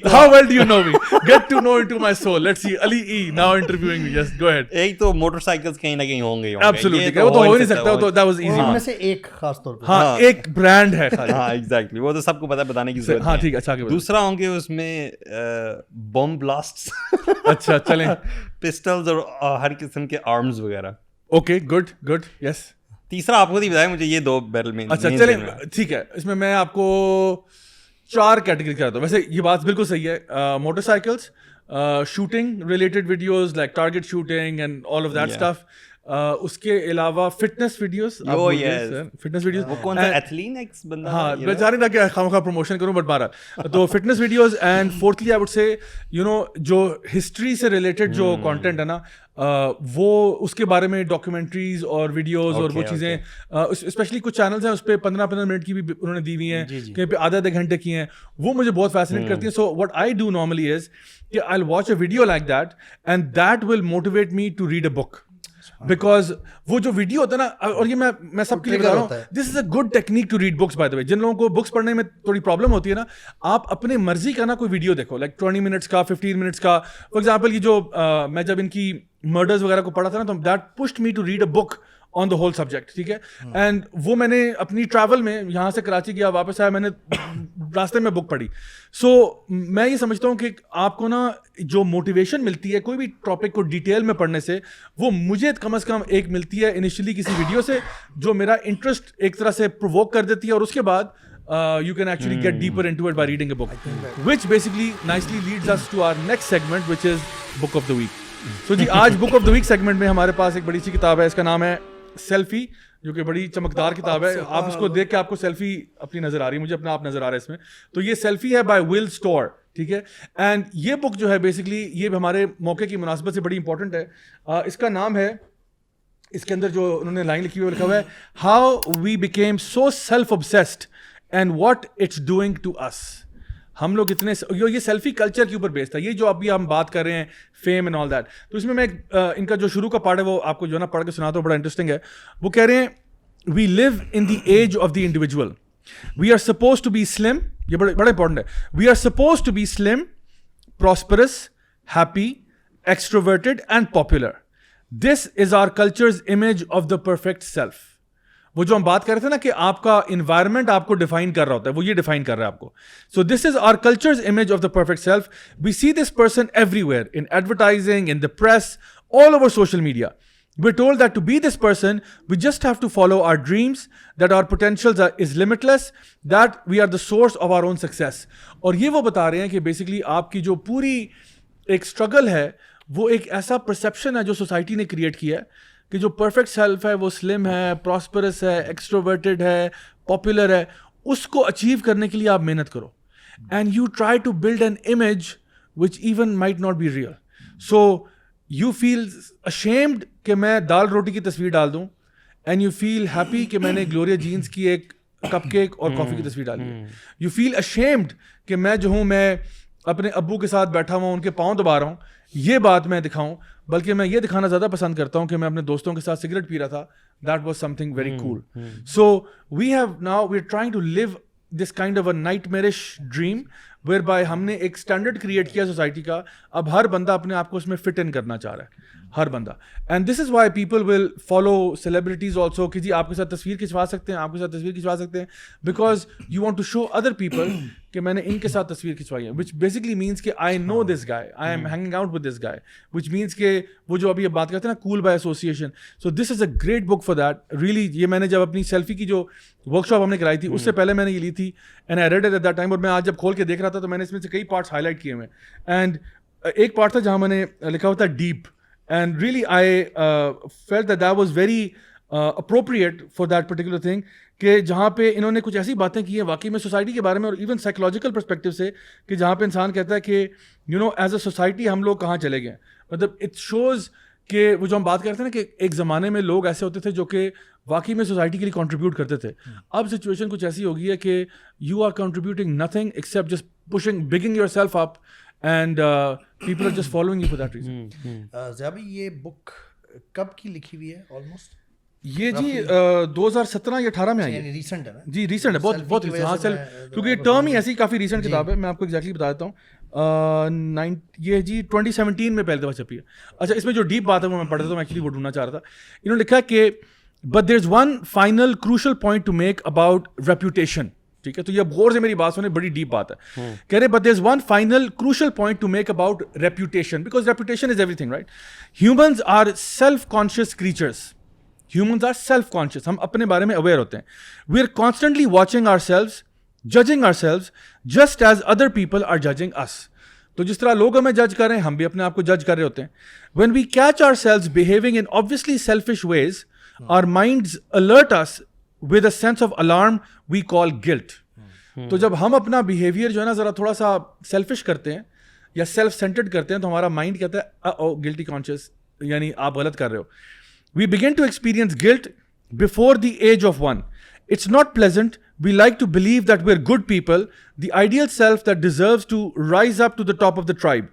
how well do you know me, get to know into my soul. Let's see Ali ای now interviewing me, just go ahead.
ایک تو موٹر سائیکلز کہیں نہ کہیں ہوں گے,
ایبسولوٹلی, وہ تو ہو ہی نہیں سکتا, وہ تو دیٹ واز ایزی.
ان میں سے ایک خاص طور پہ,
ہاں ایک برانڈ ہے.
ہاں ایگزیکٹلی, وہ تو سب کو پتہ بتانے کی ضرورت.
ہاں ٹھیک ہے, اچھا.
دوسرا ہوں گے اس میں بم بلاسٹس.
اچھا چلیں,
پسٹلز اور ہر قسم کے آرمز وغیرہ.
اوکے گڈ گڈ, یس.
تیسرا آپ خود ہی بتائیں مجھے, یہ دو بیرل میں.
اچھا چلیں ٹھیک ہے, اس میں آپ کو 4 کیٹیگری کرتا ہوں. ویسے یہ بات بالکل صحیح ہے, motorcycles, shooting related videos like target shooting and all of that stuff. اس کے علاوہ فٹنس ویڈیوز, فٹنس ویڈیوز,
وہ کون سا ایتھلین ایکس بندہ,
ہاں میں چاہ رہی تھا کہ خواہ پروموشن کروں, بٹ بہرحال تو fitness videos. And fourthly I would say you know جو ہسٹری سے ریلیٹڈ جو کانٹینٹ ہے نا, وہ اس کے بارے میں ڈاکیومنٹریز اور ویڈیوز اور وہ چیزیں, اسپیشلی کچھ چینلز ہیں اس پہ 15 منٹ کی بھی انہوں نے دی ہوئی ہیں, کہیں پہ آدھے گھنٹے کی ہیں, وہ مجھے بہت فیسنیٹ کرتی ہیں. So what I do normally is کہ I will watch a video like that and that will motivate me to read a book, because وہ جو ویڈیو ہوتا ہے نا, اور یہ میں سب کے لیے بتا رہا ہوں, this is a good technique to read books by the way. جن لوگوں کو بکس پڑھنے میں تھوڑی پرابلم ہوتی ہے نا, آپ اپنے مرضی کا نا کوئی ویڈیو دیکھو, لائک 20 منٹس کا, 15 منٹس کا. فار ایگزامپل یہ جو میں جب ان کی مرڈرز وغیرہ کو پڑھا تھا نا, تو that pushed me to read a book on the whole subject, ٹھیک ہے. اینڈ وہ میں نے اپنی ٹریول میں یہاں سے کراچی گیا, واپس آیا, میں نے راستے میں بک پڑھی. سو میں یہ سمجھتا ہوں کہ آپ کو نا جو موٹیویشن ملتی ہے کوئی بھی ٹاپک کو ڈیٹیل میں پڑھنے سے, وہ مجھے کم از کم ایک ملتی ہے انیشلی کسی ویڈیو سے, جو میرا انٹرسٹ ایک طرح سے پرووک کر دیتی ہے, اور اس کے بعد you can actually get deeper into it by reading a book, which basically nicely leads us to our next segment, which is book of the week. So جی آج book of the week segment میں ہمارے پاس ایک بڑی سی کتاب ہے, اس کا نام ہے سیلفی, جو کہ بڑی چمکدار کتاب ہے. آپ اس کو دیکھ کے آپ کو سیلفی اپنی نظر آ رہی ہے, مجھے اپنا آپ نظر آ رہا ہے اس میں. تو یہ سیلفی ہے بائی ول اسٹور, ٹھیک ہے. اینڈ یہ بک جو ہے بیسکلی یہ ہمارے موقع کی مناسبت سے بڑی امپورٹنٹ ہے. اس کا نام ہے, اس کے اندر جو انہوں نے لائن لکھی ہوئی لکھا ہوا ہے, how we became so self obsessed and what it's doing to us. ہم لوگ اتنے, یہ سیلفی کلچر کے اوپر بیسڈ تھا, یہ جو ابھی ہم بات کر رہے ہیں فیم اینڈ آل دیٹ. تو اس میں ان کا جو شروع کا پارٹ ہے وہ آپ کو جو ہے نا پڑھ کے سناتا ہوں, بڑا انٹرسٹنگ ہے. وہ کہہ رہے ہیں we live in the age of the individual We are supposed to be slim. یہ بڑا important ہے. We are supposed to be slim, prosperous, happy, extroverted and popular. This is our culture's image of the perfect self. وہ جو ہم بات کر رہے تھے نا کہ آپ کا انوائرمنٹ آپ کو ڈیفائن کر رہا ہوتا ہے, وہ یہ ڈیفائن کر رہا ہے آپ کو. So this is our culture's image of the perfect self. We see this person everywhere, in advertising, in the press, all over social media. We're told that to be this person, we just have to follow our dreams, that our potentials is limitless, that we are the source of our own success. اور یہ وہ بتا رہے ہیں کہ basically آپ کی جو پوری ایک اسٹرگل ہے وہ ایک ایسا پرسیپشن ہے جو سوسائٹی نے کریٹ کیا ہے کہ جو پرفیکٹ سیلف ہے وہ سلم ہے, پراسپرس ہے, ایکسٹروورٹڈ ہے, پاپولر ہے, اس کو اچیو کرنے کے لیے آپ محنت کرو. And you try to build an image which even might not be real. So you feel ashamed کہ میں دال روٹی کی تصویر ڈال دوں, اینڈ یو فیل ہیپی کہ میں نے گلوریا جینس کی ایک کپ کیک اور کافی کی تصویر ڈالی ہے. یو فیل اشیمڈ کہ میں جو ہوں میں اپنے ابو کے ساتھ بیٹھا ہوا ہوں, ان کے پاؤں دبا رہا ہوں, یہ بات میں دکھاؤں, بلکہ میں یہ دکھانا زیادہ پسند کرتا ہوں کہ میں اپنے دوستوں کے ساتھ سگریٹ پی رہا تھا. That was something very cool. So we are trying to live this kind of a nightmarish dream whereby ہم نے ایک اسٹینڈرڈ کریٹ کیا سوسائٹی کا. اب ہر بندہ اپنے آپ کو اس میں فٹ ان کرنا چاہ رہا ہے, ہر بندہ. And this is why people will follow celebrities also کہ جی آپ کے ساتھ تصویر کھنچوا سکتے ہیں, آپ کے ساتھ تصویر کھنچوا سکتے ہیں, because you want to show other people کہ میں نے ان کے ساتھ تصویر کھنچوائی ہے, وچ بیسکلی مینس کہ I know this guy, I'm hanging out with this guy, which means کہ وہ جو ابھی بات کرتے ہیں نا cool by association. So this is a great book for that really. یہ میں نے جب اپنی سیلفی کی جو ورک شاپ ہم نے کرائی تھی اس سے پہلے میں نے یہ لی تھی, and I read it at that time. اور میں آج جب کھول کے دیکھ رہا تھا تو میں نے اس میں سے کئی پارٹس ہائی لائٹ کیے ہوئے ہیں, اینڈ ایک پارٹ تھا جہاں میں نے لکھا ہوا تھا deep, and really I felt that was very appropriate for that particular thing کہ جہاں پہ انہوں نے کچھ ایسی باتیں کی ہیں واقعی میں سوسائٹی کے بارے میں, اور ایون سائیکولوجیکل پرسپیکٹو سے, کہ جہاں پہ انسان کہتا ہے کہ you know as a society ہم لوگ کہاں چلے گئے. مطلب اٹ شوز کہ وہ جو ہم بات کرتے ہیں نا کہ ایک زمانے میں لوگ ایسے ہوتے تھے جو کہ واقعی میں سوسائٹی کے لیے کنٹریبیوٹ کرتے تھے. اب سچویشن کچھ ایسی ہو گئی ہے کہ you are contributing nothing except just pushing bigging yourself up, and people are just following you for that reason.
Zia بھائی یہ بک کب کی لکھی ہوئی ہے آلموسٹ؟
یہ جی 2017 یا 18 میں آئی ہے.
ریسنٹ ہے نا
جی, ریسنٹ ہے, بہت بہت کیونکہ یہ ٹرم ہی ایسی کافی ریسنٹ کتاب ہے. میں آپ کو ایگزیکٹلی بتا دیتا ہوں, یہ جی 2017 میں پہلے دفعہ چھپی ہے. اچھا, اس میں جو ڈیپ بات ہے وہ میں پڑھ رہا تھا, ایکچولی وہ ڈھونڈنا چاہ رہا تھا. انہوں نے لکھا کہ but there is one final crucial point to make about reputation. ٹھیک ہے, تو یہ اب غور سے میری بات سنیں, بڑی ڈیپ بات ہے. کہہ رہے but there is one final crucial point to make about reputation, because reputation is everything, right. Humans are self conscious creatures. Humans are self conscious, ہم اپنے بارے میں اویئر ہوتے ہیں. We are constantly watching ourselves, judging ourselves just as other people are judging us. تو جس طرح لوگ ہمیں جج کر رہے ہیں ہم بھی اپنے آپ کو جج کر رہے ہوتے ہیں. When we catch ourselves behaving in obviously selfish ways, our minds alert us with a sense of alarm we call guilt. تو جب ہم اپنا بیہیویئر جو ہے نا ذرا تھوڑا سا سیلفش کرتے ہیں یا سیلف سینٹرڈ کرتے ہیں تو ہمارا مائنڈ کہتا ہے او گلٹی کانشیس, یعنی آپ غلط کر رہے ہو. We begin to experience guilt before the age of 1. It's not pleasant. We like to believe that we're good people, the ideal self that deserves to rise up to the top of the tribe.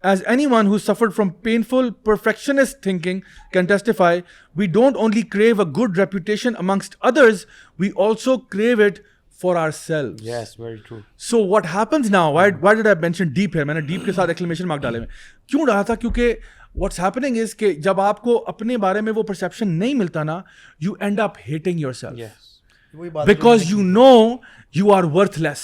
As anyone who suffered from painful perfectionist thinking can testify, we don't only crave a good reputation amongst others, we also crave it for ourselves.
Yes, very true.
So what happens now, why did I mention deep here? میں نے deep کے ساتھ exclamation mark ڈالے ہوئے. کیوں ڈالا تھا؟ کیونکہ what's happening is کہ جب آپ کو اپنے بارے میں وہ perception نہیں ملتا نا, you end up hating yourself.
Yes.
Because you know you are worthless.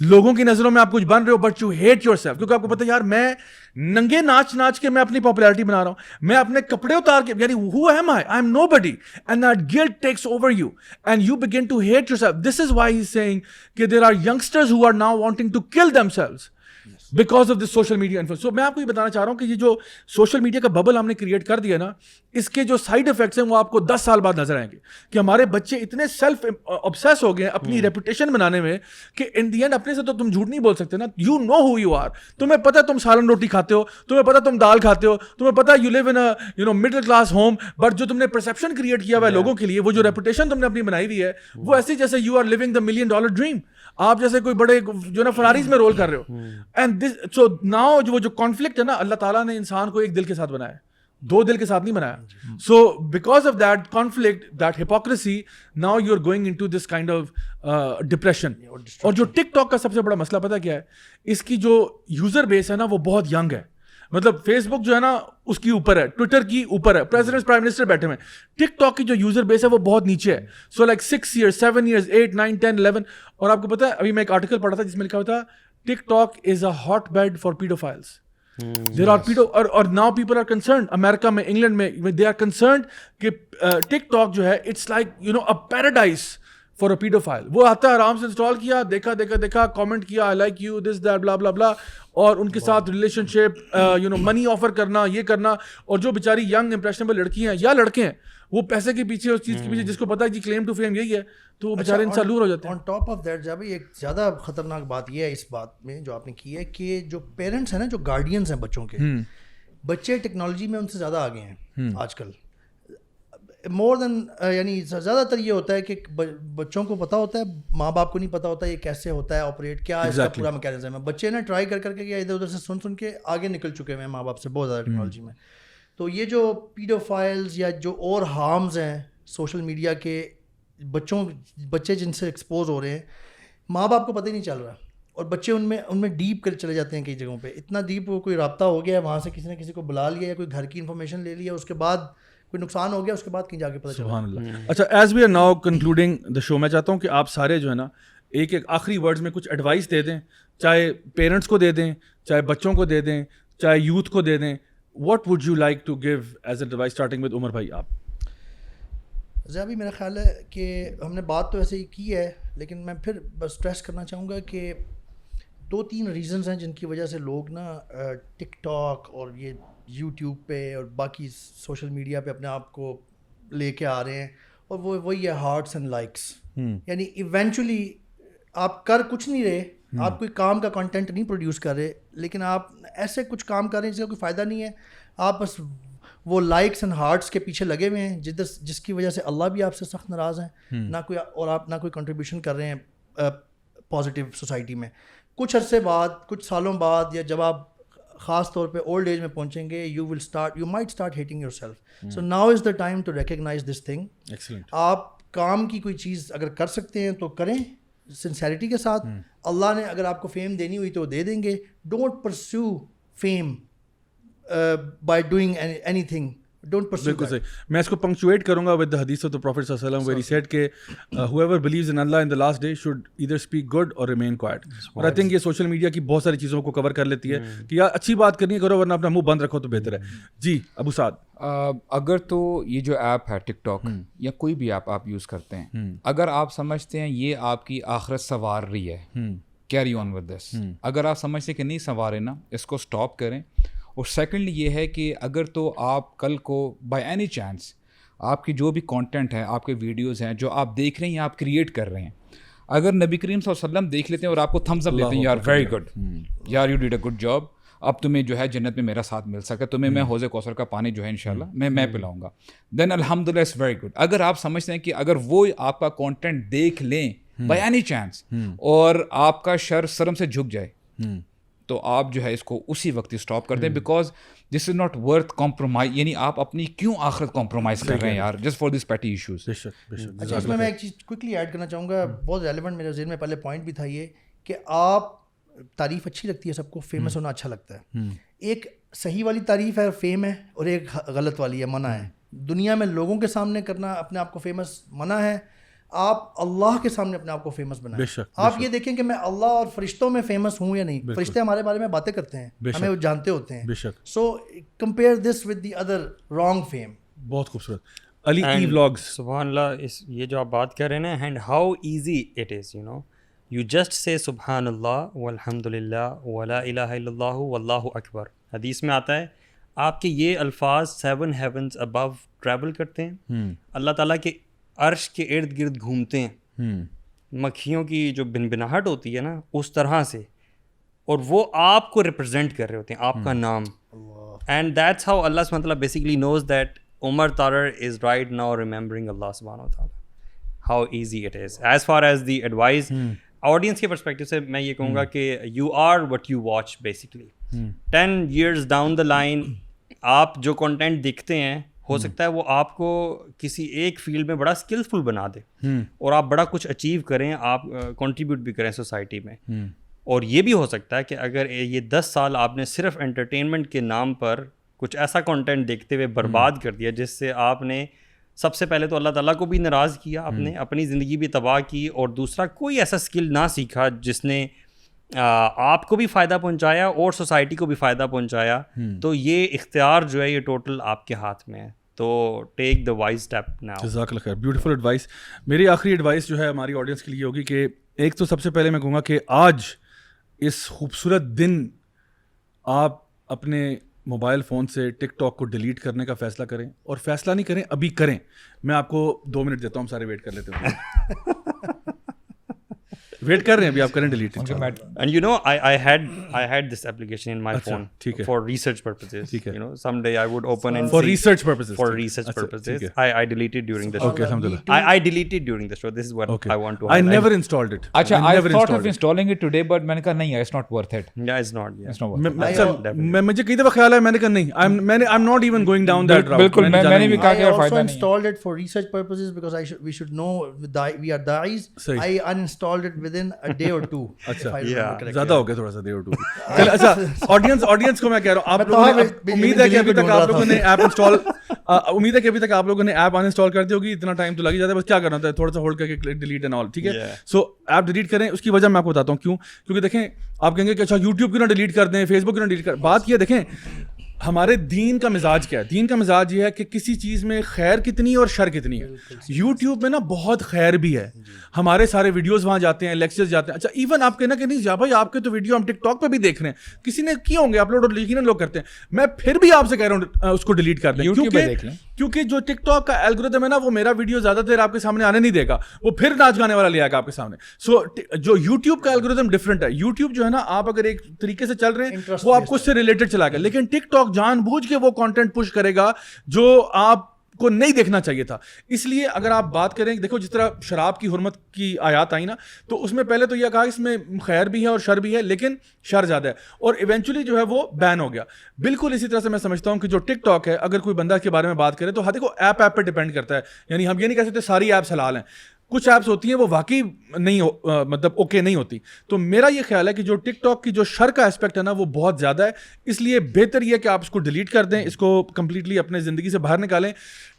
لوگوں کی نظروں میں آپ کچھ بن رہے ہو but you hate yourself, کیونکہ آپ کو پتہ یار میں ننگے ناچ کے میں اپنی پاپولیرٹی بنا رہا ہوں, میں اپنے کپڑے اتار کے, یعنی who am I? I am nobody. And that guilt takes over you and you begin to hate yourself. This is why he's saying that there are youngsters who are now wanting to kill themselves because of this social media influence. So میں آپ کو یہ بتانا چاہ رہا ہوں کہ یہ جو سوشل میڈیا کا ببل ہم نے کریٹ کر دیا نا, اس کے جو سائڈ افیکٹس ہیں وہ آپ کو 10 سال بعد نظر آئیں گے کہ ہمارے بچے اتنے سیلف obsess ہو گئے ہیں اپنی ریپوٹیشن بنانے میں کہ ان دی اینڈ اپنے سے تو تم جھوٹ نہیں بول سکتے نا. You know who you are, تمہیں پتہ تم سالن روٹی کھاتے ہو, تمہیں پتہ تم دال کھاتے ہو, تمہیں پتہ you live in you know middle class home, but جو تم نے پرسیپشن کریٹ کیا ہوا ہے لوگوں کے لیے, وہ جو ریپوٹیشن تم نے اپنی بنائی ہوئی ہے, وہ ایسی جیسے you are living the $1 million dream. آپ جیسے کوئی بڑے جو نا فراریز میں رول کر رہے ہو. اینڈ دس سو ناؤ جو کانفلکٹ ہے نا, اللہ تعالیٰ نے انسان کو ایک دل کے ساتھ بنایا ہے, دو دل کے ساتھ نہیں بنایا. So because of that conflict, that hypocrisy, now you are going into this kind of depression. اور جو ٹک ٹاک کا سب سے بڑا مسئلہ پتہ کیا ہے, اس کی جو یوزر بیس ہے نا وہ بہت ینگ ہے. مطلب فیس بک جو ہے نا اس کی اوپر ہے, ٹویٹر کی اوپر ہے, پریزیڈنٹ پرائم منسٹر بیٹھے ہوئے ہیں. ٹک ٹاک کی جو یوزر بیس ہے وہ بہت نیچے ہے. So like 6 years 7 years 8 9 10 11. اور آپ کو پتا ہے ابھی میں ایک آرٹیکل پڑھا تھا جس میں لکھا ہوا تھا TikTok is a hotbed for paedophiles. There are paedo, اور ناؤ پیپل آر کنسرنڈ, امریکہ میں, انگلینڈ میں, دے آر کنسرنڈ کہ ٹک ٹاک جو ہے it's like you know a paradise for a paedophile. وہ آتا ہے آرام سے انسٹال کیا, دیکھا کامنٹ کیا, I like you this that blah blah blah, اور ان کے ساتھ relationship you know money offer کرنا, یہ کرنا. اور جو بیچاری ینگ امپریشنیبل لڑکی ہیں یا لڑکے ہیں وہ پیسے کے پیچھے, اس چیز کے پیچھے جس کو پتا ہے کہ کلیم ٹو فیم یہی ہے, تو وہ بیچارے انسان لور ہو جاتے ہیں.
آن ٹاپ آف دیٹ جب ایک زیادہ خطرناک بات یہ ہے اس بات میں جو آپ نے کی ہے کہ جو پیرنٹس ہیں نا, جو گارڈینس ہیں بچوں کے, بچے ٹیکنالوجی میں ان سے زیادہ آگے ہیں آج کل. مور دین یعنی زیادہ تر یہ ہوتا ہے کہ بچوں کو پتہ ہوتا ہے, ماں باپ کو نہیں پتہ ہوتا یہ کیسے ہوتا ہے آپریٹ, کیا اس کا پورا میکینزم ہے. بچے نا ٹرائی کر کے یا ادھر ادھر سے سن کے آگے نکل چکے ہوئے ہیں ماں باپ سے بہت زیادہ ٹیکنالوجی میں. تو یہ جو پیڈوفائلز یا جو اور ہارمز ہیں سوشل میڈیا کے, بچے جن سے ایکسپوز ہو رہے ہیں, ماں باپ کو پتہ ہی نہیں چل رہا, اور بچے ان میں ڈیپ کر چلے جاتے ہیں کئی جگہوں پہ. اتنا ڈیپ وہ کوئی رابطہ ہو گیا ہے, وہاں سے کسی نے کسی کو بلا لیا یا کوئی گھر کی انفارمیشن لے لیا, اس کے بعد کوئی نقصان ہو گیا, اس کے بعد کہیں جا کے پتہ چلا.
سبحان اللہ. اچھا, as we are now concluding the show, میں چاہتا ہوں کہ آپ سارے جو ہے نا ایک آخری ورڈز میں کچھ ایڈوائس دے دیں, چاہے پیرنٹس کو دے دیں, چاہے بچوں کو دے دیں, چاہے یوتھ کو دے دیں. What would you like to give as a advice, starting with Umar بھائی آپ.
ابھی میرا خیال ہے کہ ہم نے بات تو ایسے ہی کی ہے, لیکن میں پھر بس اسٹریس کرنا چاہوں گا کہ 2-3 ریزنز ہیں جن کی وجہ سے لوگ نا ٹک ٹاک اور یہ یوٹیوب پہ اور باقی سوشل میڈیا پہ اپنے آپ کو لے کے آ رہے ہیں, اور وہ وہی ہے ہارٹس اینڈ لائکس. یعنی ایونچولی آپ کر کچھ نہیں رہے, آپ کوئی کام کا کنٹینٹ نہیں پروڈیوس کر رہے, لیکن آپ ایسے کچھ کام کر رہے ہیں جس کا کوئی فائدہ نہیں ہے. آپ بس وہ لائکس اینڈ ہارٹس کے پیچھے لگے ہوئے ہیں, جس کی وجہ سے اللہ بھی آپ سے سخت ناراض ہیں, نہ کوئی, اور آپ نہ کوئی کنٹریبیوشن کر رہے ہیں پازیٹیو سوسائٹی میں. کچھ عرصے بعد, کچھ سالوں بعد, یا جب آپ خاص طور پہ اولڈ ایج میں پہنچیں گے, you might start hating yourself. So now is the time to recognise this thing. آپ کام کی کوئی چیز اگر کر سکتے ہیں تو کریں سنسیریٹی کے ساتھ. اللہ نے اگر آپ کو فیم دینی ہوئی تو دے دیں گے. Don't perceive fame by doing any thing.
بالکل صحیح. میں اس کو پنکچویٹ کروں گا ود دا حدیث آف دا پروفیٹ صلی اللہ علیہ وسلم ویئر ہی سیڈ کہ whoever believes in Allah in the last day should either speak good or remain quiet. اور آئی تھنک یہ سوشل میڈیا کی بہت ساری چیزوں کو کور کر لیتی ہے کہ یار اچھی بات کرنی کرو ورنہ اپنا منہ بند رکھو تو بہتر ہے. جی ابو سعد.
اگر تو یہ جو ایپ ہے ٹک ٹاک یا کوئی بھی ایپ آپ یوز کرتے ہیں, اگر آپ سمجھتے ہیں یہ آپ کی آخرت سنوار رہی ہے, کیری آن ود دس. اگر آپ سمجھتے ہیں کہ نہیں سنوارے نا, اس کو اسٹاپ کریں. اور سیکنڈلی یہ ہے کہ اگر تو آپ کل کو بائی اینی چانس آپ کی جو بھی کانٹینٹ ہے, آپ کے ویڈیوز ہیں جو آپ دیکھ رہے ہیں یا آپ کریٹ کر رہے ہیں, اگر نبی کریم صلی اللہ علیہ وسلم دیکھ لیتے ہیں اور آپ کو تھمز اپ دیتے ہیں, یار ویری گڈ, یار you did a good job, اب تمہیں جو ہے جنت میں میرا ساتھ مل سکے, تمہیں میں حوض کوثر کا پانی جو ہے انشاءاللہ میں پلاؤں گا, دین الحمد للہ اٹس ویری گڈ. اگر آپ سمجھتے ہیں کہ اگر وہ آپ کا کانٹینٹ دیکھ لیں بائی اینی چانس اور آپ کا شر سرم سے جھک جائے, تو آپ جو ہے اس کو اسی وقت اسٹاپ کر دیں, because this is not worth compromise. یعنی آپ اپنی کیوں آخرت کمپرومائز کر رہے ہیں یار, جسٹ فار دس پیٹی ایشوز.
اچھا, اس میں ایک چیز کوئکلی ایڈ کرنا چاہوں گا, بہت ریلیونٹ میرے ذہن میں پہلے پوائنٹ بھی تھا یہ کہ آپ, تعریف اچھی لگتی ہے سب کو, فیمس ہونا اچھا لگتا ہے. ایک صحیح والی تعریف ہے, فیم ہے, اور ایک غلط والی ہے, منع ہے. دنیا میں لوگوں کے سامنے کرنا اپنے آپ کو فیمس منع ہے. آپ اللہ کے سامنے اپنے آپ کو فیمس بنائیں. آپ یہ دیکھیں کہ میں اللہ اور فرشتوں میں فیمس ہوں یا نہیں. فرشتے ہمارے بارے میں باتیں کرتے ہیں, ہمیں وہ جانتے ہوتے ہیں. So compare this with the other wrong fame.
بہت خوبصورت. Ali E vlogs.
سبحان اللہ, یہ جو آپ بات کر رہے ہیں نا, and how easy it is, you just say سبحان اللہ والحمد للہ ولا الہ الا اللہ واللہ اکبر. حدیث میں آتا ہے آپ کے یہ الفاظ 7 heavens above ٹریول کرتے ہیں, اللہ تعالیٰ کے عرش کے ارد گرد گھومتے ہیں, مکھیوں کی جو بنبناہٹ ہوتی ہے نا اس طرح سے, اور وہ آپ کو ریپرزینٹ کر رہے ہوتے ہیں, آپ کا نام. اینڈ دیٹس ہاؤ اللہ سبحانہ وتعالیٰ basically knows that Umar Tarar is right now remembering اللہ سبحانہ وتعالیٰ. How easy it is. As far as the advice audience کے پرسپیکٹیو سے میں یہ کہوں گا کہ you are what you watch basically. 10 years down the line آپ جو کنٹینٹ دیکھتے ہیں ہو سکتا ہے وہ آپ کو کسی ایک فیلڈ میں بڑا اسکلفل بنا دے اور آپ بڑا کچھ اچیو کریں, آپ کنٹریبیوٹ بھی کریں سوسائٹی میں. اور یہ بھی ہو سکتا ہے کہ اگر یہ 10 سال آپ نے صرف انٹرٹینمنٹ کے نام پر کچھ ایسا کنٹینٹ دیکھتے ہوئے برباد کر دیا جس سے آپ نے سب سے پہلے تو اللہ تعالیٰ کو بھی ناراض کیا, آپ نے اپنی زندگی بھی تباہ کی, اور دوسرا کوئی ایسا اسکل نہ سیکھا جس نے آپ کو بھی فائدہ پہنچایا اور سوسائٹی کو بھی فائدہ پہنچایا, تو یہ اختیار جو ہے یہ ٹوٹل آپ کے ہاتھ میں ہے. تو ٹیک دا وائز اسٹیپ ناؤ.
جزاک اللہ خیر, بیوٹیفل ایڈوائس. میری آخری ایڈوائس جو ہے ہماری آڈینس کے لیے ہوگی کہ ایک تو سب سے پہلے میں کہوں گا کہ آج اس خوبصورت دن آپ اپنے موبائل فون سے ٹک ٹاک کو ڈیلیٹ کرنے کا فیصلہ کریں, اور فیصلہ نہیں کریں, ابھی کریں. میں آپ کو 2 منٹ دیتا ہوں, سارے ویٹ کر لیتے ہیں. ویٹ کر رہے ہیں ابھی, آپ کریں delete.
And you know, I had this application in my phone for research purposes. You know, someday I would open and
for
see.
research purposes.
For research purposes. I deleted during the show.
Okay, alhamdulillah.
I deleted during the show. This is what I want to
I
highlight.
never installed it.
اچھا, I thought of installing it today, but میں نے کہا نہیں, it's not worth it.
Yeah, it's not. Yeah.
It's not worth it.
میں مجھے کئی دفعہ خیال ہے, میں نے کہا نہیں, I'm not even going down that route.
بالکل, میں نے بھی کہا کہ
I also
فائدہ نہیں.
installed it for research purposes because we should know we are da'is. I uninstalled it within a day or two.
اچھا, زیادہ ہو گیا تھوڑا سا day or two. اچھا, آڈینس کو میں کہہ رہا ہوں, آپ لوگوں نے امید ہے کہ ابھی تک آپ لوگوں نے ایپ انسٹال, امید ہے کہ ابھی تک آپ لوگوں نے ایپ ان انسٹال کر دی ہوگی. اتنا ٹائم تو لگ ہی جاتا ہے, بس کیا کرنا ہوتا ہے, تھوڑا سا ہولڈ کر کے ڈیلیٹ اینڈ آل. ٹھیک ہے, سو ایپ ڈیلیٹ کریں. اس کی وجہ میں آپ کو بتاتا ہوں کیوں. کیونکہ دیکھیں, آپ کہیں گے کہ اچھا یوٹیوب کیوں نہ ڈیلیٹ کر دیں, فیس بک کیوں نہ ڈیلیٹ کر. بات یہ دیکھیں, ہمارے دین کا مزاج کیا ہے. دین کا مزاج یہ ہے کہ کسی چیز میں خیر کتنی اور شر کتنی ہے. یوٹیوب میں نا بہت خیر بھی ہے, ہمارے سارے ویڈیوز وہاں جاتے ہیں, لیکچرز جاتے ہیں. اچھا, ایون آپ کہنا کہ نہیں جا بھائی, آپ کے تو ویڈیو ہم ٹک ٹاک پہ بھی دیکھ رہے ہیں, کسی نے کیے ہوں گے اپلوڈ, یقیناً لوگ کرتے ہیں. میں پھر بھی آپ سے کہہ رہا ہوں اس کو ڈیلیٹ کر دیں, کیونکہ جو ٹک ٹاک کا الگورتھم ہے نا, وہ میرا ویڈیو زیادہ دیر آپ کے سامنے آنے نہیں دے گا, وہ پھر ناچ گانے والا لے آئے گا آپ کے سامنے. سو جو یوٹیوب کا الگورتھم ڈفرنٹ ہے. یوٹیوب جو ہے نا, آپ اگر ایک طریقے سے چل رہے ہیں وہ آپ کو اس سے ریلیٹڈ چلا گا, لیکن ٹک ٹاک جان بوجھ کے وہ کانٹینٹ پش کرے گا جو آپ کو نہیں دیکھنا چاہیے تھا. اس لیے اگر آپ بات کریں, دیکھو جس طرح شراب کی حرمت کی آیات آئی نا, تو اس میں پہلے تو یہ کہا اس میں خیر بھی ہے اور شر بھی ہے, لیکن شر زیادہ ہے, اور ایونچولی جو ہے وہ بین ہو گیا. بالکل اسی طرح سے میں سمجھتا ہوں کہ جو ٹک ٹاک ہے, اگر کوئی بندہ کے بارے میں بات کرے تو دیکھو ایپ پہ ڈیپینڈ کرتا ہے. یعنی ہم یہ نہیں کہہ سکتے ساری ایپس حلال ہیں, کچھ ایپس ہوتی ہیں وہ واقعی نہیں مطلب اوکے نہیں ہوتی. تو میرا یہ خیال ہے کہ جو ٹک ٹاک کی جو شر کا اسپیکٹ ہے نا, وہ بہت زیادہ ہے. اس لیے بہتر یہ کہ آپ اس کو ڈیلیٹ کر دیں, اس کو کمپلیٹلی اپنے زندگی سے باہر نکالیں.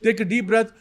Take a deep breath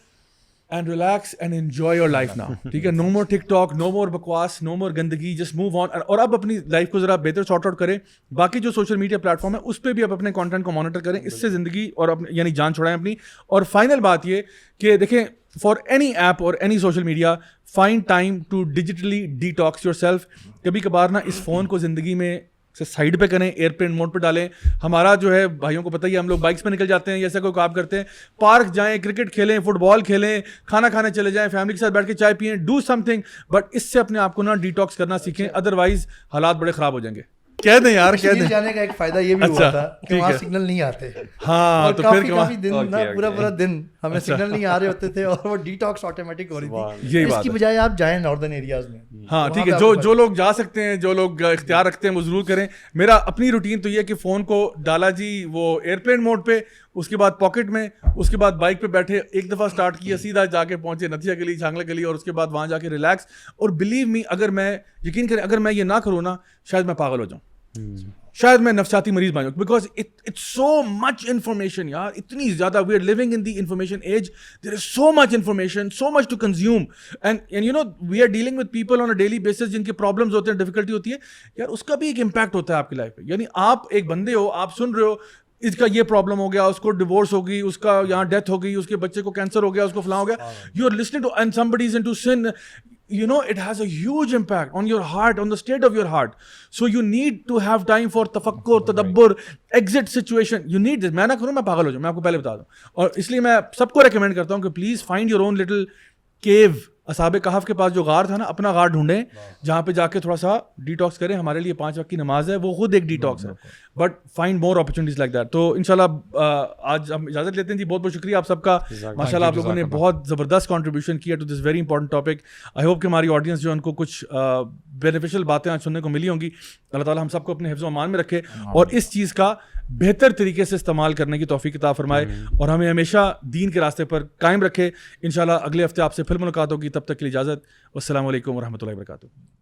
and relax and enjoy your life now. ٹھیک ہے, نو مور ٹک ٹاک, نو مور بکواس, نو مور گندگی, جسٹ موو آن. اور اب اپنی لائف کو ذرا بہتر سارٹ آؤٹ کریں. باقی جو سوشل میڈیا پلیٹ فارم ہے اس پہ بھی آپ اپنے کانٹینٹ کو مانیٹر کریں, اس سے زندگی اور یعنی جان چھوڑائیں اپنی. اور فائنل بات یہ کہ دیکھیں, فار اینی ایپ اور any social media, find time to digitally detox yourself. کبھی کبھار نا اس فون کو زندگی میں سے سائڈ پہ کریں, ایئرپلین موڈ پہ ڈالیں. ہمارا جو ہے بھائیوں کو پتہ ہی ہے, ہم لوگ بائکس پہ نکل جاتے ہیں, ایسا کوئی کام کرتے ہیں, پارک جائیں, کرکٹ کھیلیں, فٹ بال کھیلیں, کھانا کھانے چلے جائیں, فیملی کے ساتھ بیٹھ کے چائے پئیں, ڈو سم تھنگ. بٹ اس سے اپنے آپ کو نا ڈی ٹاکس کرنا سیکھیں, ادروائز حالات بڑے خراب ہو جائیں گے. کہہ دیں یار, کہہ دیں.
جانے کا ایک فائدہ یہ بھی ہوا تھا کہ وہاں سگنل نہیں آتے.
ہاں, تو پھر
کافی دن نا پورا دن ہمیں سگنل نہیں آ رہے ہوتے تھے, اور وہ ڈی ٹاکس آٹومیٹک ہو رہی تھی. اس کی بجائے آپ جائیں ناردرن ایریاز میں.
ہاں ٹھیک ہے, جو لوگ جا سکتے ہیں, جو لوگ اختیار رکھتے ہیں, وہ ضرور کریں. میرا اپنی روٹین تو یہ ہے کہ فون کو ڈالا جی وہ ایئرپلین موڈ پہ, اس کے بعد پاکٹ میں, اس کے بعد بائک پہ بیٹھے, ایک دفعہ اسٹارٹ کیا, سیدھا جا کے پہنچے نتھیا گلی, چھانگلا گلی, اور اس کے بعد وہاں جا کے ریلیکس. اور بلیو می, اگر میں یقین کریں, اگر میں یہ نہ کروں نا, شاید میں پاگل ہو جاؤں, شاید میں نفسیاتی مریض بن جاؤں. Because it's so much information یار, اتنی زیادہ. We are living in the information age, there is so much information, so much to consume, and you know we are dealing with people on a daily basis جن کے problems ہوتے ہیں, difficulty ہوتی ہے یار. اس کا بھی ایک امپیکٹ ہوتا ہے آپ کی لائف پہ. یعنی آپ ایک بندے ہو, آپ سن رہے ہو اس کا یہ پرابلم ہو گیا, اس کو ڈیورس ہو گئی, اس کا یہاں ڈیتھ ہو گئی, اس کے بچے کو کینسر ہو گیا, اس کو فلاں ہو گیا. You are listening to and somebody is into sin. You know, it has a huge impact on your heart, on the state of your heart. So you need to have time for tafakkur, tadabbur, exit situation. You need this. میں نہ کروں, میں پاگل ہو جاؤں, میں آپ کو پہلے بتا دوں. اور اس لیے میں سب کو ریکمینڈ کرتا ہوں کہ please find your own little cave. اصحاب کہف کے پاس جو غار تھا نا, اپنا غار ڈھونڈیں جہاں پہ جا کے تھوڑا سا ڈی ٹاکس کریں. ہمارے لیے 5 وقت کی نماز ہے, وہ خود ایک ڈی ٹاکس ہے. But find more opportunities like that. تو انشاءاللہ آج ہم اجازت لیتے ہیں جی. بہت بہت شکریہ آپ سب کا. ماشاء اللہ آپ لوگوں نے بہت زبردست کنٹریبیوشن کیا to this very important topic. I hope کہ ہماری آڈینس جو ان کو کچھ بینیفیشل باتیں آج سننے کو ملی ہوں گی. اللہ تعالیٰ ہم سب کو اپنے حفظ و امان میں رکھے, اور اس چیز کا بہتر طریقے سے استعمال کرنے کی توفیق عطا فرمائے اور ہمیں ہمیشہ دین کے راستے پر قائم رکھے. انشاءاللہ اگلے ہفتے آپ سے پھر ملاقات ہوگی, تب تک کے لیے اجازت. والسلام علیکم ورحمۃ اللہ وبرکاتہ.